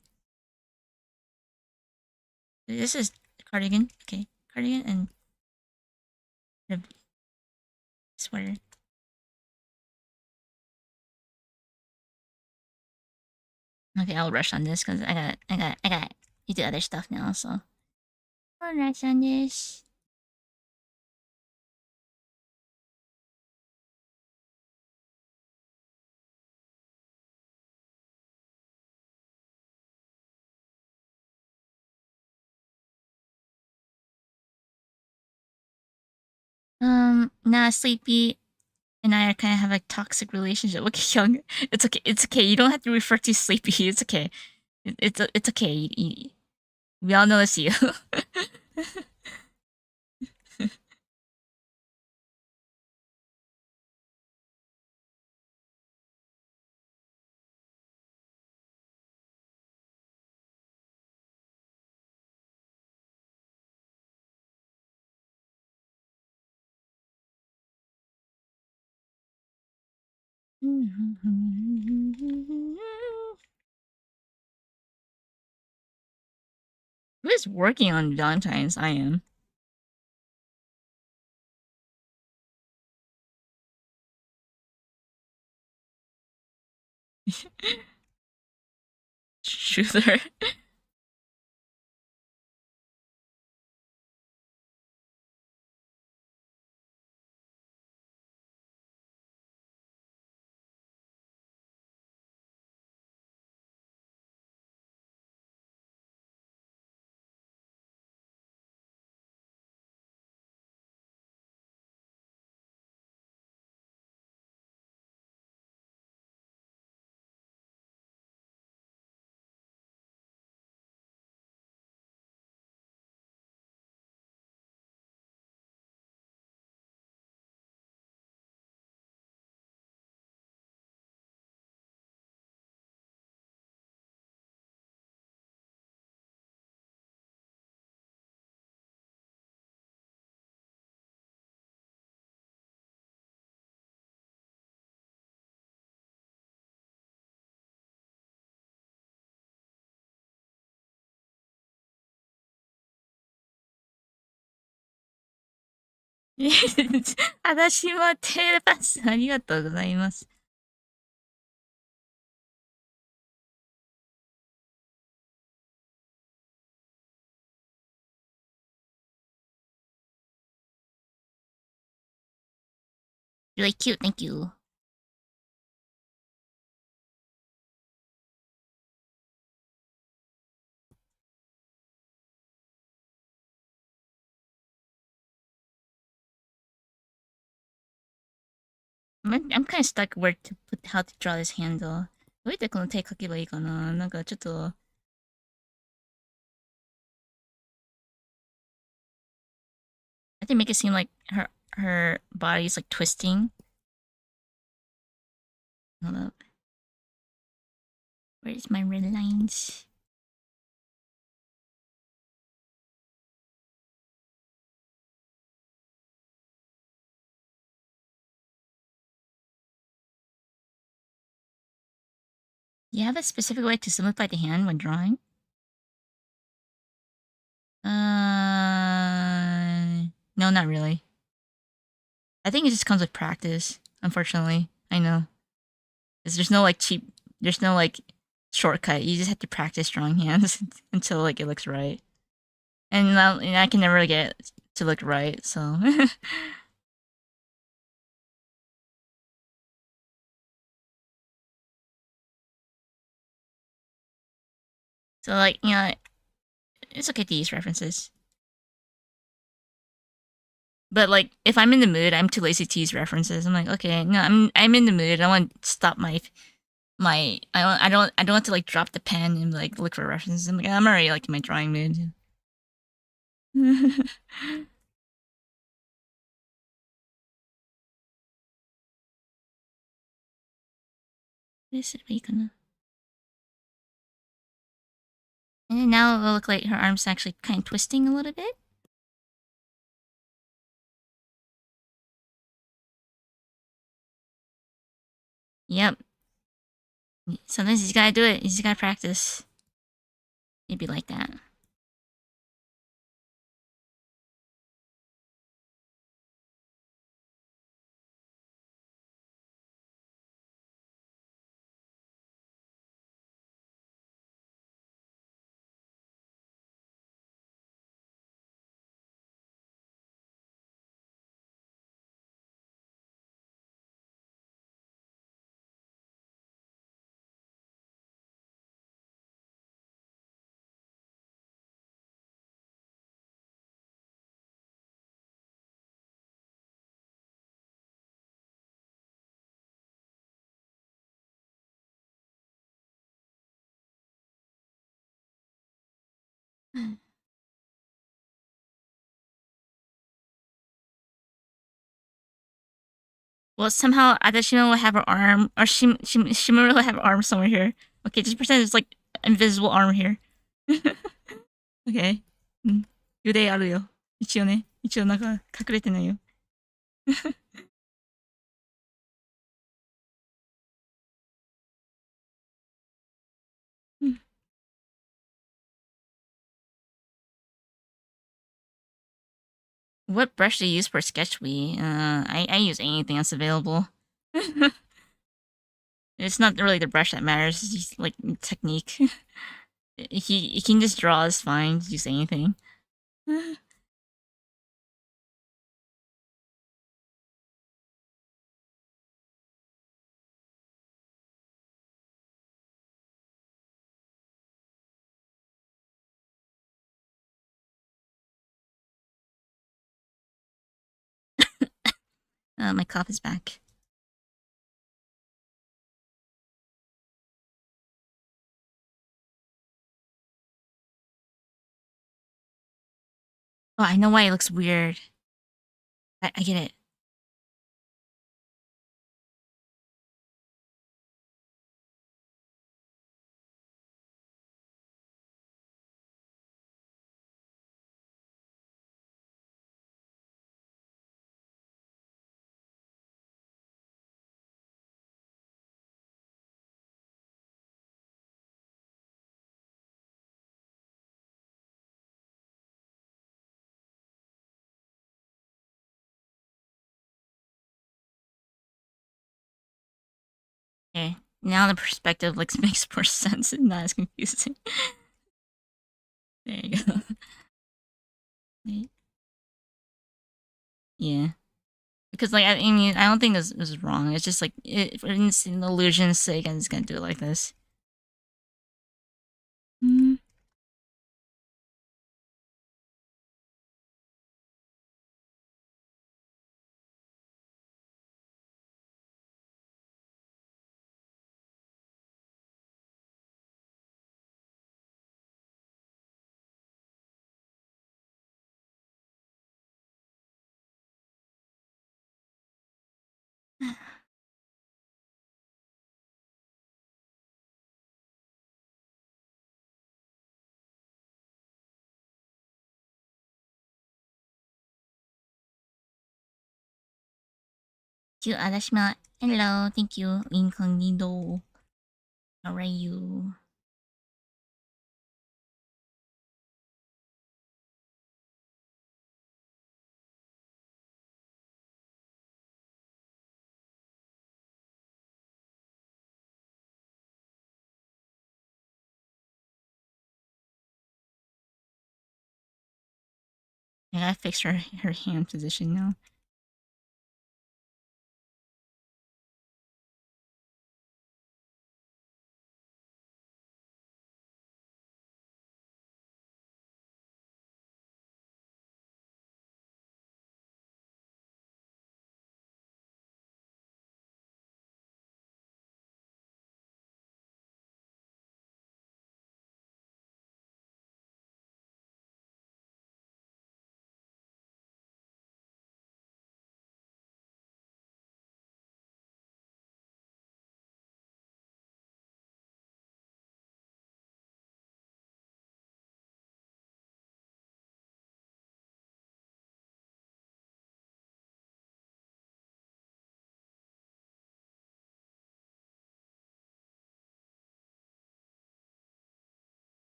This is cardigan. Okay. Cardigan and the sweater. Okay, I'll rush on this because I got to do other stuff now, so. I'll rush on this. Nah, Sleepy and I are kind of have a toxic relationship. Okay, Young. It's okay. It's okay. You don't have to refer to Sleepy. It's okay. It's okay. We all know it's you. ？Who is working on Valentine's? I am. Truther. Adashi mo telepass. ありがとうございます。Really cute. Thank you. I'm kind of stuck where to put how to draw this handle. どうやってこの手描けばいいかな。なんかちょっと I think make it seem like her body's like twisting. Hold up. Where's my red lines? You have a specific way to simplify the hand when drawing? No, not really. I think it just comes with practice, unfortunately. I know. 'Cause there's no like there's no like shortcut. You just have to practice drawing hands until like it looks right. And I can never get it to look right, so. So like, it's okay to use references. But like, if I'm in the mood, I'm too lazy to use references. I'm like, okay, no, I'm in the mood. I want to stop I don't want to like drop the pen and like look for references. I'm like, I'm already like in my drawing mood. これすればいいかな。 And then now it will look like her arm's actually kind of twisting a little bit. Yep. Sometimes you just gotta do it. You just gotta practice. It'd be like that. Well, somehow Adashima will have her arm, or Shimura will have her arm somewhere here. Okay, just pretend it's like invisible arm here. Okay. うん。腕あるよ。一応ね。一応なんか隠れてないよ。うん。What brush do you use for sketch I use anything that's available. It's not really the brush that matters, it's just like technique. He can just draw is fine, just use anything. My cough is back. Oh, I know why it looks weird. I get it. Okay, now the perspective looks makes more sense and not as confusing. There you go. Wait. Yeah. Because like I mean I don't think this is wrong. It's just like for an illusion's sake, I'm just gonna do it like this. Mm. To Adashima. Hello, thank you. Incognito. Alright, you. I gotta fix her hand position now.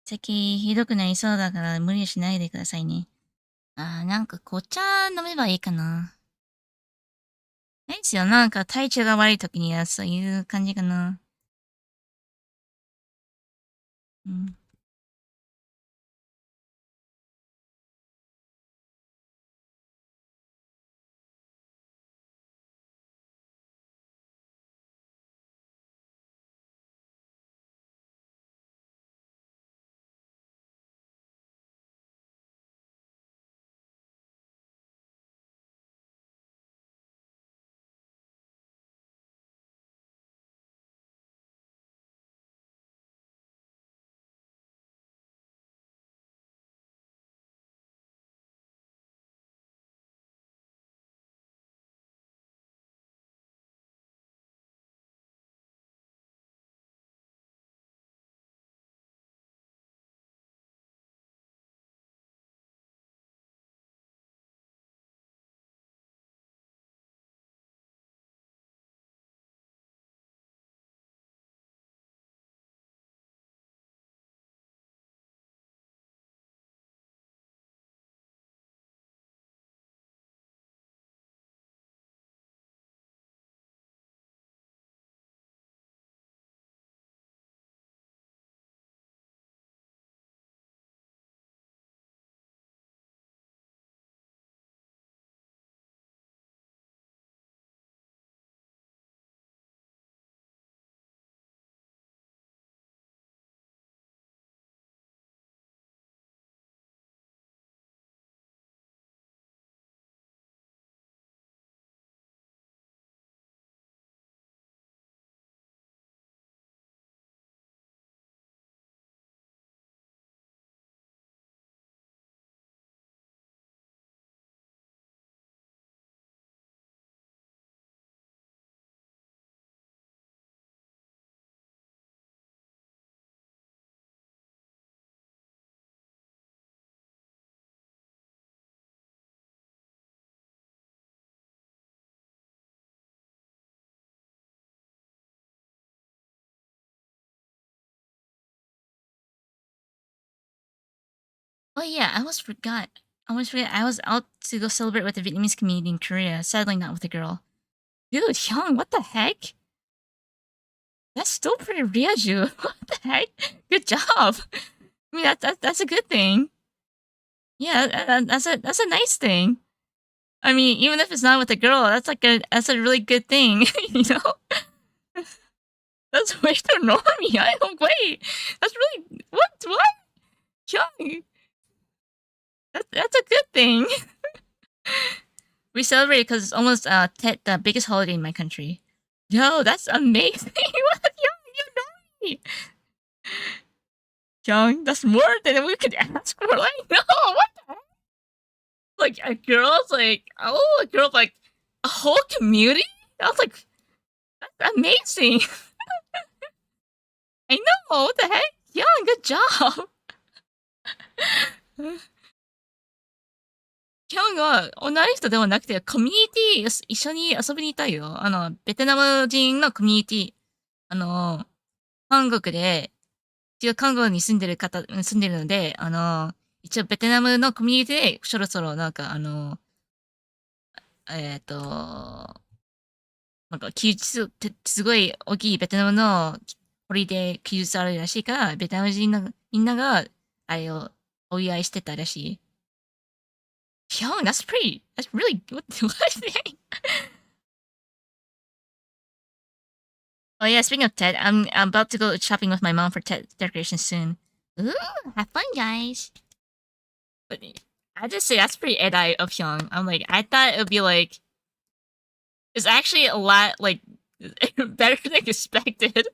咳ひどくなりそうだから無理しないでくださいね。なんか紅茶飲めばいいかな。ないですよ。なんか体調が悪い時にはそういう感じかな。うん。Oh yeah, I almost forgot. I was out to go celebrate with the Vietnamese community in Korea. Sadly, not with a girl. Dude, Hyung, what the heck? That's still pretty Ryaju. What the heck? Good job. I mean, that's a good thing. Yeah, that's a nice thing. I mean, even if it's not with a girl, that's a really good thing. You know, that's way too normie. I don't wait. That's really what? Hyung, that's a good thing. We celebrate because it's almost Tet, the biggest holiday in my country. Yo, that's amazing. What? Young, you know me. Young, that's more than we could ask for. Like, no, what the heck? Like, a girl's like, oh, a girl, like, a whole community? That's like, that's amazing. I know! What the heck? Yeah, good job! キャンが同じ人ではなくて、コミュニティ一緒に遊びに行ったよ。ベトナム人のコミュニティ。韓国で、一応韓国に住んでるので、一応ベトナムのコミュニティで、そろそろなんかえっ、と、なんか休日ってすごい大きいベトナムのホリデー休日あるらしいから、ベトナム人のみんながあれをお祝いしてたらしい。Young, that's really, what Oh yeah, speaking of Ted, I'm about to go shopping with my mom for Ted decorations soon. Ooh, have fun, guys. But I just say that's pretty ed-eye of Hyung. I'm like, I thought it would be like, it's actually a lot like better than expected.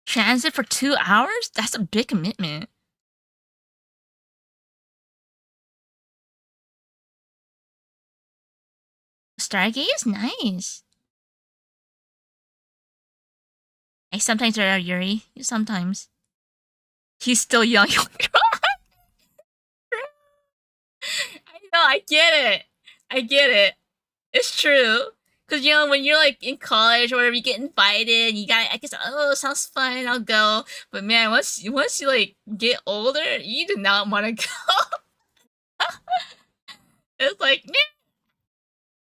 Transit for 2 hours? That's a big commitment. Stargate is nice. I sometimes are Yuri. Sometimes. He's still young. I know, I get it. I get it. It's true. Cause when you're like in college or whatever, you get invited, you got I guess oh sounds fun, I'll go. But man, once you like get older, you do not want to go. It's like, man,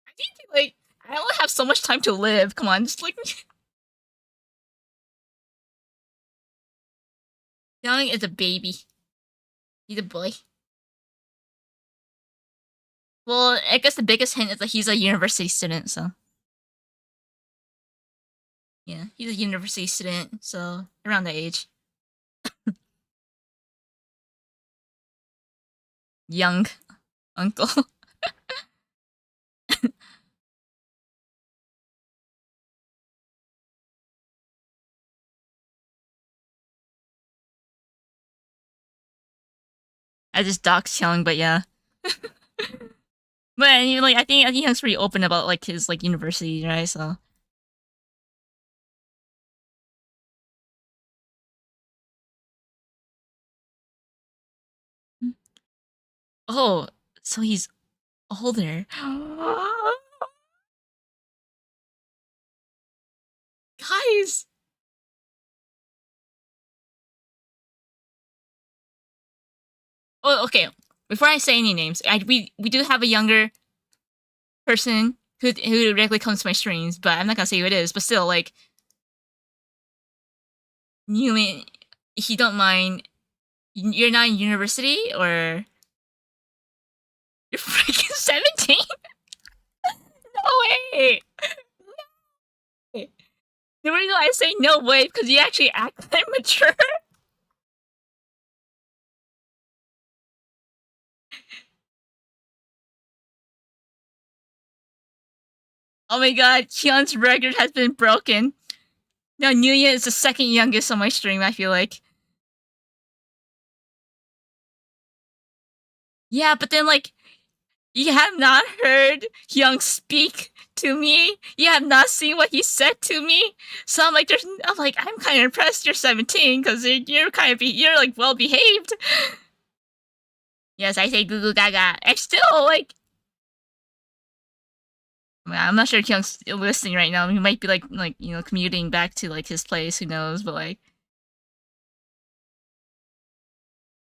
I need to like I only have so much time to live. Come on, just like Young is a baby. He's a boy. Well, I guess the biggest hint is that he's a university student, so yeah, he's a university student, so around that age. Young uncle. I just doxed Young, but yeah. But like I think Young's pretty open about like his like university, right? So oh, so he's older. Guys. Oh, okay. Before I say any names, we do have a younger person who regularly comes to my streams, but I'm not gonna say who it is. But still, like, you mean if you don't mind, you're not in university or you're freaking 17? No way. The reason I say no way because you actually act like mature. Oh my god, Hyun's record has been broken. Now Nuya is the second youngest on my stream, I feel like. Yeah, but then like you have not heard Hyung speak to me. You have not seen what he said to me. So I'm kind of impressed you're 17 because you're like well behaved. Yes, I say goo goo gaga. And still like I'm not sure if Hyung's listening right now. He might be like commuting back to like his place. Who knows? But like,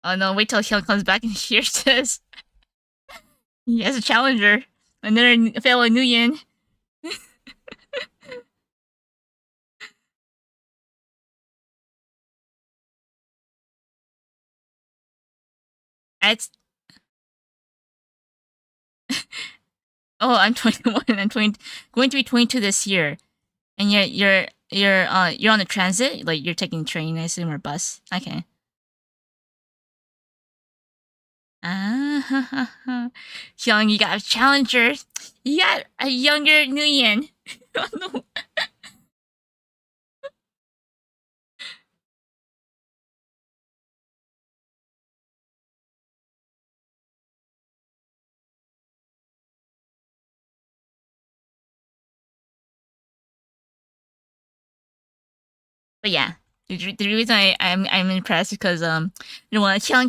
oh no, wait till Hyung comes back and hears this. He has a challenger, another fellow Nuyen. It's oh, I'm 21. I'm 20, going to be 22 this year, and you're on the transit. Like you're taking train, I assume, or bus. Okay. Ah, Hyung, you got a challenger. You got a younger Nuyen. Oh no. But yeah, the reason I'm impressed because Hyung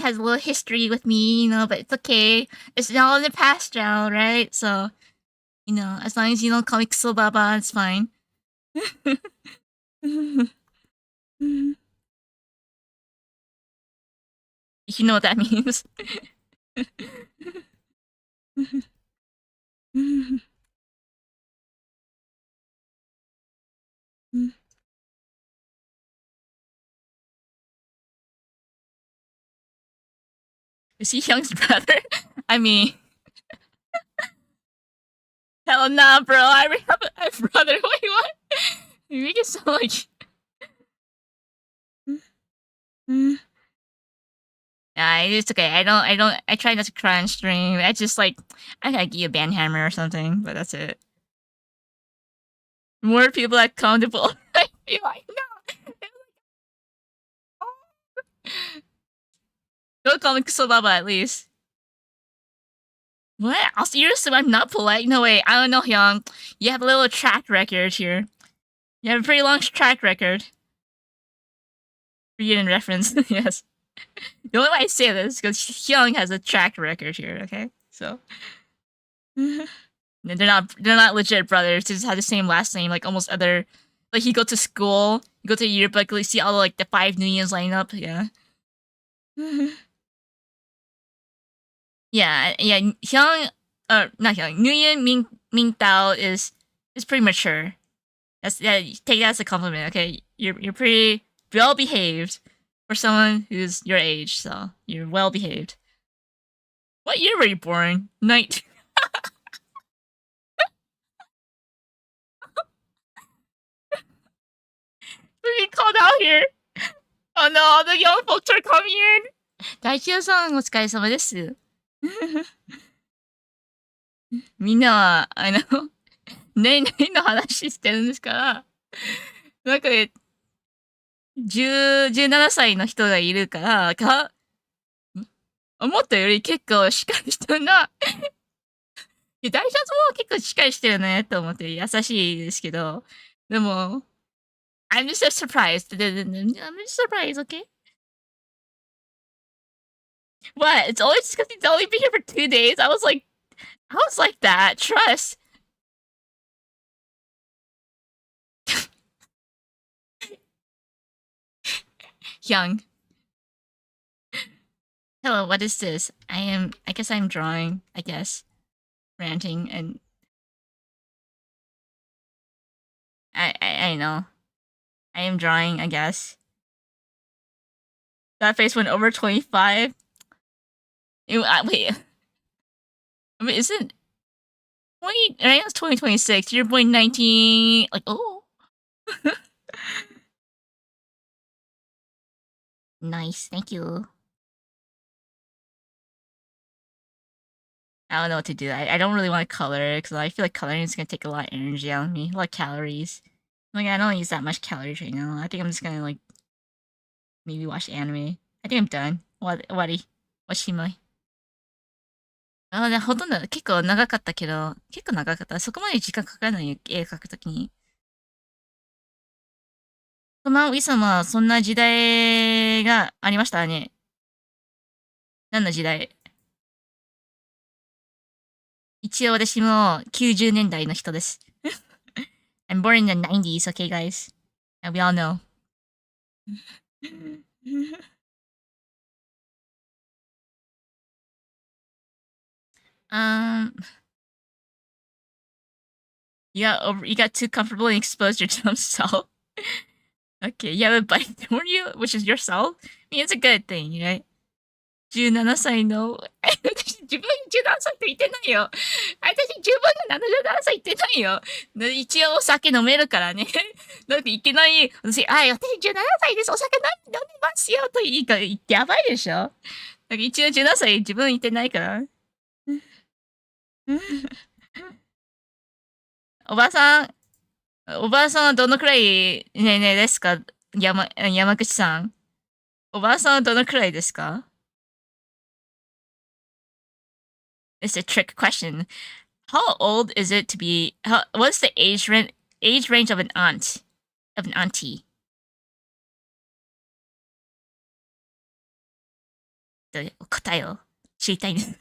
has a little history with me, but it's okay. It's all in the past now, right? So as long as you don't call me Kso Baba, it's fine. You know what that means. Is he Hyung's brother? I mean, hell nah, bro. I already have a brother. Wait, what? You make it sound like. Nah, it's okay. I try not to cry on stream. I just I gotta give you a band hammer or something, but that's it. More people are accountable. I feel like, no. Don't call me Kusobaba at least. What? I'll seriously, I'm not polite. No way. I don't know, Hyung. You have a little track record here. You have a pretty long track record. For you in reference, yes. The only way I say this is because Hyung has a track record here. Okay, so they're not legit brothers. They just have the same last name, like almost other. Like you go to school, you go to Europe, like you see all the 5 Nuians line up. Yeah. Yeah. Hyung, not Hyung. Nguyen Mingtao is pretty mature. Take that as a compliment. Okay, you're pretty well behaved for someone who's your age. So you're well behaved. What year were you born? Night. We're being called out here. Oh no, all the young folks are coming in. 大千代さん、お疲れ様です。みんなは、年々の話してるんですから、なんかね、17歳の人がいるから、思ったより結構しっかりしてるな。いや、大社も結構しっかりしてるね、と思って優しいですけど、でも、I'm just surprised. I'm just surprised, okay? What? It's always because he's only been here for 2 days. I was like that. Trust. Young. Hello, what is this? I guess I'm drawing, I guess. Ranting and I know. I am drawing, I guess. That face went over 25. Wait. I mean, isn't 20? Right now it's 2026. You're born 19. Like, oh. Nice, thank you. I don't know what to do. I don't really want to color because I feel like coloring is gonna take a lot of energy out of me, a lot of calories. Like I don't use that much calories right now. I think I'm just gonna maybe watch anime. I think I'm done. Washimai. ほとんど結構長かったけど、結構長かった。そこまで時間かからないよ、絵描くときに。そのウィ様はそんな時代がありましたね。何の時代？一応私も90年代の人です。I'm born in the 90s, okay, guys? And we all know. You got too comfortable and exposed your dumb self. Okay, you have a bite, weren't you? Which is yourself? I mean, it's a good thing, right? 17歳の、私自分17歳って言ってないよ。私十分に77歳言ってないよ。一応お酒飲めるからね。だっていきなり、私17歳です、お酒飲みますよといいか、やばいでしょ。だから一応17歳自分言ってないから。おばさんはどのくらい年齢ですか？山口さん。おばあさんはどのくらいですか？ It's a trick question. How old is it to be? What's the age range of an auntie? 答えを知りたいんです。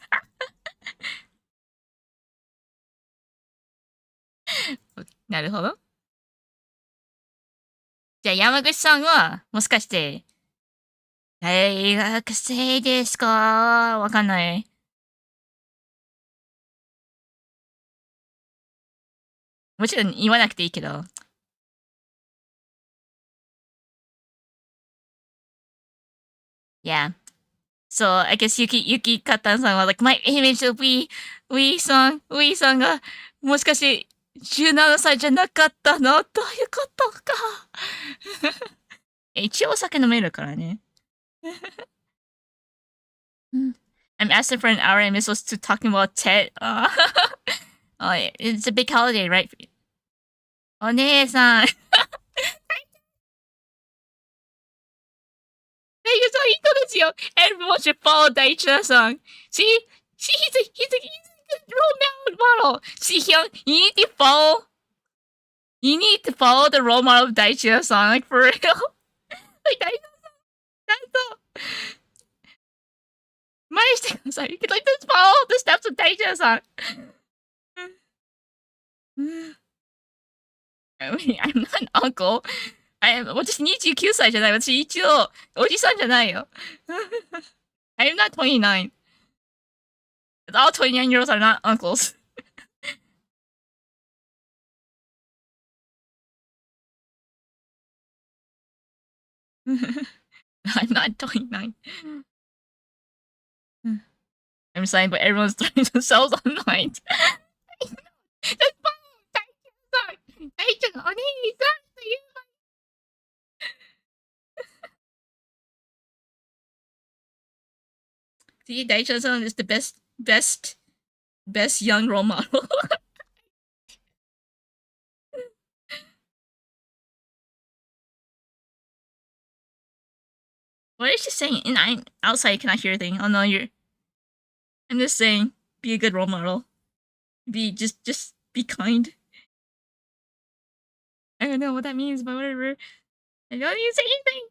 なるほど。じゃあ山口さんは、もしかして、大学生ですか？わかんない。もちろん言わなくていいけど。Yeah. So, I guess Yuki Katan-san was like, my image of Wii さんが、もしかして17歳じゃなかったのどういうことか。一応お酒飲めるからね。I'm asking for an hour and we're supposed to talking about Tet. Oh, it's a big holiday, right? お姉さん。Everyone should follow Daichina-san. He's a role model. See, Hyun, you need to follow the role model of Daichina-san, like for real. Like, you could like just follow the steps of Daichina-san. I mean, I'm not an uncle. 私29歳じゃない。私一応、おじさんじゃないよ。I'm not 29. All 29-year-olds are not uncles. I'm not 29. I'm saying, but everyone's throwing themselves online. Just follow Daichi-san. Daichi-san, お兄さんという。See, Daichi-san is the best young role model. What is she saying? And I'm outside, cannot hear a thing. Oh no, I'm just saying, be a good role model. Just be kind. I don't know what that means, but whatever. I don't need to say anything.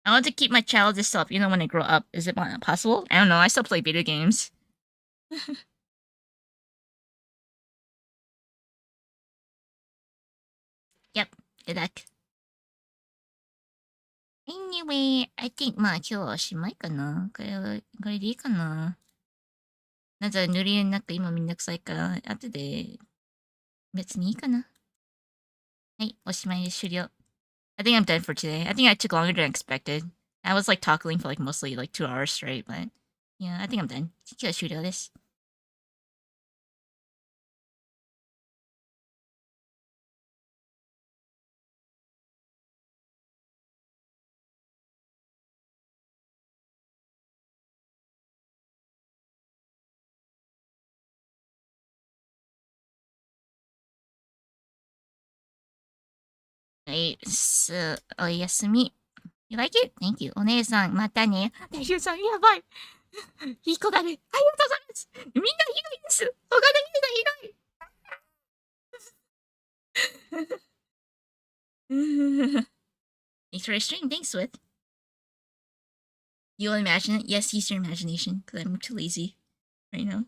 I want to keep my childish self, when I grow up. Is it possible? I don't know. I still play video games. Yep. Good luck. Anyway, I think まあ今日はおしまいかな。これでいいかな。なんか塗り絵なんか今めんどくさいから、後で別にいいかな。はい、おしまいで終了。I think I'm done for today. I think I took longer than expected. I was like talking for like mostly like 2 hours straight, but yeah, I think I'm done. 今日は終了です。はい、おやすみ。You like it? Thank you. お姉さん、またね。大丈夫さん、やばい。いい子だね。ありがとうございます。みんなひどいです。他のみんなひどい。Thanks for your stream. Thanks, Swift. You'll imagine it? Yes, use your imagination, because I'm too lazy right now.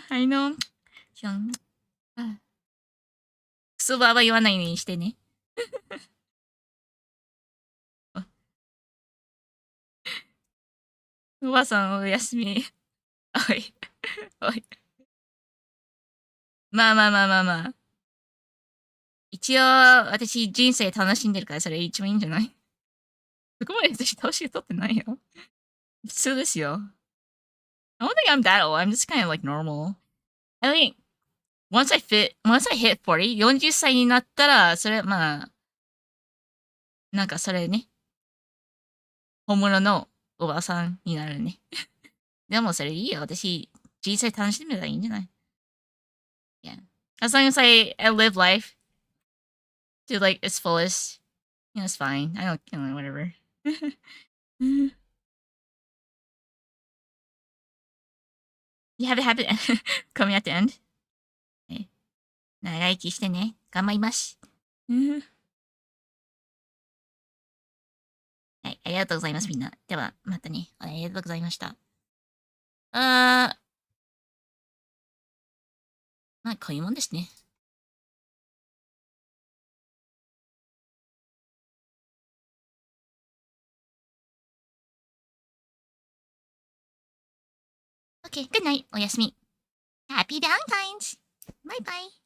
I know. クソババ言わないようにしてね。おばさんおやすみ。おい。おい。まあまあまあまあまあ。一応、私人生楽しんでるからそれ一番いいんじゃない？そこまで私年取ってないよ。普通ですよ。I don't think I'm that old. I'm just kind of like normal. I think once I hit 40, 40歳になったら、それ、まあ、なんかそれね、本物のおばさんになるね。でもそれいいよ。私、人生楽しんでたらいいんじゃない？ Yeah. As long as I live life to like its fullest, it's fine. I don't, whatever. You have a habit coming at the end? 長生きしてね。頑張ります。りがとうございます、みんな。では、またね。ありがとうございました。あー、まあ、こういうもんですね。OK、good night。おやすみ。Happy Valentine's! バイバイ。